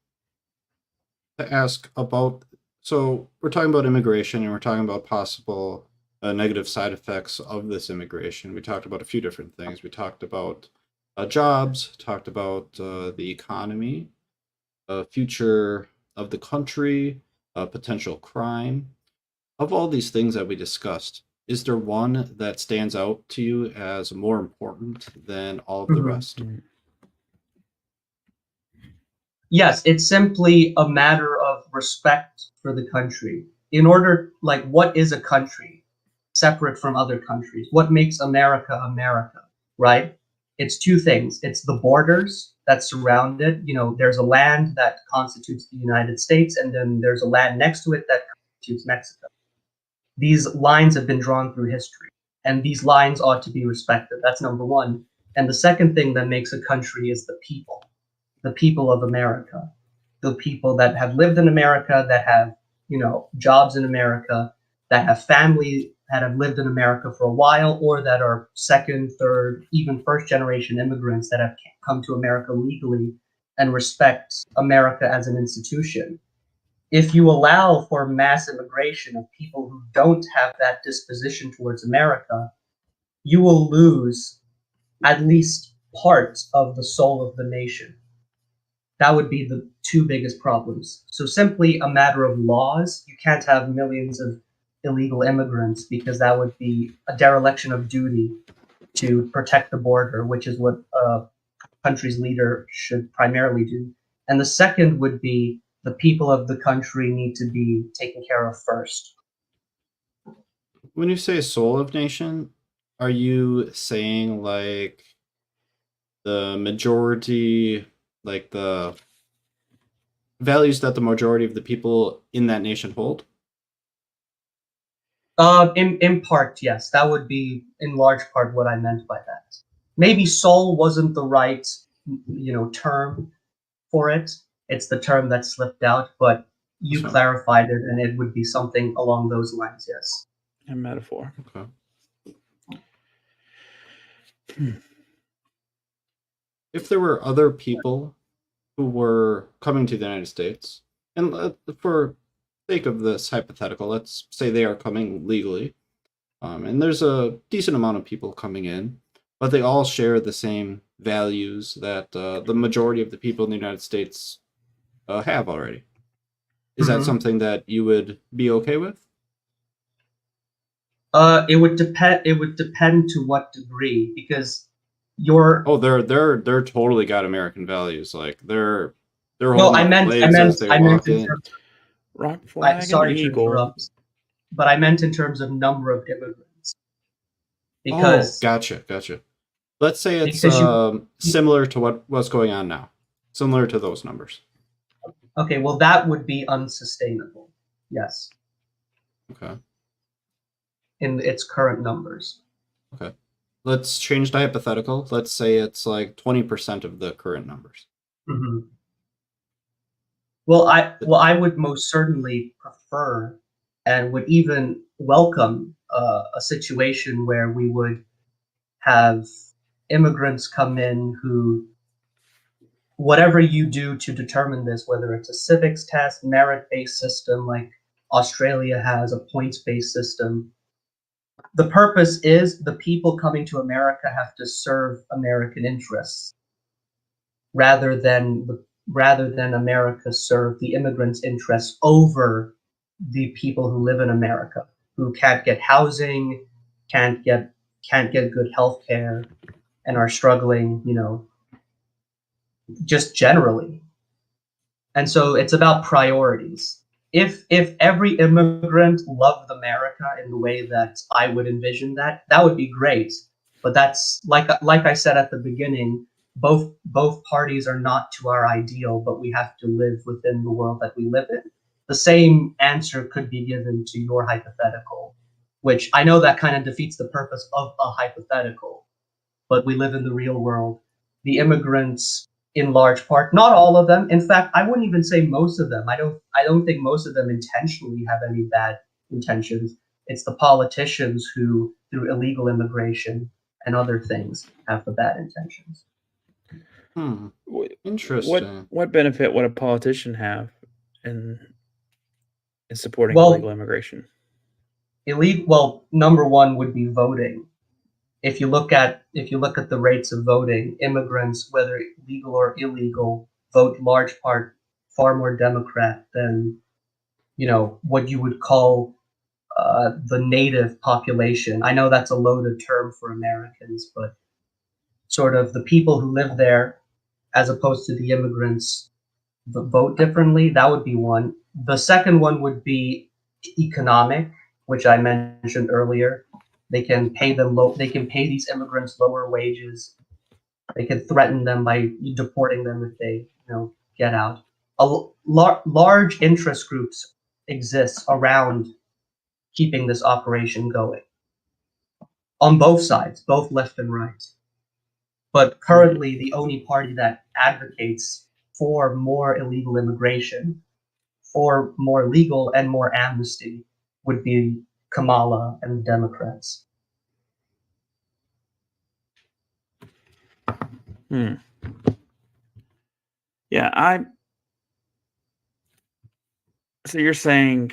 Speaker 1: ask about, so we're talking about immigration and we're talking about possible negative side effects of this immigration. We talked about a few different things. We talked about jobs, talked about the economy, future of the country, potential crime. Of all these things that we discussed, is there one that stands out to you as more important than all of the rest?
Speaker 10: Yes, it's simply a matter of respect for the country. In order, like, what is a country separate from other countries? What makes America America, right? It's two things. It's the borders that surround it. There's a land that constitutes the United States, and then there's a land next to it that constitutes Mexico. These lines have been drawn through history, and these lines ought to be respected. That's number one. And the second thing that makes a country is the people of America, the people that have lived in America, that have, jobs in America, that have family that have lived in America for a while, or that are second, third, even first generation immigrants that have come to America legally and respect America as an institution. If you allow for mass immigration of people who don't have that disposition towards America, you will lose at least part of the soul of the nation. That would be the two biggest problems. So simply a matter of laws, you can't have millions of illegal immigrants because that would be a dereliction of duty to protect the border, which is what a country's leader should primarily do. And the second would be the people of the country need to be taken care of first.
Speaker 1: When you say soul of nation, are you saying like the majority, like the values that the majority of the people in that nation hold?
Speaker 10: In part, yes, that would be in large part what I meant by that. Maybe soul wasn't the right, term for it. It's the term that slipped out, but you
Speaker 1: Sure.
Speaker 10: clarified it, and it would be something along those lines. Yes.
Speaker 2: A metaphor.
Speaker 1: Okay. If there were other people who were coming to the United States, and for sake of this hypothetical, let's say they are coming legally, and there's a decent amount of people coming in, but they all share the same values that the majority of the people in the United States have already. Is that
Speaker 10: Mhm.
Speaker 1: something that you would be okay with?
Speaker 10: It would depend. It would depend to what degree, because you're.
Speaker 1: Oh, they're totally got American values. Like they're
Speaker 10: No,
Speaker 1: holding
Speaker 10: I
Speaker 1: up
Speaker 10: meant.
Speaker 1: flags as they
Speaker 10: I meant
Speaker 1: walk
Speaker 10: in
Speaker 1: in.
Speaker 10: terms.
Speaker 2: Rock flag and
Speaker 10: Sorry to
Speaker 2: eagle.
Speaker 10: interrupt, but I meant in terms of number of immigrants.
Speaker 1: Oh,
Speaker 10: Because
Speaker 1: gotcha. Let's say it's
Speaker 10: Because you-
Speaker 1: similar to what's going on now. Similar to those numbers.
Speaker 10: okay, well that would be unsustainable. Yes,
Speaker 1: Okay.
Speaker 10: in its current numbers.
Speaker 1: Okay. Let's change the hypothetical. Let's say it's like 20% of the current numbers.
Speaker 10: hmm Well, I would most certainly prefer and would even welcome a situation where we would have immigrants come in who, whatever you do to determine this, whether it's a civics test, merit-based system like Australia has, a points-based system, the purpose is the people coming to America have to serve American interests rather than America serve the immigrants' interests over the people who live in America, who can't get housing, can't get good health care, and are struggling, just generally. And so it's about priorities. If every immigrant loved America in the way that I would envision that, that would be great. But that's like I said at the beginning, both parties are not to our ideal, but we have to live within the world that we live in. The same answer could be given to your hypothetical, which I know that kind of defeats the purpose of a hypothetical, but we live in the real world. The immigrants, in large part, not all of them. In fact, I wouldn't even say most of them. I don't think most of them intentionally have any bad intentions. It's the politicians who, through illegal immigration and other things, have the bad intentions.
Speaker 1: Interesting.
Speaker 2: What benefit would a politician have in supporting
Speaker 10: Well,
Speaker 2: illegal immigration?
Speaker 10: Well, number one would be voting. If you look at the rates of voting, immigrants, whether legal or illegal, vote large part far more Democrat than what you would call the native population. I know that's a loaded term for Americans, but sort of the people who live there, as opposed to the immigrants, vote differently. That would be one. The second one would be economic, which I mentioned earlier. They can pay these immigrants lower wages. They can threaten them by deporting them if they get out. Large interest groups exist around keeping this operation going on both sides, both left and right. But currently, the only party that advocates for more illegal immigration for more legal and more amnesty would be Kamala and the Democrats.
Speaker 2: Yeah, so you're saying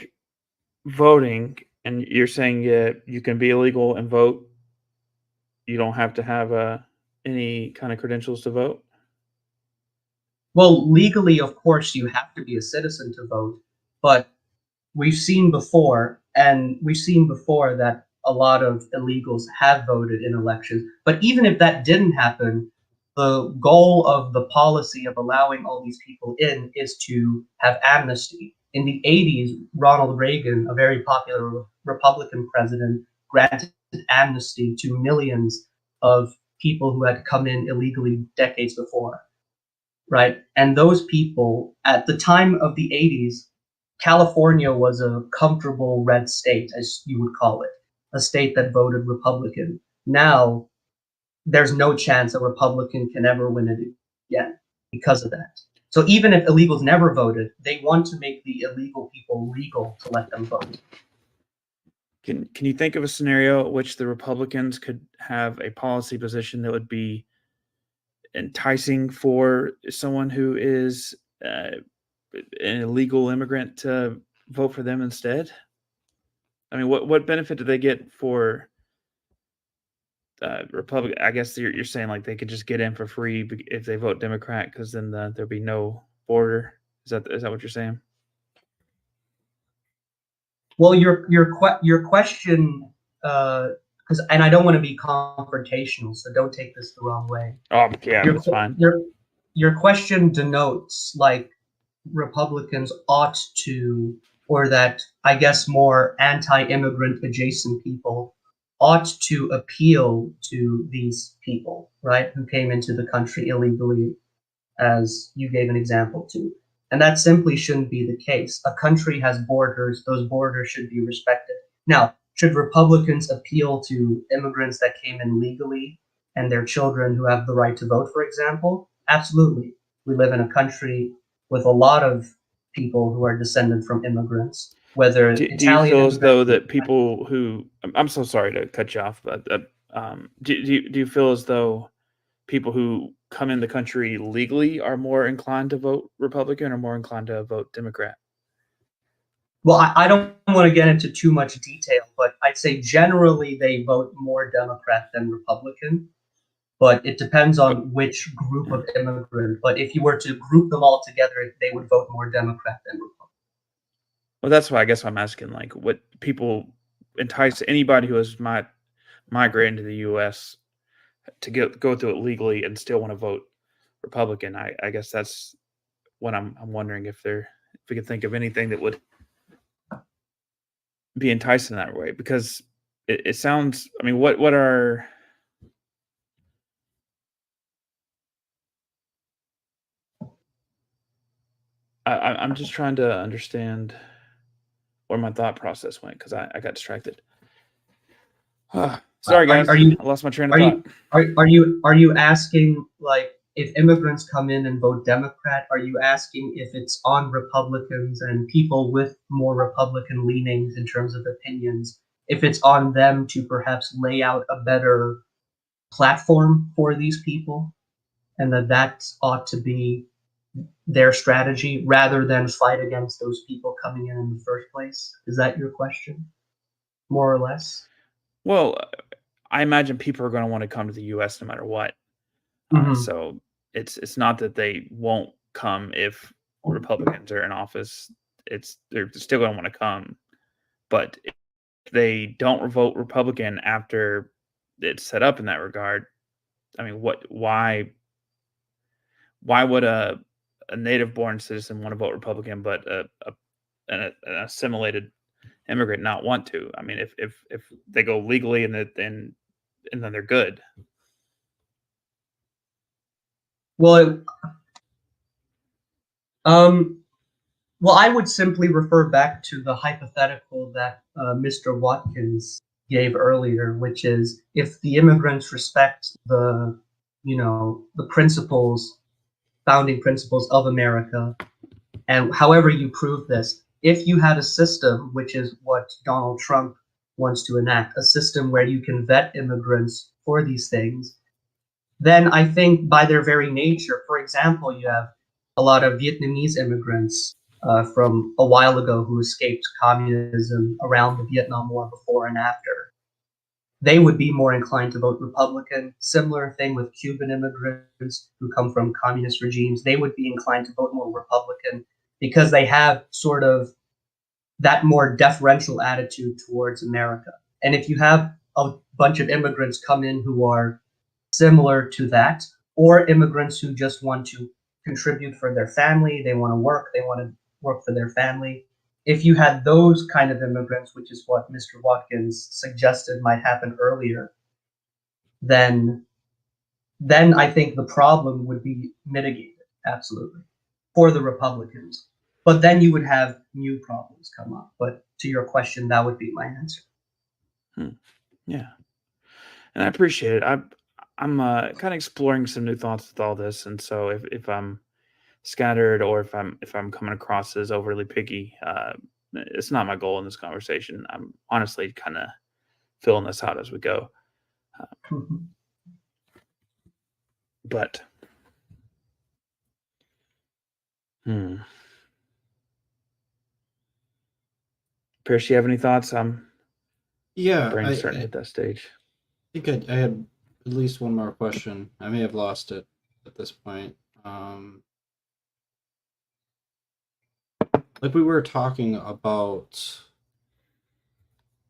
Speaker 2: voting, and you're saying you can be illegal and vote. You don't have to have any kind of credentials to vote.
Speaker 10: Well, legally, of course, you have to be a citizen to vote, but we've seen before that a lot of illegals have voted in elections. But even if that didn't happen, the goal of the policy of allowing all these people in is to have amnesty. In the 80s, Ronald Reagan, a very popular Republican president, granted amnesty to millions of people who had come in illegally decades before. Right? And those people, at the time of the 80s, California was a comfortable red state, as you would call it, a state that voted Republican. Now, there's no chance a Republican can ever win it again because of that. So even if illegals never voted, they want to make the illegal people legal to let them vote.
Speaker 2: Can you think of a scenario in which the Republicans could have a policy position that would be enticing for someone who is an illegal immigrant to vote for them instead? I mean, what benefit do they get for Republican? I guess you're saying like they could just get in for free if they vote Democrat, because then there'll be no border. Is that what you're saying?
Speaker 10: Well, your question, because and I don't want to be confrontational, so don't take this the wrong way.
Speaker 2: Oh, yeah, that's fine.
Speaker 10: Your question denotes like Republicans ought to, or that I guess more anti-immigrant adjacent people ought to appeal to these people, right, who came into the country illegally, as you gave an example to. And that simply shouldn't be the case. A country has borders, those borders should be respected. Now, should Republicans appeal to immigrants that came in legally and their children who have the right to vote, for example? Absolutely. We live in a country with a lot of people who are descended from immigrants, whether
Speaker 2: do
Speaker 10: Italian
Speaker 2: you feel as though
Speaker 10: immigrants-
Speaker 2: that people who I'm so sorry to cut you off, but do you feel as though people who come in the country legally are more inclined to vote Republican or more inclined to vote Democrat?
Speaker 10: Well, I don't want to get into too much detail, but I'd say generally they vote more Democrat than Republican. But it depends on which group of immigrant. But if you were to group them all together, they would vote more Democrat than Republican.
Speaker 2: Well, that's why I guess I'm asking, like, what people entice anybody who has migrated into the U.S. to go through it legally and still want to vote Republican. I guess that's what I'm wondering if we could think of anything that would be enticing that way, because it sounds. I mean, what are I'm just trying to understand where my thought process went because I got distracted. Sorry, guys. I lost my train of thought.
Speaker 10: Are you asking, like, if immigrants come in and vote Democrat, are you asking if it's on Republicans and people with more Republican leanings in terms of opinions, if it's on them to perhaps lay out a better platform for these people, and that ought to be their strategy rather than fight against those people coming in the first place? Is that your question, more or less?
Speaker 2: Well, I imagine people are going to want to come to the U.S. no matter what. So it's not that they won't come if Republicans are in office. They're still going to want to come, but if they don't vote Republican after it's set up in that regard, I mean, why would a native-born citizen want to vote Republican, but an assimilated immigrant not want to? I mean, if they go legally and then they're good.
Speaker 10: Well, I would simply refer back to the hypothetical that Mr. Watkins gave earlier, which is if the immigrants respect the principles, founding principles of America, And however you prove this, if you had a system, which is what Donald Trump wants to enact, a system where you can vet immigrants for these things, then I think by their very nature, for example, you have a lot of Vietnamese immigrants from a while ago who escaped communism around the Vietnam War before and after. They would be more inclined to vote Republican. Similar thing with Cuban immigrants who come from communist regimes. They would be inclined to vote more Republican because they have sort of that more deferential attitude towards America. And if you have a bunch of immigrants come in who are similar to that, or immigrants who just want to contribute for their family, they want to work for their family. If you had those kind of immigrants, which is what Mr. Watkins suggested might happen earlier, then I think the problem would be mitigated, absolutely, for the Republicans. But then you would have new problems come up. But to your question, that would be my answer.
Speaker 2: Yeah, and I appreciate it. I'm kind of exploring some new thoughts with all this, and so if I'm scattered or if I'm coming across as overly picky, it's not my goal in this conversation. I'm honestly kind of filling this out as we go. But Pierce, you have any thoughts?
Speaker 1: Yeah,
Speaker 2: brain's starting to hit that stage.
Speaker 1: I think I had at least one more question. I may have lost it at this point. Like we were talking about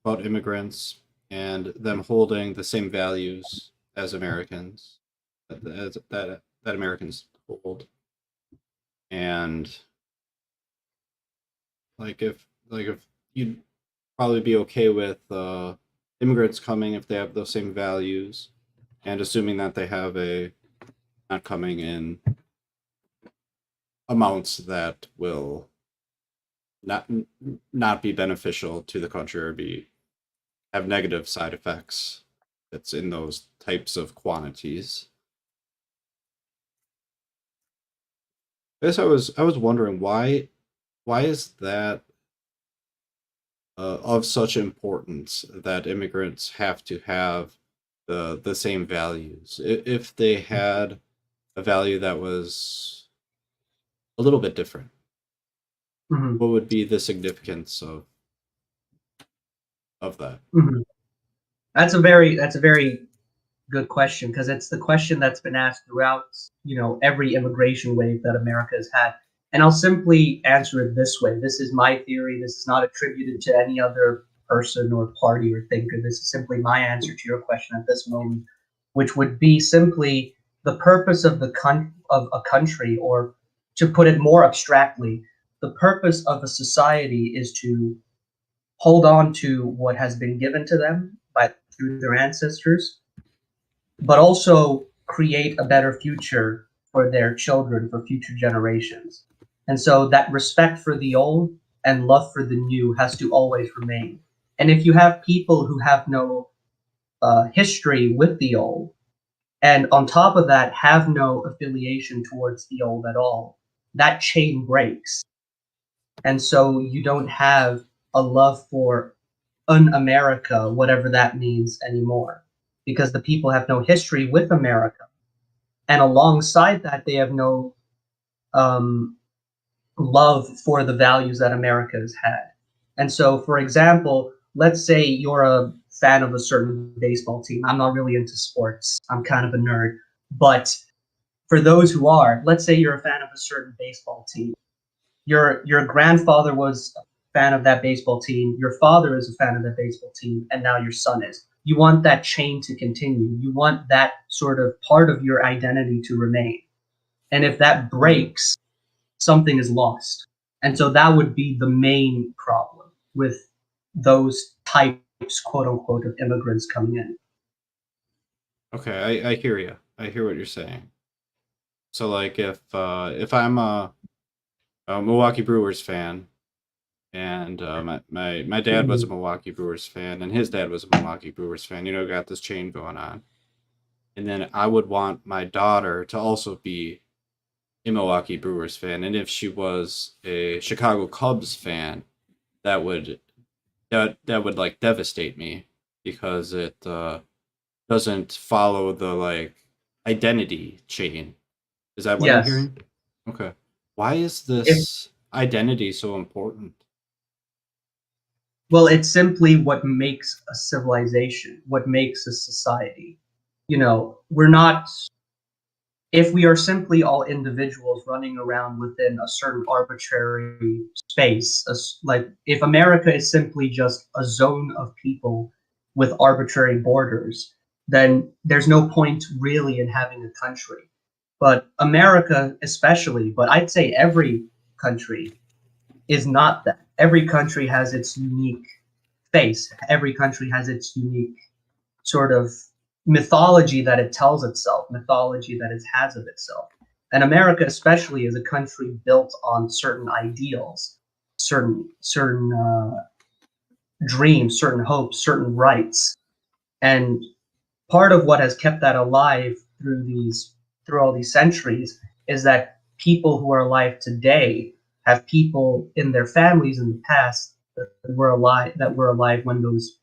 Speaker 1: immigrants and them holding the same values as Americans that Americans hold, and if you'd probably be okay with immigrants coming if they have those same values, and assuming that they have not coming in amounts that will not be beneficial to the country or have negative side effects that's in those types of quantities. I guess I was wondering why is that of such importance that immigrants have to have the same values. If they had a value that was a little bit different, what would be the significance of that?
Speaker 10: That's a very good question, because it's the question that's been asked throughout every immigration wave that America has had. And I'll simply answer it this way. This is my theory. This is not attributed to any other person or party or thinker. This is simply my answer to your question at this moment, which would be simply the purpose of a country, or to put it more abstractly, the purpose of a society is to hold on to what has been given to them through their ancestors, but also create a better future for their children, for future generations. And so that respect for the old and love for the new has to always remain. And if you have people who have no history with the old, and on top of that have no affiliation towards the old at all, that chain breaks. And so you don't have a love for an America, whatever that means, anymore, because the people have no history with America. And alongside that, they have no love for the values that America has had. And so, for example, let's say you're a fan of a certain baseball team. I'm not really into sports. I'm kind of a nerd. But for those who are, let's say you're a fan of a certain baseball team. Your grandfather was a fan of that baseball team. Your father is a fan of that baseball team, and now your son is. You want that chain to continue. You want that sort of part of your identity to remain. And if that breaks, something is lost. And so that would be the main problem with those types, quote unquote, of immigrants coming in.
Speaker 1: Okay, I hear you. I hear what you're saying. So, like, if I'm a Milwaukee Brewers fan, and my dad was a Milwaukee Brewers fan, and his dad was a Milwaukee Brewers fan, got this chain going on, and then I would want my daughter to also be a Milwaukee Brewers fan, and if she was a Chicago Cubs fan, that would like devastate me because it doesn't follow the like identity chain. Is that what I'm
Speaker 10: Yes.
Speaker 1: hearing? Okay. Why is
Speaker 10: If
Speaker 1: this identity so important?
Speaker 10: Well, it's simply what makes a civilization, what makes a society. You know, we're not, if we are simply all individuals running around within a certain arbitrary space, like if America is simply just a zone of people with arbitrary borders, then there's no point really in having a country. But America, especially, but I'd say every country is not that. Every country has its unique face. Every country has its unique sort of mythology that it tells itself, mythology that it has of itself. And America, especially, is a country built on certain ideals, certain dreams, certain hopes, certain rights, and part of what has kept that alive through all these centuries is that people who are alive today have people in their families in the past that were alive when those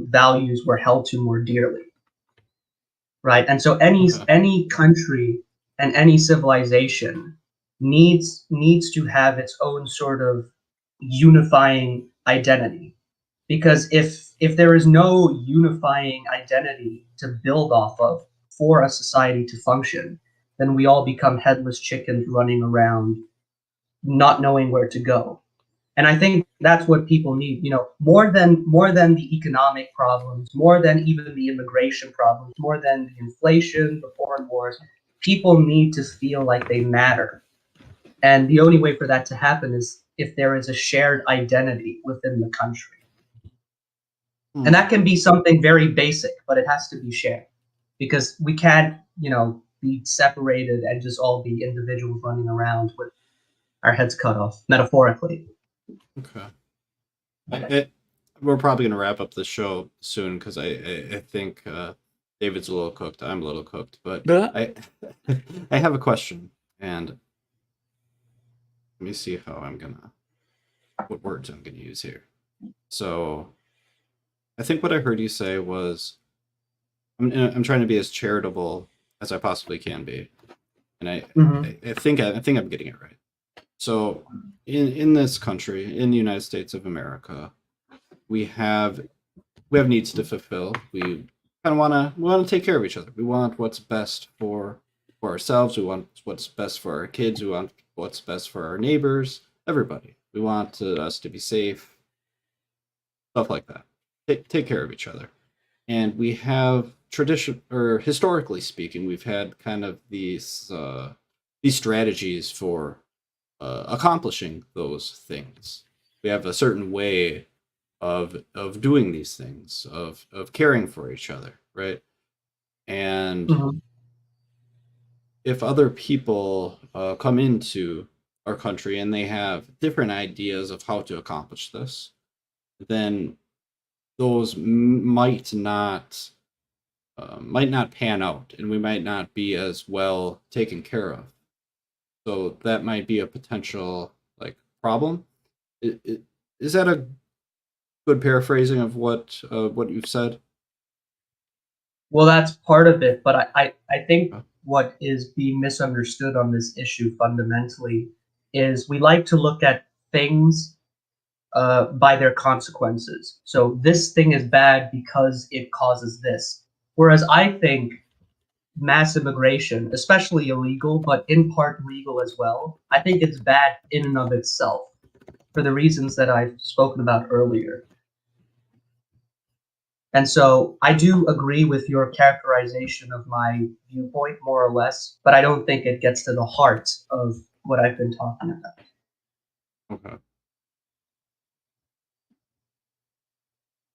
Speaker 10: values were held to more dearly, right? And so any country and any civilization needs to have its own sort of unifying identity, because if there is no unifying identity to build off of for a society to function, then we all become headless chickens running around not knowing where to go. And I think that's what people need, you know, more than the economic problems, more than even the immigration problems, more than the inflation, the foreign wars. People need to feel like they matter. And the only way for that to happen is if there is a shared identity within the country. And that can be something very basic, but it has to be shared, because we can't, you know, be separated and just all be individuals running around with our heads cut off, metaphorically.
Speaker 1: Okay. We're probably gonna wrap up the show soon because I think David's a little cooked. I'm a little cooked, but I I have a question, and let me see what words I'm gonna use here. So I think what I heard you say was I'm trying to be as charitable as I possibly can be, and I think I'm getting it right. So in this country, in the United States of America, we have needs to fulfill. We kind of want to take care of each other. We want what's best for ourselves. We want what's best for our kids. We want what's best for our neighbors. Everybody. We want us to be safe. Stuff like that. Take care of each other. And we have historically speaking, we've had kind of these strategies for accomplishing those things. We have a certain way of doing these things, of caring for each other, right? And if other people come into our country and they have different ideas of how to accomplish this, then those might not pan out, and we might not be as well taken care of. So that might be a potential like problem. Is that a good paraphrasing of what you've said?
Speaker 10: Well, that's part of it, but I think what is being misunderstood on this issue fundamentally is we like to look at things by their consequences. So this thing is bad because it causes this. Whereas I think mass immigration, especially illegal, but in part legal as well, I think it's bad in and of itself for the reasons that I've spoken about earlier. And so I do agree with your characterization of my viewpoint, more or less, but I don't think it gets to the heart of what I've been talking about.
Speaker 1: Okay.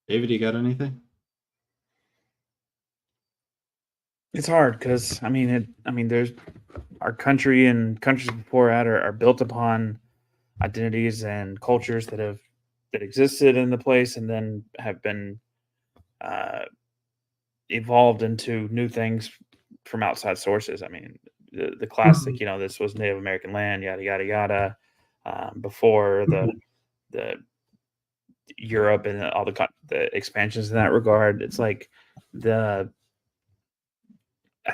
Speaker 1: David, you got anything?
Speaker 2: It's hard because there's our country and countries before that are built upon identities and cultures that existed in the place and then have been evolved into new things from outside sources. I mean, the classic, this was Native American land, yada yada yada. Before the Europe and all the expansions in that regard, it's like I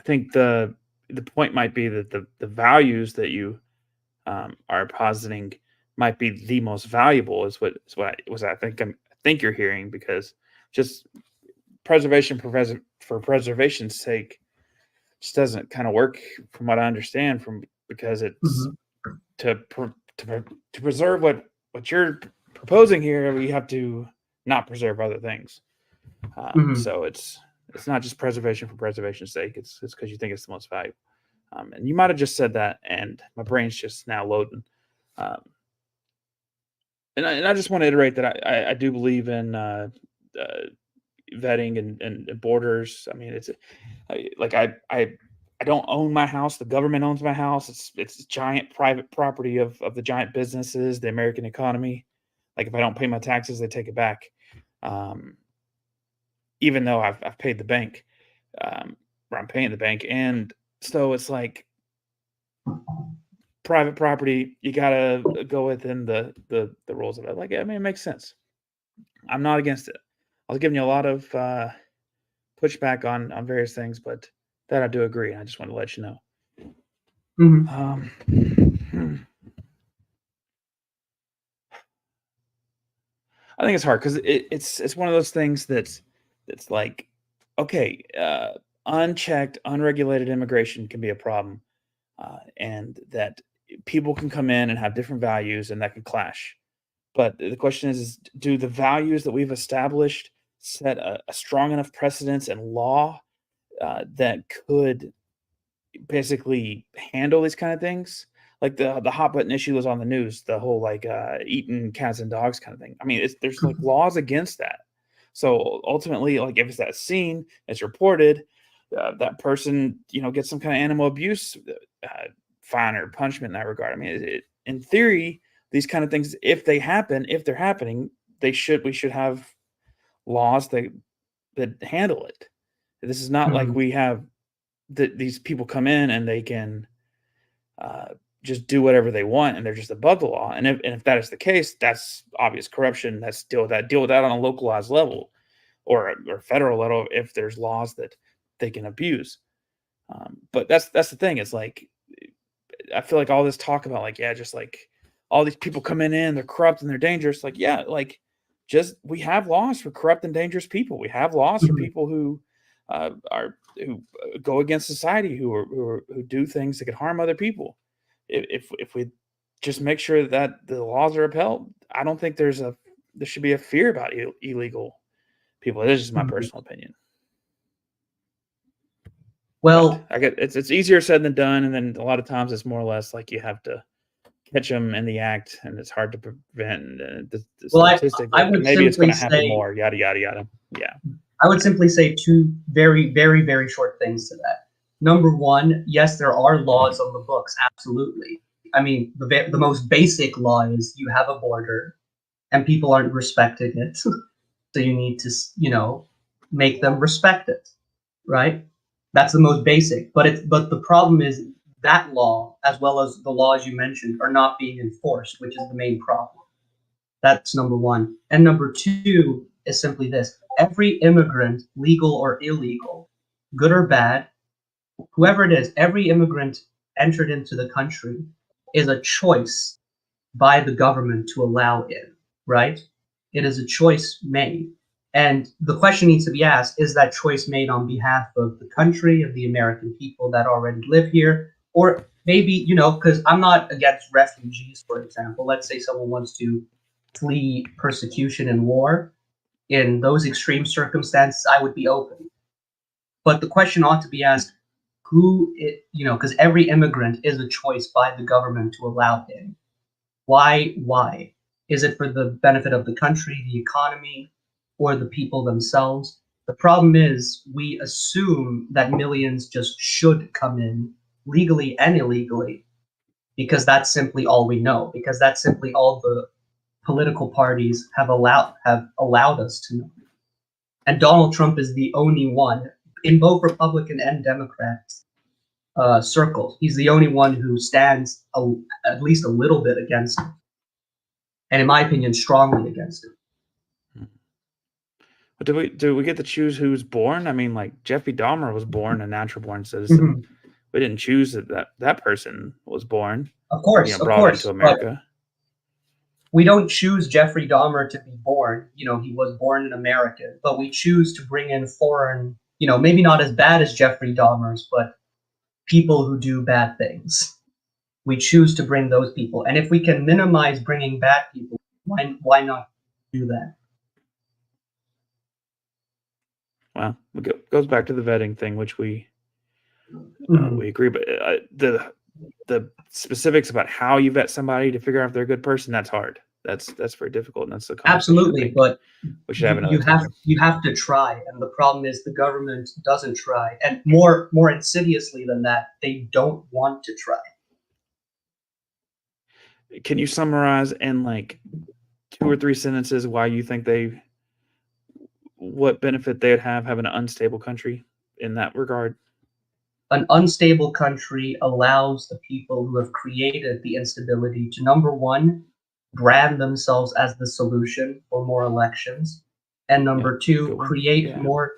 Speaker 2: think the point might be that the values that you are positing might be the most valuable is what I think you're hearing, because just preservation for preservation's sake just doesn't kind of work from what I understand, because it's to preserve what you're proposing here, we have to not preserve other things. So it's not just preservation for preservation's sake. It's because you think it's the most valuable. And you might have just said that, and my brain's just now loading. And I just want to iterate that I do believe in vetting and borders. I mean, I don't own my house. The government owns my house. It's giant private property of the giant businesses, the American economy. Like, if I don't pay my taxes, they take it back. Even though I've paid the bank, or I'm paying the bank. And so it's like, private property, you gotta go within the rules of it. Like, I mean, it makes sense. I'm not against it. I was giving you a lot of pushback on various things, but that I do agree. I just want to let you know. I think it's hard because it's one of those things that's like, okay, unchecked, unregulated immigration can be a problem, and that people can come in and have different values, and that can clash. But the question is do the values that we've established set a strong enough precedence and law that could basically handle these kind of things? Like the hot button issue was on the news, the whole eating cats and dogs kind of thing. I mean, there's like laws against that. So ultimately, like, if it's that scene, it's reported, that person, gets some kind of animal abuse fine or punishment in that regard. I mean, in theory, these kind of things, if they're happening, we should have laws that handle it. This is not like we have these people come in and they can just do whatever they want and they're just above the law. And if that is the case, that's obvious corruption. Let's deal with that on a localized level or federal level if there's laws that they can abuse. But that's the thing. It's like, I feel like all this talk about just like all these people coming in, they're corrupt and they're dangerous. Like, yeah, like, just, we have laws for corrupt and dangerous people. We have laws for people who go against society, who do things that could harm other people. If we just make sure that the laws are upheld, I don't think there should be a fear about illegal people. This is just my personal opinion.
Speaker 10: Well,
Speaker 2: but I get it's easier said than done, and then a lot of times it's more or less like you have to catch them in the act, and it's hard to prevent. The statistic,
Speaker 10: I would
Speaker 2: maybe it's going to
Speaker 10: simply
Speaker 2: happen
Speaker 10: say-
Speaker 2: more. Yada yada yada. Yeah.
Speaker 10: I would simply say two very, very, very short things to that. Number one, yes, there are laws on the books, absolutely. I mean, the most basic law is you have a border, and people aren't respecting it, so you need to, make them respect it, right? That's the most basic. But the problem is that law, as well as the laws you mentioned, are not being enforced, which is the main problem. That's number one. And number two is simply this. Every immigrant, legal or illegal, good or bad, whoever it is, every immigrant entered into the country is a choice by the government to allow in, right? It is a choice made. And the question needs to be asked, is that choice made on behalf of the country, of the American people that already live here? Or maybe, because I'm not against refugees, for example. Let's say someone wants to flee persecution and war. In those extreme circumstances, I would be open. But the question ought to be asked, because every immigrant is a choice by the government to allow in. Why? Is it for the benefit of the country, the economy, or the people themselves? The problem is we assume that millions just should come in legally and illegally because that's simply all we know, because that's simply all the political parties have allowed us to know. And Donald Trump is the only one, in both Republican and Democrats, circle. He's the only one who stands at least a little bit against it, and in my opinion, strongly against it.
Speaker 2: But do we get to choose who's born? I mean, like Jeffrey Dahmer was born a natural born citizen.
Speaker 10: Mhm.
Speaker 2: We didn't choose that person was born.
Speaker 10: Of course,
Speaker 2: brought into America.
Speaker 10: We don't choose Jeffrey Dahmer to be born. He was born in America, but we choose to bring in foreign, maybe not as bad as Jeffrey Dahmer's, but people who do bad things. We choose to bring those people. And if we can minimize bringing bad people, why not do that?
Speaker 2: Well, it goes back to the vetting thing, which we agree. But the specifics about how you vet somebody to figure out if they're a good person, that's hard. That's very difficult, and that's the
Speaker 10: absolutely. But
Speaker 2: we should have
Speaker 10: you have to try, and the problem is the government doesn't try, and more insidiously than that, they don't want to try.
Speaker 2: Can you summarize in like 2 or 3 sentences why you think what benefit they'd have having an unstable country in that regard?
Speaker 10: An unstable country allows the people who have created the instability to, number one, brand themselves as the solution for more elections, and number two, create more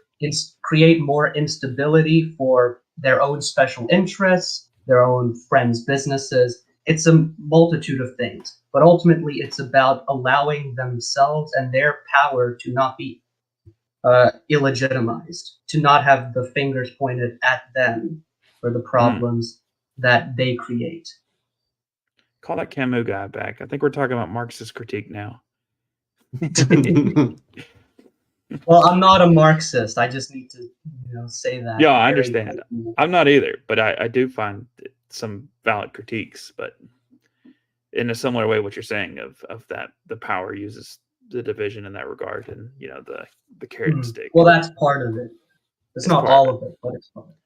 Speaker 10: instability for their own special interests, their own friends' businesses. It's a multitude of things, but ultimately it's about allowing themselves and their power to not be illegitimized, to not have the fingers pointed at them for the problems that they create.
Speaker 2: Call that Camus guy back. I think we're talking about Marxist critique now.
Speaker 10: Well, I'm not a Marxist. I just need to, say that.
Speaker 2: Yeah, I understand. I'm not either, but I do find some valid critiques. But in a similar way, what you're saying of that the power uses the division in that regard, and the carrot and stick.
Speaker 10: Well, that's part of it. It's not all of it, but it's part of it.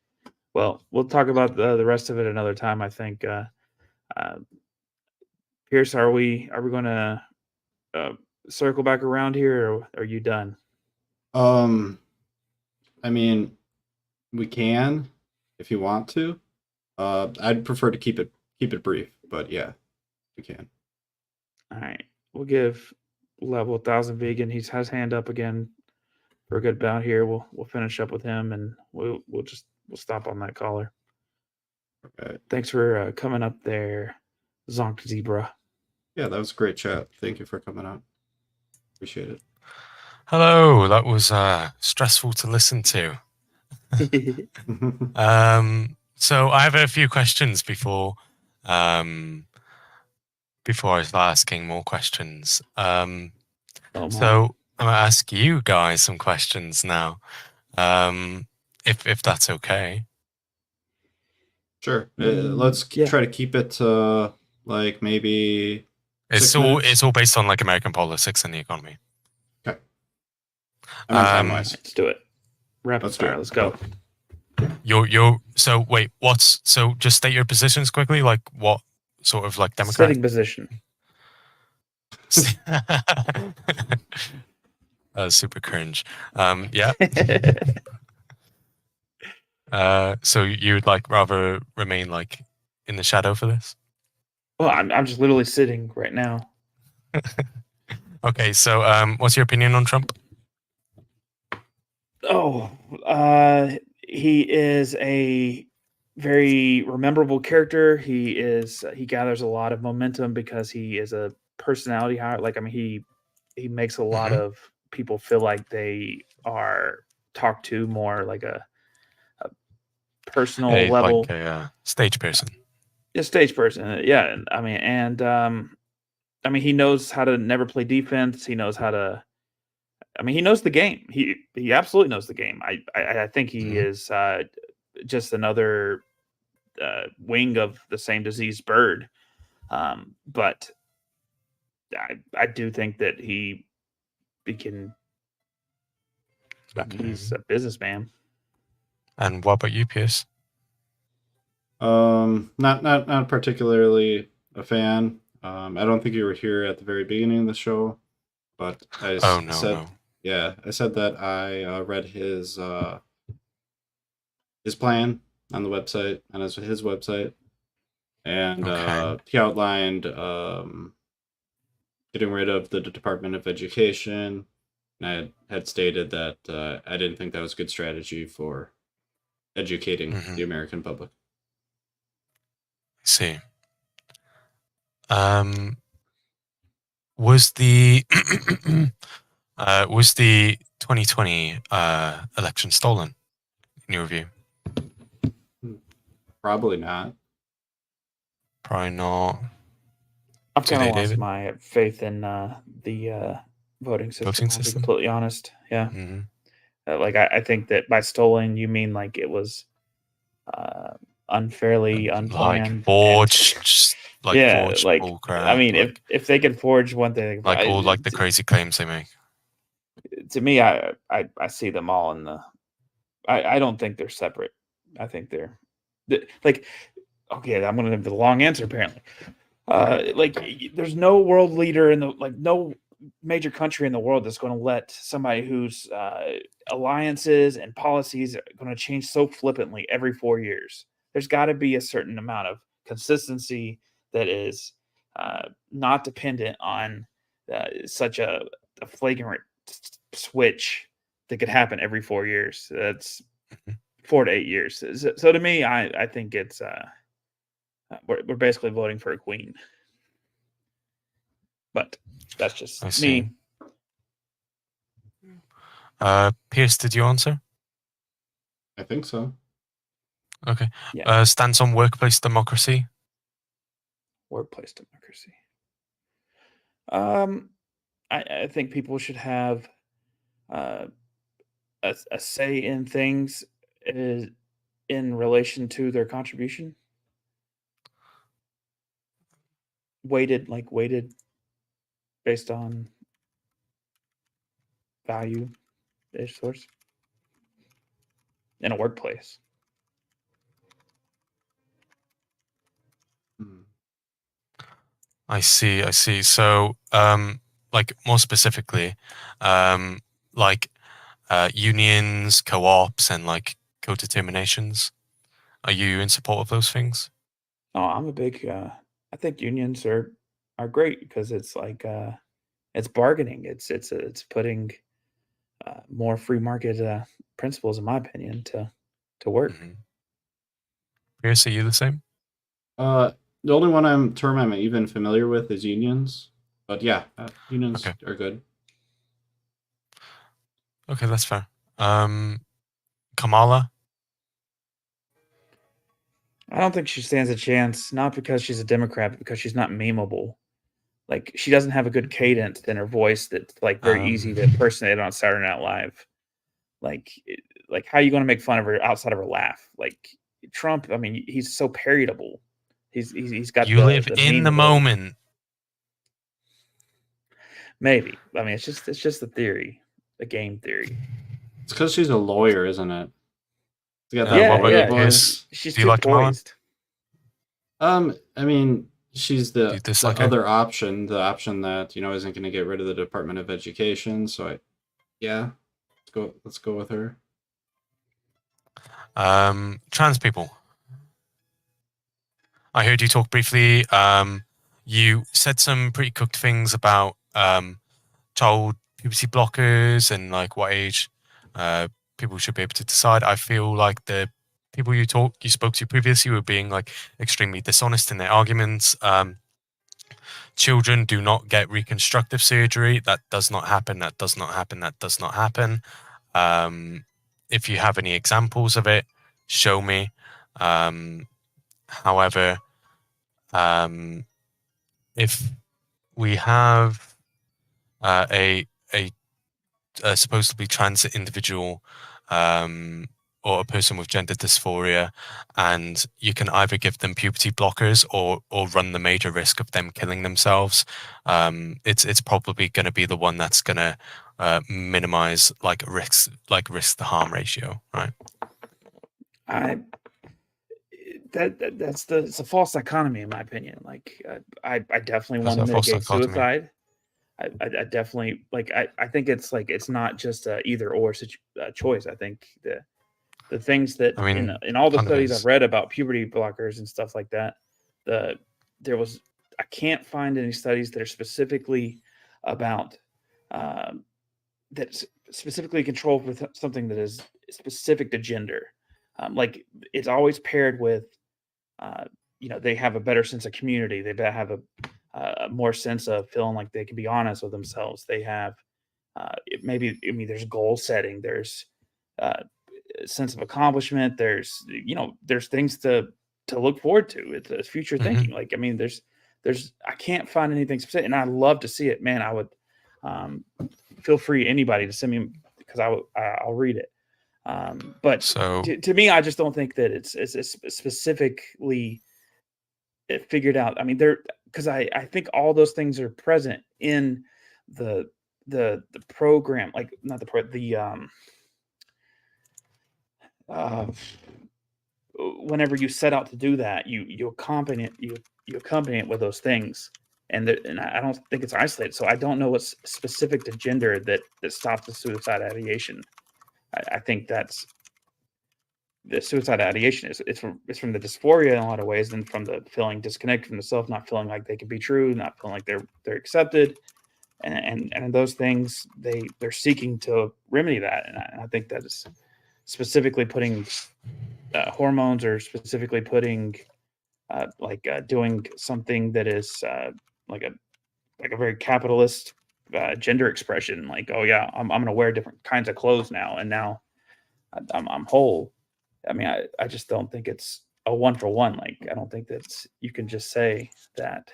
Speaker 2: Well, we'll talk about the rest of it another time. I think. Pierce, are we going to circle back around here, or are you done?
Speaker 1: I mean, we can if you want to. I'd prefer to keep it brief, but yeah, we can.
Speaker 2: All right, we'll give Level 1000 Vegan. He has his hand up again for a good bout here. We'll finish up with him, and we'll stop on that caller.
Speaker 1: Okay.
Speaker 2: Thanks for coming up there, Zonk Zebra.
Speaker 1: Yeah, that was a great chat. Thank you for coming out. Appreciate it.
Speaker 5: Hello, that was stressful to listen to. So I have a few questions before I start asking more questions. So I'm gonna ask you guys some questions now, if that's okay.
Speaker 1: Sure. Let's try to keep it like maybe.
Speaker 5: It's all based on like American politics and the economy.
Speaker 1: Okay. Time-wise.
Speaker 2: Let's do it. Rapid fire. Let's go.
Speaker 5: So wait, so just state your positions quickly, like what sort of like Democrat
Speaker 2: sitting position.
Speaker 5: Super cringe. Yeah. So you would like rather remain like in the shadow for this?
Speaker 2: Well, I'm just literally sitting right now.
Speaker 5: Okay, so what's your opinion on Trump?
Speaker 2: He is a very rememberable character. He gathers a lot of momentum because he is a personality hire. Like, I mean, he makes a lot of people feel like they are talked to more like a personal level,
Speaker 5: like a stage person.
Speaker 2: A stage person, yeah. I mean, he knows how to never play defense. He knows how to. I mean, he knows the game. He absolutely knows the game. I think he is just another wing of the same diseased bird. But I do think that he can. He's a businessman.
Speaker 5: And what about you, Pierce?
Speaker 1: Not particularly a fan. I don't think you were here at the very beginning of the show, but I said that I read his plan on the website, on his website, and
Speaker 5: Okay.
Speaker 1: he outlined getting rid of the Department of Education. And I had stated that I didn't think that was a good strategy for educating
Speaker 5: Mhm.
Speaker 1: the American public.
Speaker 5: I see. Was the was the 2020 election stolen in your view?
Speaker 1: Probably not.
Speaker 5: Probably not.
Speaker 2: I've kind of
Speaker 5: Today,
Speaker 2: lost
Speaker 5: David?
Speaker 2: my faith in the voting system.
Speaker 5: Voting
Speaker 2: I'll be
Speaker 5: system?
Speaker 2: completely honest. Yeah.
Speaker 5: Hmm.
Speaker 2: Like I think that by stolen you mean like it was unfairly,
Speaker 5: Like
Speaker 2: unplanned, and
Speaker 5: forged, like
Speaker 2: yeah,
Speaker 5: forged
Speaker 2: like
Speaker 5: bull
Speaker 2: I
Speaker 5: crap,
Speaker 2: mean,
Speaker 5: like
Speaker 2: if they could forge one thing,
Speaker 5: like all like the crazy claims they make.
Speaker 2: to me, I see them all in the. I don't think they're separate. I think they're like okay. I'm going to have the long answer apparently. There's no world leader in the no major country in the world that's going to let somebody whose alliances and policies are going to change so flippantly every 4 years. There's got to be a certain amount of consistency that is not dependent on such a flagrant switch that could happen every 4 years. That's 4 to 8 years. So to me, I think it's we're basically voting for a queen. But that's
Speaker 5: I
Speaker 2: just
Speaker 5: see.
Speaker 2: me.
Speaker 5: Pierce, did you answer?
Speaker 1: I think so.
Speaker 5: Okay.
Speaker 2: Yeah.
Speaker 5: Stance on workplace democracy.
Speaker 2: Workplace democracy. I think people should have a say in things in relation to their contribution. Weighted based on value source in a workplace.
Speaker 1: Hmm.
Speaker 5: I see. So, like more specifically, like unions, co-ops, and like co-determinations. Are you in support of those things?
Speaker 2: Oh, I'm a big. I think unions are great because it's like it's bargaining. It's putting more free market principles, in my opinion, to work.
Speaker 5: Mm-hmm. Pierce, are you the same?
Speaker 1: The only one term I'm even familiar with is unions, but yeah, unions
Speaker 5: Okay.
Speaker 1: are good.
Speaker 5: Okay, that's fair. Kamala.
Speaker 2: I don't think she stands a chance, not because she's a Democrat, but because she's not memeable. Like she doesn't have a good cadence in her voice that's like very easy to impersonate on Saturday Night Live. Like how are you going to make fun of her outside of her laugh? Like Trump, I mean, he's so parodiable. He's got
Speaker 5: You live
Speaker 2: the
Speaker 5: in
Speaker 2: meme
Speaker 5: the
Speaker 2: ability.
Speaker 5: moment.
Speaker 2: Maybe. I mean, it's just a theory, a game theory.
Speaker 1: It's because she's a lawyer, isn't it? She got
Speaker 5: What
Speaker 1: that
Speaker 5: about
Speaker 1: lawyer
Speaker 5: you, Pierce?
Speaker 1: voice.
Speaker 2: She's
Speaker 5: Do you
Speaker 2: too
Speaker 5: like Kamala?
Speaker 2: poised.
Speaker 1: I mean, she's
Speaker 5: Do you
Speaker 1: the
Speaker 5: dislike her?
Speaker 1: other option, the option that isn't going to get rid of the Department of Education. So let's go with her.
Speaker 5: Trans people. I heard you talk briefly. You said some pretty cooked things about child puberty blockers and like what age people should be able to decide. I feel like the people you spoke to previously were being like extremely dishonest in their arguments. Children do not get reconstructive surgery. That does not happen. That does not happen. That does not happen. If you have any examples of it, show me. However, if we have a supposedly trans individual or a person with gender dysphoria, and you can either give them puberty blockers or run the major risk of them killing themselves, it's probably going to be the one that's going to minimize risk the harm ratio, right?
Speaker 2: It's a false dichotomy in my opinion. Like I definitely
Speaker 5: That's
Speaker 2: want
Speaker 5: a
Speaker 2: to
Speaker 5: false
Speaker 2: mitigate
Speaker 5: dichotomy.
Speaker 2: suicide. I definitely I think it's not just a either or choice. I think the the things that
Speaker 5: I mean,
Speaker 2: in all the
Speaker 5: kind of
Speaker 2: studies
Speaker 5: is.
Speaker 2: I've read about puberty blockers and stuff like that, I can't find any studies that are specifically about that specifically control for something that is specific to gender. Like it's always paired with, they have a better sense of community. They have a more sense of feeling like they can be honest with themselves. They have there's goal setting. There's a sense of accomplishment. There's things to look forward to. It's future thinking.
Speaker 5: Mhm.
Speaker 2: Like I can't find anything specific, and I love to see it. Man, I would feel free anybody to send me because I'll read it. But
Speaker 5: So
Speaker 2: to me, I just don't think that it's specifically figured out. I mean, because I think all those things are present in the program, like not whenever you set out to do that, you accompany it with those things, and I don't think it's isolated. So I don't know what's specific to gender that stops the suicide ideation. I think that's the suicide ideation it's from the dysphoria in a lot of ways, and from the feeling disconnected from the self, not feeling like they can be true, not feeling like they're accepted, and those things they're seeking to remedy that, and I think that is specifically putting hormones, or specifically putting doing something that is like a very capitalist gender expression, like, oh yeah, I'm going to wear different kinds of clothes now, and now I'm whole. I mean, I just don't think it's a one for one. Like, I don't think that's, you can just say that.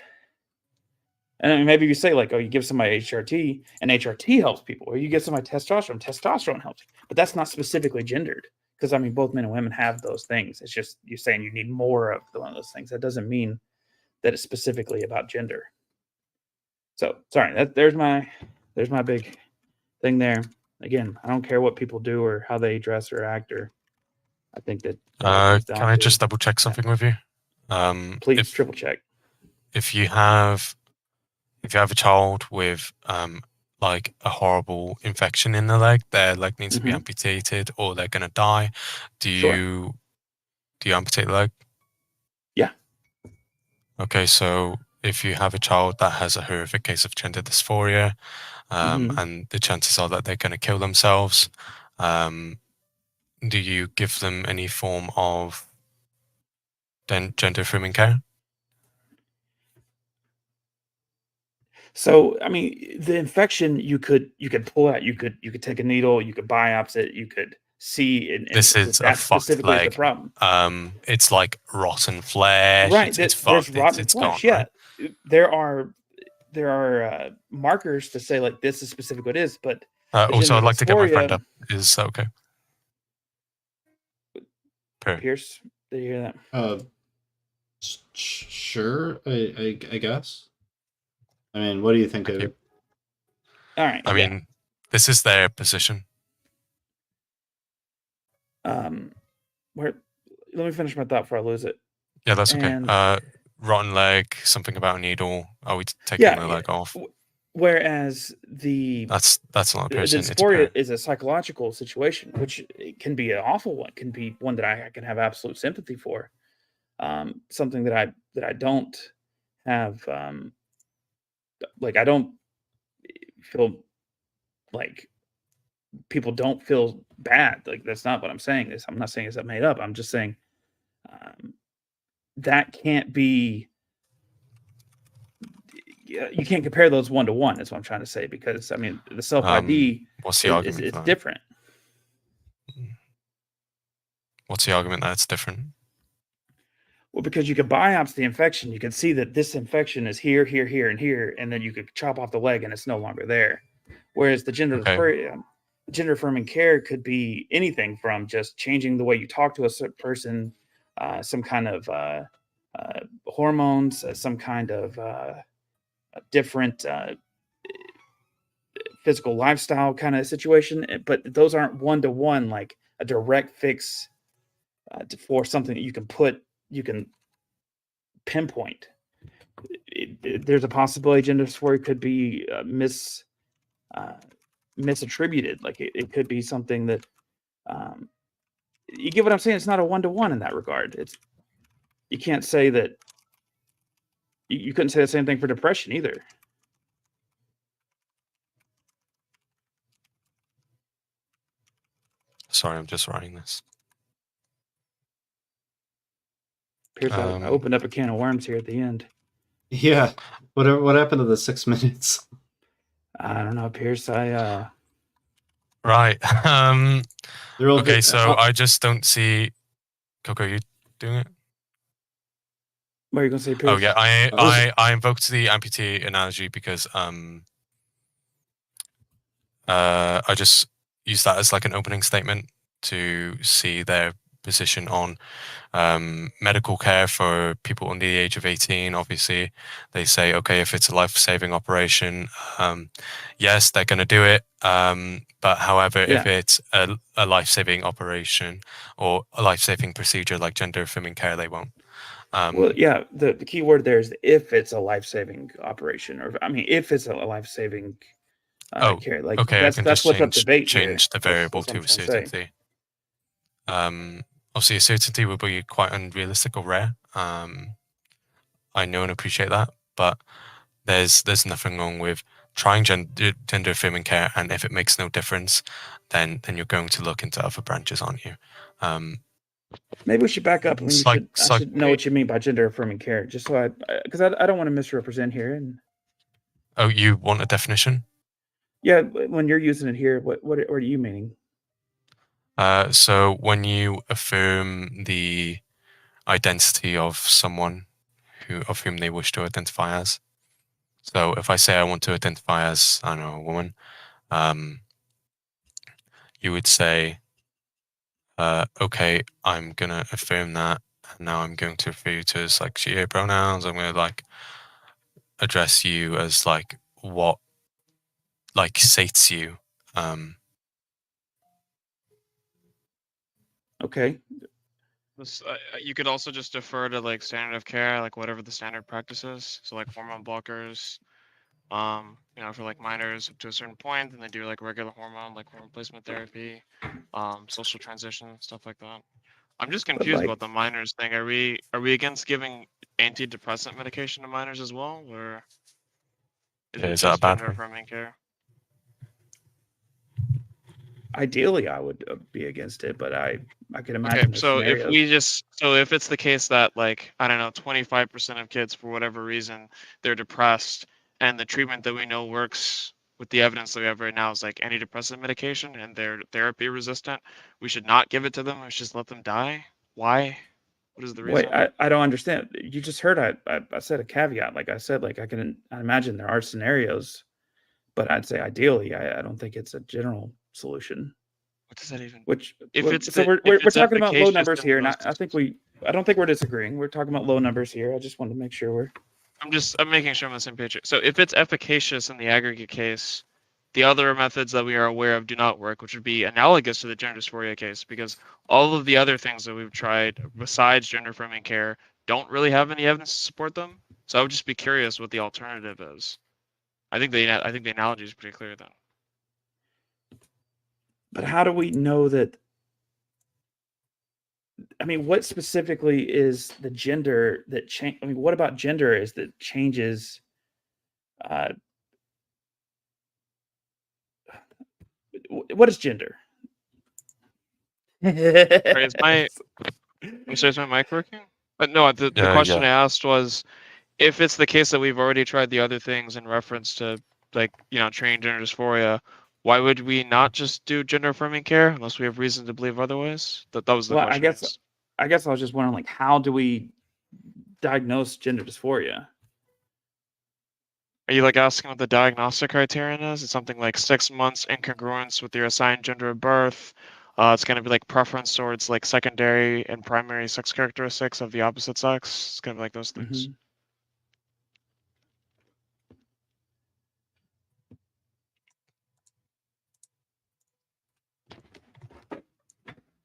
Speaker 2: And I mean, maybe you say like, oh, you give somebody HRT and HRT helps people, or you give somebody testosterone helps, but that's not specifically gendered. Because I mean, both men and women have those things. It's just you're saying you need more of one of those things. That doesn't mean that it's specifically about gender. So sorry, there's my big thing there. Again, I don't care what people do or how they dress or act, or I think that
Speaker 5: can I just double check something with you?
Speaker 2: Please triple check.
Speaker 5: If you have a child with like a horrible infection in the leg, their leg needs to be amputated, or they're gonna die, do you amputate the leg?
Speaker 2: Yeah.
Speaker 5: Okay, so if you have a child that has a horrific case of gender dysphoria, and the chances are that they're going to kill themselves, do you give them any form of gender affirming care?
Speaker 2: So, I mean, the infection you could pull out, you could take a needle, you could biopsy it, you could see, and
Speaker 5: This is a fucked leg.
Speaker 2: The problem.
Speaker 5: It's like rotten flesh.
Speaker 2: Right.
Speaker 5: It's
Speaker 2: there's
Speaker 5: fucked.
Speaker 2: rotten
Speaker 5: It's
Speaker 2: flesh.
Speaker 5: gone.
Speaker 2: Yeah.
Speaker 5: Right?
Speaker 2: There are markers to say like this is specific what it is, but
Speaker 5: also, I'd like to get my friend up. Is that okay?
Speaker 2: Pierce, did you hear that?
Speaker 1: Sure, I guess. I mean, what do you think, David?
Speaker 2: All right.
Speaker 5: I mean, this is their position.
Speaker 2: Let me finish my thought before I lose it.
Speaker 5: Yeah, that's okay. Rotten leg, something about a needle. Are we taking the leg off?
Speaker 2: Whereas
Speaker 5: that's not a person.
Speaker 2: Dysphoria is a psychological situation, which can be an awful one. Can be one that I can have absolute sympathy for. Something that I don't have. Like, I don't feel like people don't feel bad. Like, that's not what I'm saying. I'm not saying it's made up. I'm just saying that can't be. You can't compare those one to one. That's what I'm trying to say, because I mean the self ID is different.
Speaker 5: What's the argument that it's different?
Speaker 2: Well, because you could biopsy the infection, you can see that this infection is here, here, here, and here, and then you could chop off the leg and it's no longer there. Whereas the gender affirming care could be anything from just changing the way you talk to a certain person, some kind of hormones, some kind of different physical lifestyle kind of situation. But those aren't one-to-one, like a direct fix for something that you can pinpoint. There's a possibility gender dysphoria could be misattributed. Like it could be something that you get what I'm saying? It's not a 1-to-1 in that regard. You can't say that. You couldn't say the same thing for depression either.
Speaker 5: Sorry, I'm just writing this.
Speaker 2: Pierce, I opened up a can of worms here at the end.
Speaker 1: Yeah. What happened to the 6 minutes?
Speaker 2: I don't know, Pierce.
Speaker 5: Right.
Speaker 1: They're all
Speaker 5: Okay,
Speaker 1: good.
Speaker 5: so I just don't see. Coco, you doing it?
Speaker 2: What are you gonna say, Pierce?
Speaker 5: Oh yeah,
Speaker 1: was-
Speaker 5: I invoked the amputee analogy because I just use that as like an opening statement to see their position on medical care for people under the age of 18. Obviously, they say, okay, if it's a life-saving operation, yes, they're going to do it. But however, if
Speaker 2: Yeah.
Speaker 5: it's a life-saving operation or a life-saving procedure like gender-affirming care, they won't.
Speaker 2: Well, yeah, the key word there is if it's a life-saving operation, or I mean, if it's a life-saving care. Like
Speaker 5: okay,
Speaker 2: that's what's up debate here.
Speaker 5: change the variable
Speaker 2: That's what
Speaker 5: to
Speaker 2: I'm
Speaker 5: a
Speaker 2: trying to say.
Speaker 5: certainty. Obviously, a certainty would be quite unrealistic or rare. I know and appreciate that, but there's nothing wrong with trying gender affirming care, and if it makes no difference, then you're going to look into other branches, aren't you?
Speaker 2: Maybe we should back up, and I should know what you mean by gender affirming care, just so because I don't want to misrepresent here. And
Speaker 5: oh, you want a definition?
Speaker 2: yeah, when you're using it here, what are you meaning?
Speaker 5: So when you affirm the identity of someone of whom they wish to identify as. So if I say I want to identify as, I don't know, a woman, you would say, okay, I'm gonna affirm that, and now I'm going to refer you to as like she/her pronouns. I'm gonna like address you as like what like sates you.
Speaker 2: Okay.
Speaker 11: You could also just defer to like standard of care, like whatever the standard practice is. So like hormone blockers, for like minors up to a certain point, then they do like regular hormone, like hormone replacement therapy, social transition, stuff like that. I'm just confused about the minors thing. Are we against giving antidepressant medication to minors as well, or
Speaker 5: is that a bad
Speaker 11: gender
Speaker 5: thing?
Speaker 11: affirming care?
Speaker 2: Ideally, I would be against it, but I can imagine.
Speaker 11: Okay, so if it's the case that like I don't know, 25% of kids for whatever reason they're depressed, and the treatment that we know works with the evidence that we have right now is like antidepressant medication, and they're therapy resistant, we should not give it to them. We should just let them die. Why? What is the reason?
Speaker 2: Wait, I don't understand. You just heard I said a caveat. Like I said, like I imagine there are scenarios, but I'd say ideally, I don't think it's a general solution.
Speaker 11: What does that even?
Speaker 2: We're talking about low numbers here, and I don't think we're disagreeing. We're talking about low numbers here. I just wanted to make sure
Speaker 11: I'm making sure I'm on the same page. So if it's efficacious in the aggregate case, the other methods that we are aware of do not work, which would be analogous to the gender dysphoria case, because all of the other things that we've tried besides gender affirming care don't really have any evidence to support them. So I would just be curious what the alternative is. I think the analogy is pretty clear then.
Speaker 2: But how do we know that? I mean, what specifically is the gender that change? I mean, what about gender is that changes? What is gender?
Speaker 11: Sorry, is my mic working? But no, the question I asked was, if it's the case that we've already tried the other things in reference to like treating gender dysphoria, why would we not just do gender affirming care unless we have reason to believe otherwise? That was the question.
Speaker 2: I guess I was just wondering, like, how do we diagnose gender dysphoria?
Speaker 11: Are you like asking what the diagnostic criterion is? It's something like 6 months incongruence with your assigned gender of birth. It's going to be like preference towards like secondary and primary sex characteristics of the opposite sex. It's going to be like those things.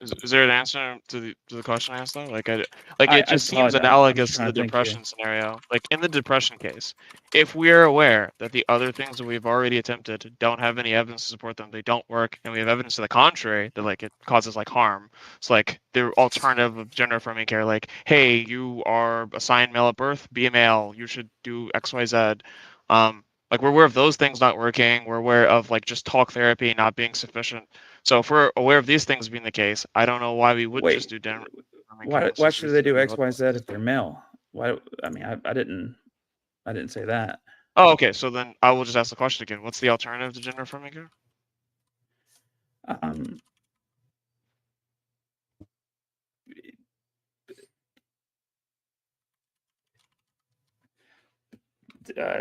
Speaker 11: Is there an answer to the question I asked though? Like it
Speaker 2: I
Speaker 11: just
Speaker 2: saw
Speaker 11: seems
Speaker 2: it. I'm
Speaker 11: analogous
Speaker 2: just
Speaker 11: to the
Speaker 2: trying to think here.
Speaker 11: depression scenario. Like in the depression case, if we are aware that the other things that we've already attempted don't have any evidence to support them, they don't work, and we have evidence to the contrary that like it causes like harm. It's like the alternative of gender affirming care, like, hey, you are assigned male at birth, be a male, you should do XYZ. Like we're aware of those things not working. We're aware of like just talk therapy not being sufficient. So if we're aware of these things being the case, I don't know why we wouldn't just do gender affirming care.
Speaker 2: Why
Speaker 11: since
Speaker 2: should
Speaker 11: we
Speaker 2: they do
Speaker 11: think
Speaker 2: X,
Speaker 11: about
Speaker 2: Y,
Speaker 11: that.
Speaker 2: Z if they're male? Why? I mean, I didn't say that.
Speaker 11: Oh, okay. So then I will just ask the question again. What's the alternative to gender affirming care?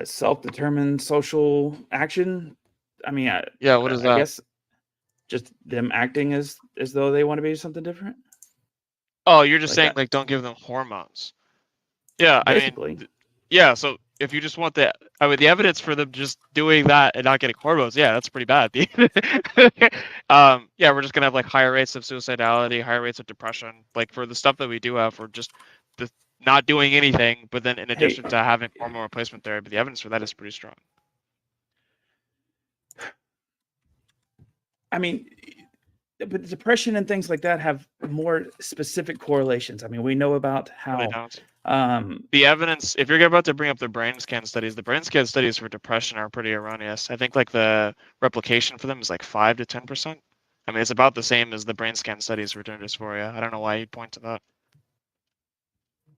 Speaker 2: Self-determined social action. I mean,
Speaker 11: Yeah, what is
Speaker 2: I
Speaker 11: that?
Speaker 2: guess just them acting as though they want to be something different.
Speaker 11: Oh, you're just
Speaker 2: Like
Speaker 11: saying
Speaker 2: that.
Speaker 11: like don't give them hormones. Yeah,
Speaker 2: Basically.
Speaker 11: I mean, yeah. So if you just want the evidence for them just doing that and not getting hormones, yeah, that's pretty bad. Yeah, we're just gonna have like higher rates of suicidality, higher rates of depression. Like for the stuff that we do have, we're just not doing anything. But then in addition to having hormone replacement therapy, the evidence for that is pretty strong.
Speaker 2: I mean, but depression and things like that have more specific correlations. I mean, we know about how
Speaker 11: They don't. The evidence, if you're about to bring up the brain scan studies, the brain scan studies for depression are pretty erroneous. I think like the replication for them is like 5 to 10%. I mean, it's about the same as the brain scan studies for gender dysphoria. I don't know why you'd point to that.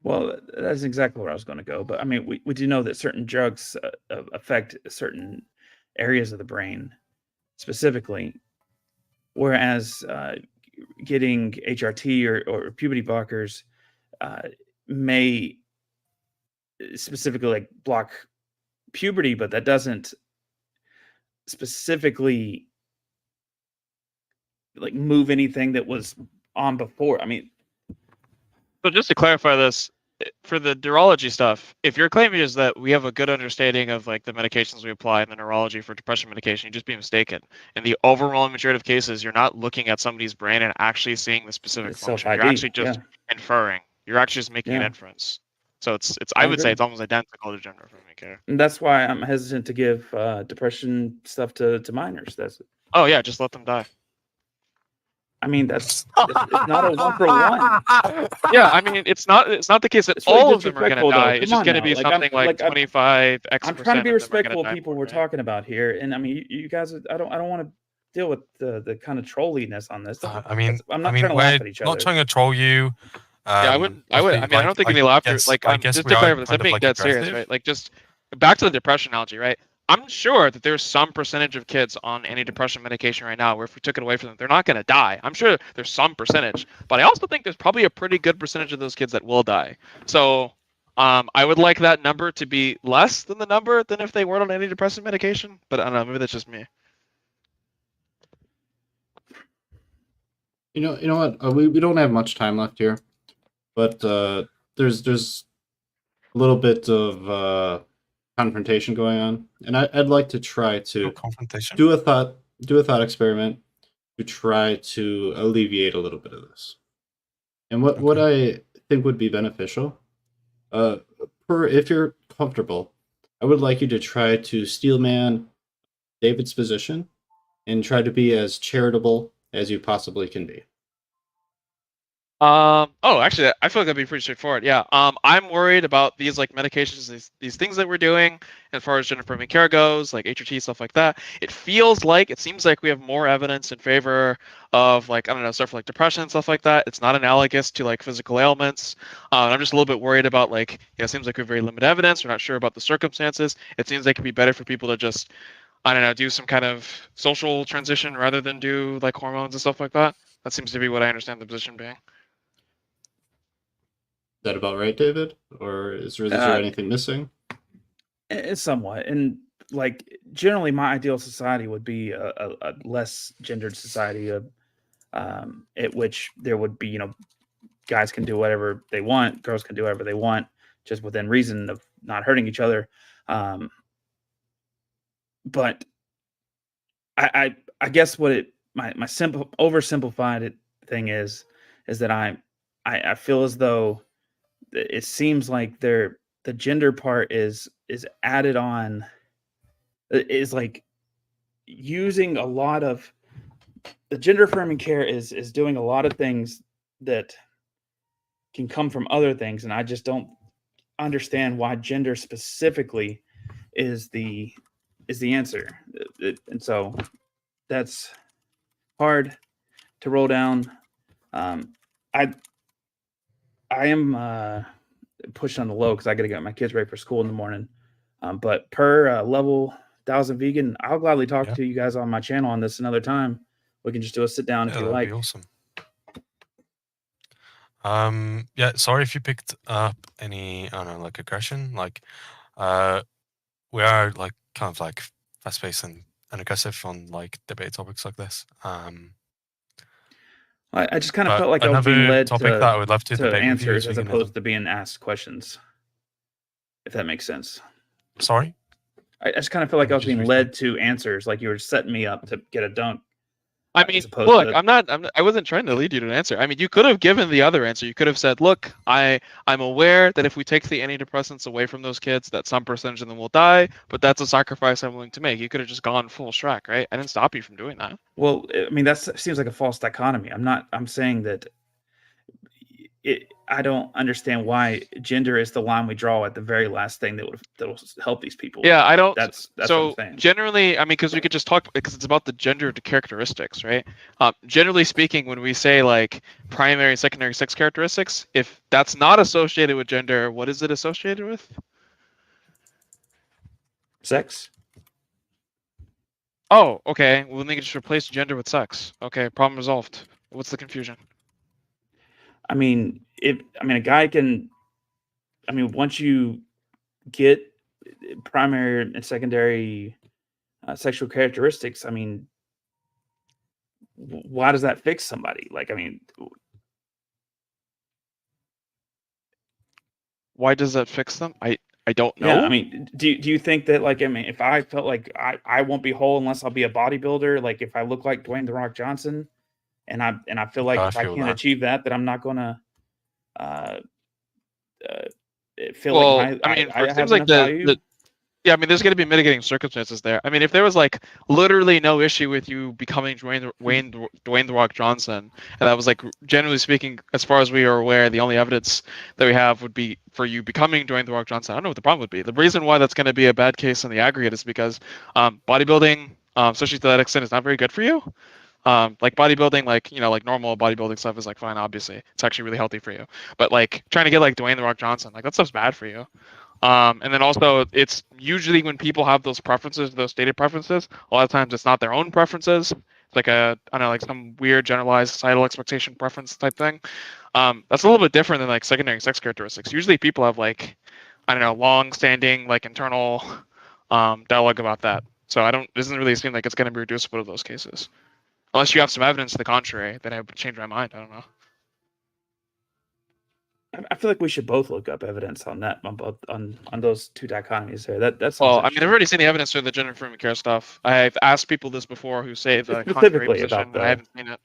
Speaker 2: Well, that's exactly where I was going to go. But I mean, we do know that certain drugs affect certain areas of the brain specifically, whereas getting HRT or puberty blockers may specifically like block puberty, but that doesn't specifically like move anything that was on before. I mean,
Speaker 11: So just to clarify this, for the neurology stuff, if your claim is that we have a good understanding of like the medications we apply in the neurology for depression medication, you'd just be mistaken. In the overwhelming majority of cases, you're not looking at somebody's brain and actually seeing the specific
Speaker 2: It's
Speaker 11: function. You're
Speaker 2: self-ID,
Speaker 11: actually just inferring. You're actually just making an
Speaker 2: Yeah.
Speaker 11: inference. So I would say
Speaker 2: agree.
Speaker 11: it's almost identical to gender affirming care.
Speaker 2: And that's why I'm hesitant to give depression stuff to minors.
Speaker 11: Oh yeah, just let them die.
Speaker 2: I mean, it's not a 1-for-1.
Speaker 11: Yeah, I mean, it's not the case that
Speaker 2: It's really
Speaker 11: all of them are going to
Speaker 2: disrespectful, though.
Speaker 11: die.
Speaker 2: Come
Speaker 11: It's just
Speaker 2: on
Speaker 11: going to
Speaker 2: now.
Speaker 11: be
Speaker 2: Like, I'm-
Speaker 11: something like
Speaker 2: like, I'm-
Speaker 11: 25 X
Speaker 2: I'm
Speaker 11: percent
Speaker 2: trying to be
Speaker 11: of them are gonna
Speaker 2: respectful of
Speaker 11: die
Speaker 2: people
Speaker 11: more,
Speaker 2: we're
Speaker 11: right?
Speaker 2: talking about here, and I mean, you guys. I don't want to deal with the kind of trolliness on this.
Speaker 5: I mean,
Speaker 2: I'm not trying to laugh at each
Speaker 5: not
Speaker 2: other.
Speaker 5: trying to troll you.
Speaker 11: Yeah, I wouldn't. I mean, I don't think any laughter. Like,
Speaker 5: I guess
Speaker 11: just
Speaker 5: we
Speaker 11: to
Speaker 5: are
Speaker 11: clarify this,
Speaker 5: kind
Speaker 11: I'm
Speaker 5: of
Speaker 11: being
Speaker 5: like
Speaker 11: dead serious,
Speaker 5: aggressive.
Speaker 11: right? Like, just back to the depression analogy, right? I'm sure that there's some percentage of kids on antidepressant medication right now where if we took it away from them, they're not going to die. I'm sure there's some percentage, but I also think there's probably a pretty good percentage of those kids that will die. So, I would like that number to be less than the number than if they weren't on antidepressant medication. But I don't know. Maybe that's just me.
Speaker 1: You know what? We don't have much time left here, but there's a little bit of confrontation going on, and I'd like to try to
Speaker 5: confrontation.
Speaker 1: do a thought experiment to try to alleviate a little bit of this. And what I think would be beneficial, if you're comfortable, I would like you to try to steelman David's position and try to be as charitable as you possibly can be.
Speaker 11: Oh, actually, I feel like that'd be pretty straightforward. Yeah. I'm worried about these like medications, these things that we're doing as far as gender affirming care goes, like HRT stuff like that. It seems like we have more evidence in favor of like, I don't know, stuff like depression and stuff like that. It's not analogous to like physical ailments. I'm just a little bit worried about like, it seems like we have very limited evidence. We're not sure about the circumstances. It seems like it'd be better for people to just, I don't know, do some kind of social transition rather than do like hormones and stuff like that. That seems to be what I understand the position being.
Speaker 1: Is that about right, David? Or is there anything missing?
Speaker 2: It's somewhat, and like generally, my ideal society would be a less gendered society, at which there would be, guys can do whatever they want, girls can do whatever they want, just within reason of not hurting each other. But I guess what my simple oversimplified it thing is that I feel as though it seems like the gender part is added on, is like using a lot of the gender affirming care is doing a lot of things that can come from other things, and I just don't understand why gender specifically is the answer. And so that's hard to roll down. I am pushed on the low because I got to get my kids ready for school in the morning. But per level 1000 vegan, I'll gladly talk
Speaker 5: Yeah.
Speaker 2: to you guys on my channel on this another time. We can just do a sit down if you
Speaker 5: that'd
Speaker 2: like.
Speaker 5: be awesome. Yeah, sorry if you picked up any, I don't know, like aggression. Like, we are like kind of like fast-paced and aggressive on like debate topics like this.
Speaker 2: I just kind of
Speaker 5: But
Speaker 2: felt like I was being
Speaker 5: another
Speaker 2: led
Speaker 5: topic that I would love to debate with you
Speaker 2: answers
Speaker 5: is
Speaker 2: as
Speaker 5: veganism.
Speaker 2: opposed to being asked questions, if that makes sense.
Speaker 5: Sorry?
Speaker 2: I just kind of feel like I was
Speaker 5: Just
Speaker 2: being
Speaker 5: restart.
Speaker 2: led to answers, like you were setting me up to get a dunk.
Speaker 11: I mean,
Speaker 2: as opposed
Speaker 11: look,
Speaker 2: to
Speaker 11: I wasn't trying to lead you to an answer. I mean, you could have given the other answer. You could have said, look, I'm aware that if we take the antidepressants away from those kids, that some percentage of them will die, but that's a sacrifice I'm willing to make. You could have just gone full Shrek, right? I didn't stop you from doing that.
Speaker 2: Well, I mean, that seems like a false dichotomy. I'm saying that I don't understand why gender is the line we draw at the very last thing that'll help these people.
Speaker 11: Yeah, I don't.
Speaker 2: That's what I'm
Speaker 11: So
Speaker 2: saying.
Speaker 11: generally, I mean, because we could just talk because it's about the gender characteristics, right? Generally speaking, when we say like primary and secondary sex characteristics, if that's not associated with gender, what is it associated with?
Speaker 2: Sex.
Speaker 11: Oh, okay. Well, then they can just replace gender with sex. Okay, problem resolved. What's the confusion?
Speaker 2: I mean, a guy can. I mean, once you get primary and secondary sexual characteristics, I mean, why does that fix somebody? Like, I mean,
Speaker 11: Why does that fix them? I don't know.
Speaker 2: yeah. I mean, do you think that, like, I mean, if I felt like I won't be whole unless I'll be a bodybuilder, like if I look like Dwayne the Rock Johnson, and I feel like
Speaker 5: I
Speaker 2: if I
Speaker 5: feel
Speaker 2: can't
Speaker 5: that.
Speaker 2: achieve that I'm not gonna uh, feel
Speaker 11: Well,
Speaker 2: like
Speaker 11: I mean,
Speaker 2: I
Speaker 11: it seems
Speaker 2: have
Speaker 11: like
Speaker 2: enough value.
Speaker 11: yeah, I mean, there's going to be mitigating circumstances there. I mean, if there was like literally no issue with you becoming Dwayne the Rock Johnson, and that was like, generally speaking, as far as we are aware, the only evidence that we have would be for you becoming Dwayne the Rock Johnson. I don't know what the problem would be. The reason why that's going to be a bad case in the aggregate is because bodybuilding, especially to that extent, is not very good for you. Like bodybuilding, like, you know, like normal bodybuilding stuff is like fine, obviously. It's actually really healthy for you. But like trying to get like Dwayne the Rock Johnson, like that stuff's bad for you. And then also, it's usually when people have those preferences, those stated preferences, a lot of times it's not their own preferences. It's like I don't know, like some weird generalized societal expectation preference type thing. That's a little bit different than like secondary sex characteristics. Usually people have like, I don't know, long-standing like internal dialogue about that. So it doesn't really seem like it's going to be reducible to those cases. Unless you have some evidence to the contrary, then I would change my mind. I don't know.
Speaker 2: I feel like we should both look up evidence on that, on both on those two dichotomies there. That sounds
Speaker 11: Well, I mean, I've
Speaker 2: interesting.
Speaker 11: already seen the evidence for the gender affirming care stuff. I've asked people this before who say the contrary
Speaker 2: Specifically
Speaker 11: position,
Speaker 2: about
Speaker 11: and I haven't seen it.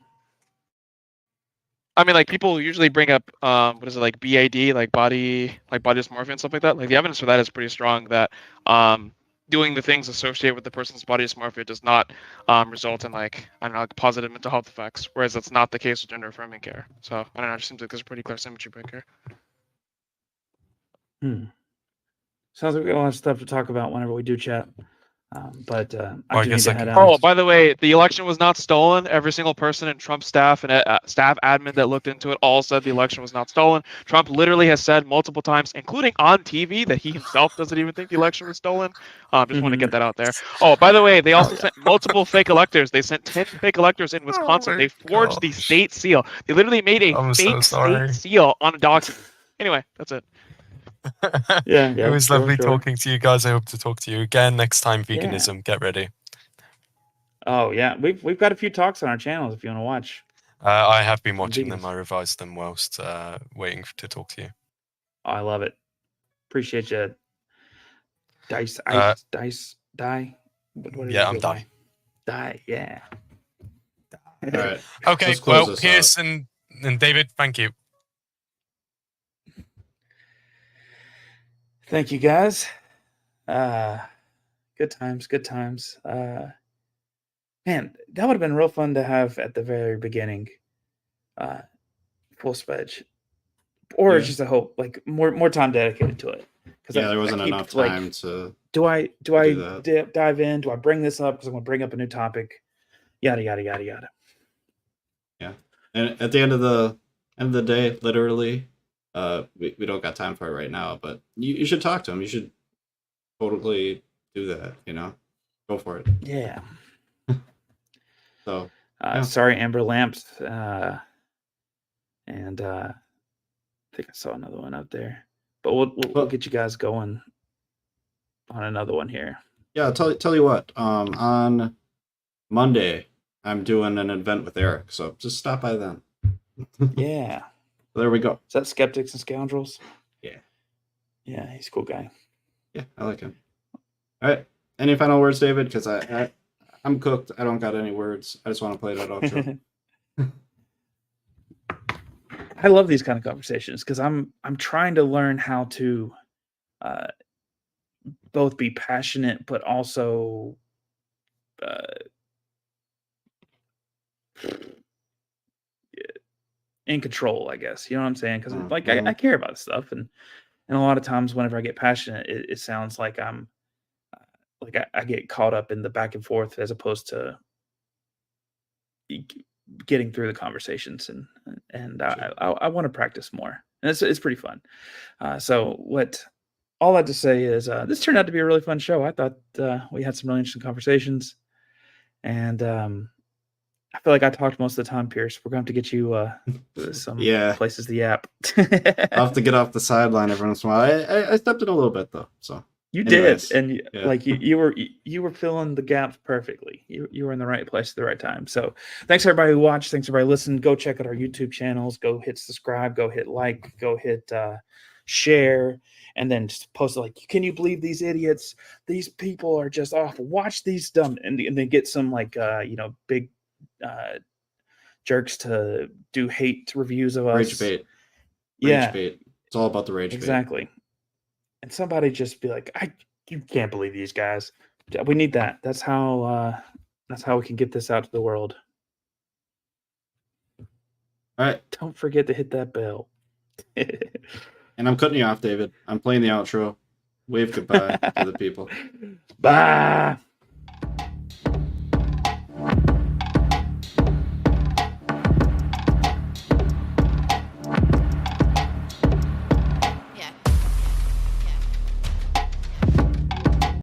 Speaker 11: I mean, like people usually bring up what is it, like BAD, like body dysmorphia and stuff like that. Like the evidence for that is pretty strong. That doing the things associated with the person's body dysmorphia does not result in like, I don't know, like positive mental health effects. Whereas that's not the case with gender affirming care. So I don't know. It just seems like there's a pretty clear symmetry breaker.
Speaker 2: Sounds like we got a lot of stuff to talk about whenever we do chat. But
Speaker 5: I
Speaker 2: I do need
Speaker 5: guess
Speaker 2: to
Speaker 5: I
Speaker 2: head
Speaker 5: can-
Speaker 2: out.
Speaker 11: Oh, by the way, the election was not stolen. Every single person in Trump's staff and staff admin that looked into it all said the election was not stolen. Trump literally has said multiple times, including on TV, that he himself doesn't even think the election was stolen. Just want to get that out there. Oh, by the way, they also sent multiple fake electors. They sent 10 fake electors in Wisconsin. They forged the state seal. They literally made a
Speaker 5: I'm so
Speaker 11: fake
Speaker 5: sorry.
Speaker 11: state seal on a document. Anyway, that's it.
Speaker 2: Yeah,
Speaker 5: It was lovely
Speaker 2: sure.
Speaker 5: talking to you guys. I hope to talk to you again next time.
Speaker 2: Yeah.
Speaker 5: Veganism, get ready.
Speaker 2: Oh yeah, we've got a few talks on our channels if you want to watch.
Speaker 5: I have been
Speaker 2: Some
Speaker 5: watching them.
Speaker 2: vegans.
Speaker 5: I revised them whilst waiting to talk to you.
Speaker 2: Oh, I love it. Appreciate you. Dice. Die. What
Speaker 5: Yeah,
Speaker 2: is
Speaker 5: I'm
Speaker 2: it?
Speaker 5: Die.
Speaker 2: Die. Yeah.
Speaker 5: Die.
Speaker 1: All right.
Speaker 5: Okay,
Speaker 1: Let's close
Speaker 5: well,
Speaker 1: this
Speaker 5: Pierce
Speaker 1: out.
Speaker 5: and David, thank you.
Speaker 2: Thank you, guys. Good times, good times. Man, that would have been real fun to have at the very beginning. Full spedge, or
Speaker 1: Yeah.
Speaker 2: just a hope, like more time dedicated to it. Because
Speaker 1: Yeah, there wasn't enough time to.
Speaker 2: Do I
Speaker 1: that.
Speaker 2: dive in? Do I bring this up because I'm going to bring up a new topic? Yada yada yada yada.
Speaker 1: Yeah, and at the end of the day, literally, we don't got time for it right now. But you should talk to him. You should totally do that. Go for it.
Speaker 2: Yeah.
Speaker 1: So yeah.
Speaker 2: Sorry, Amber Lamps. And I think I saw another one up there, but we'll get you guys going on another one here.
Speaker 1: Yeah, tell you what. On Monday, I'm doing an event with Eric, so just stop by then.
Speaker 2: Yeah.
Speaker 1: There we go.
Speaker 2: Is that Skeptics and Scoundrels?
Speaker 1: Yeah.
Speaker 2: Yeah, he's a cool guy.
Speaker 1: Yeah, I like him. All right. Any final words, David? Because I'm cooked. I don't got any words. I just want to play that outro.
Speaker 2: I love these kind of conversations because I'm trying to learn how to both be passionate but also in control, I guess. You know what I'm saying? Because I care about stuff, and a lot of times whenever I get passionate, it sounds like I'm I get caught up in the back and forth as opposed to getting through the conversations, and I want to practice more, and it's pretty fun. So all that to say is this turned out to be a really fun show. I thought we had some really interesting conversations, and I feel like I talked most of the time, Pierce. We're going to have to get you some places to yap.
Speaker 1: I'll have to get off the sideline every once in a while. I stepped in a little bit though, so.
Speaker 2: You
Speaker 1: Anyways,
Speaker 2: did, and you were filling the gaps perfectly. You were in the right place at the right time. So thanks everybody who watched. Thanks everybody who listened. Go check out our YouTube channels. Go hit subscribe. Go hit like. Go hit share, and then just post it like, can you believe these idiots? These people are just off. Watch these dumb, and then get some big jerks to do hate reviews of us.
Speaker 1: Rage bait. Rage bait. It's all about the rage bait.
Speaker 2: Exactly. And somebody just be like, you can't believe these guys. We need that. That's how we can get this out to the world.
Speaker 1: All right.
Speaker 2: Don't forget to hit that bell.
Speaker 1: And I'm cutting you off, David. I'm playing the outro. Wave goodbye to the people.
Speaker 2: Bye.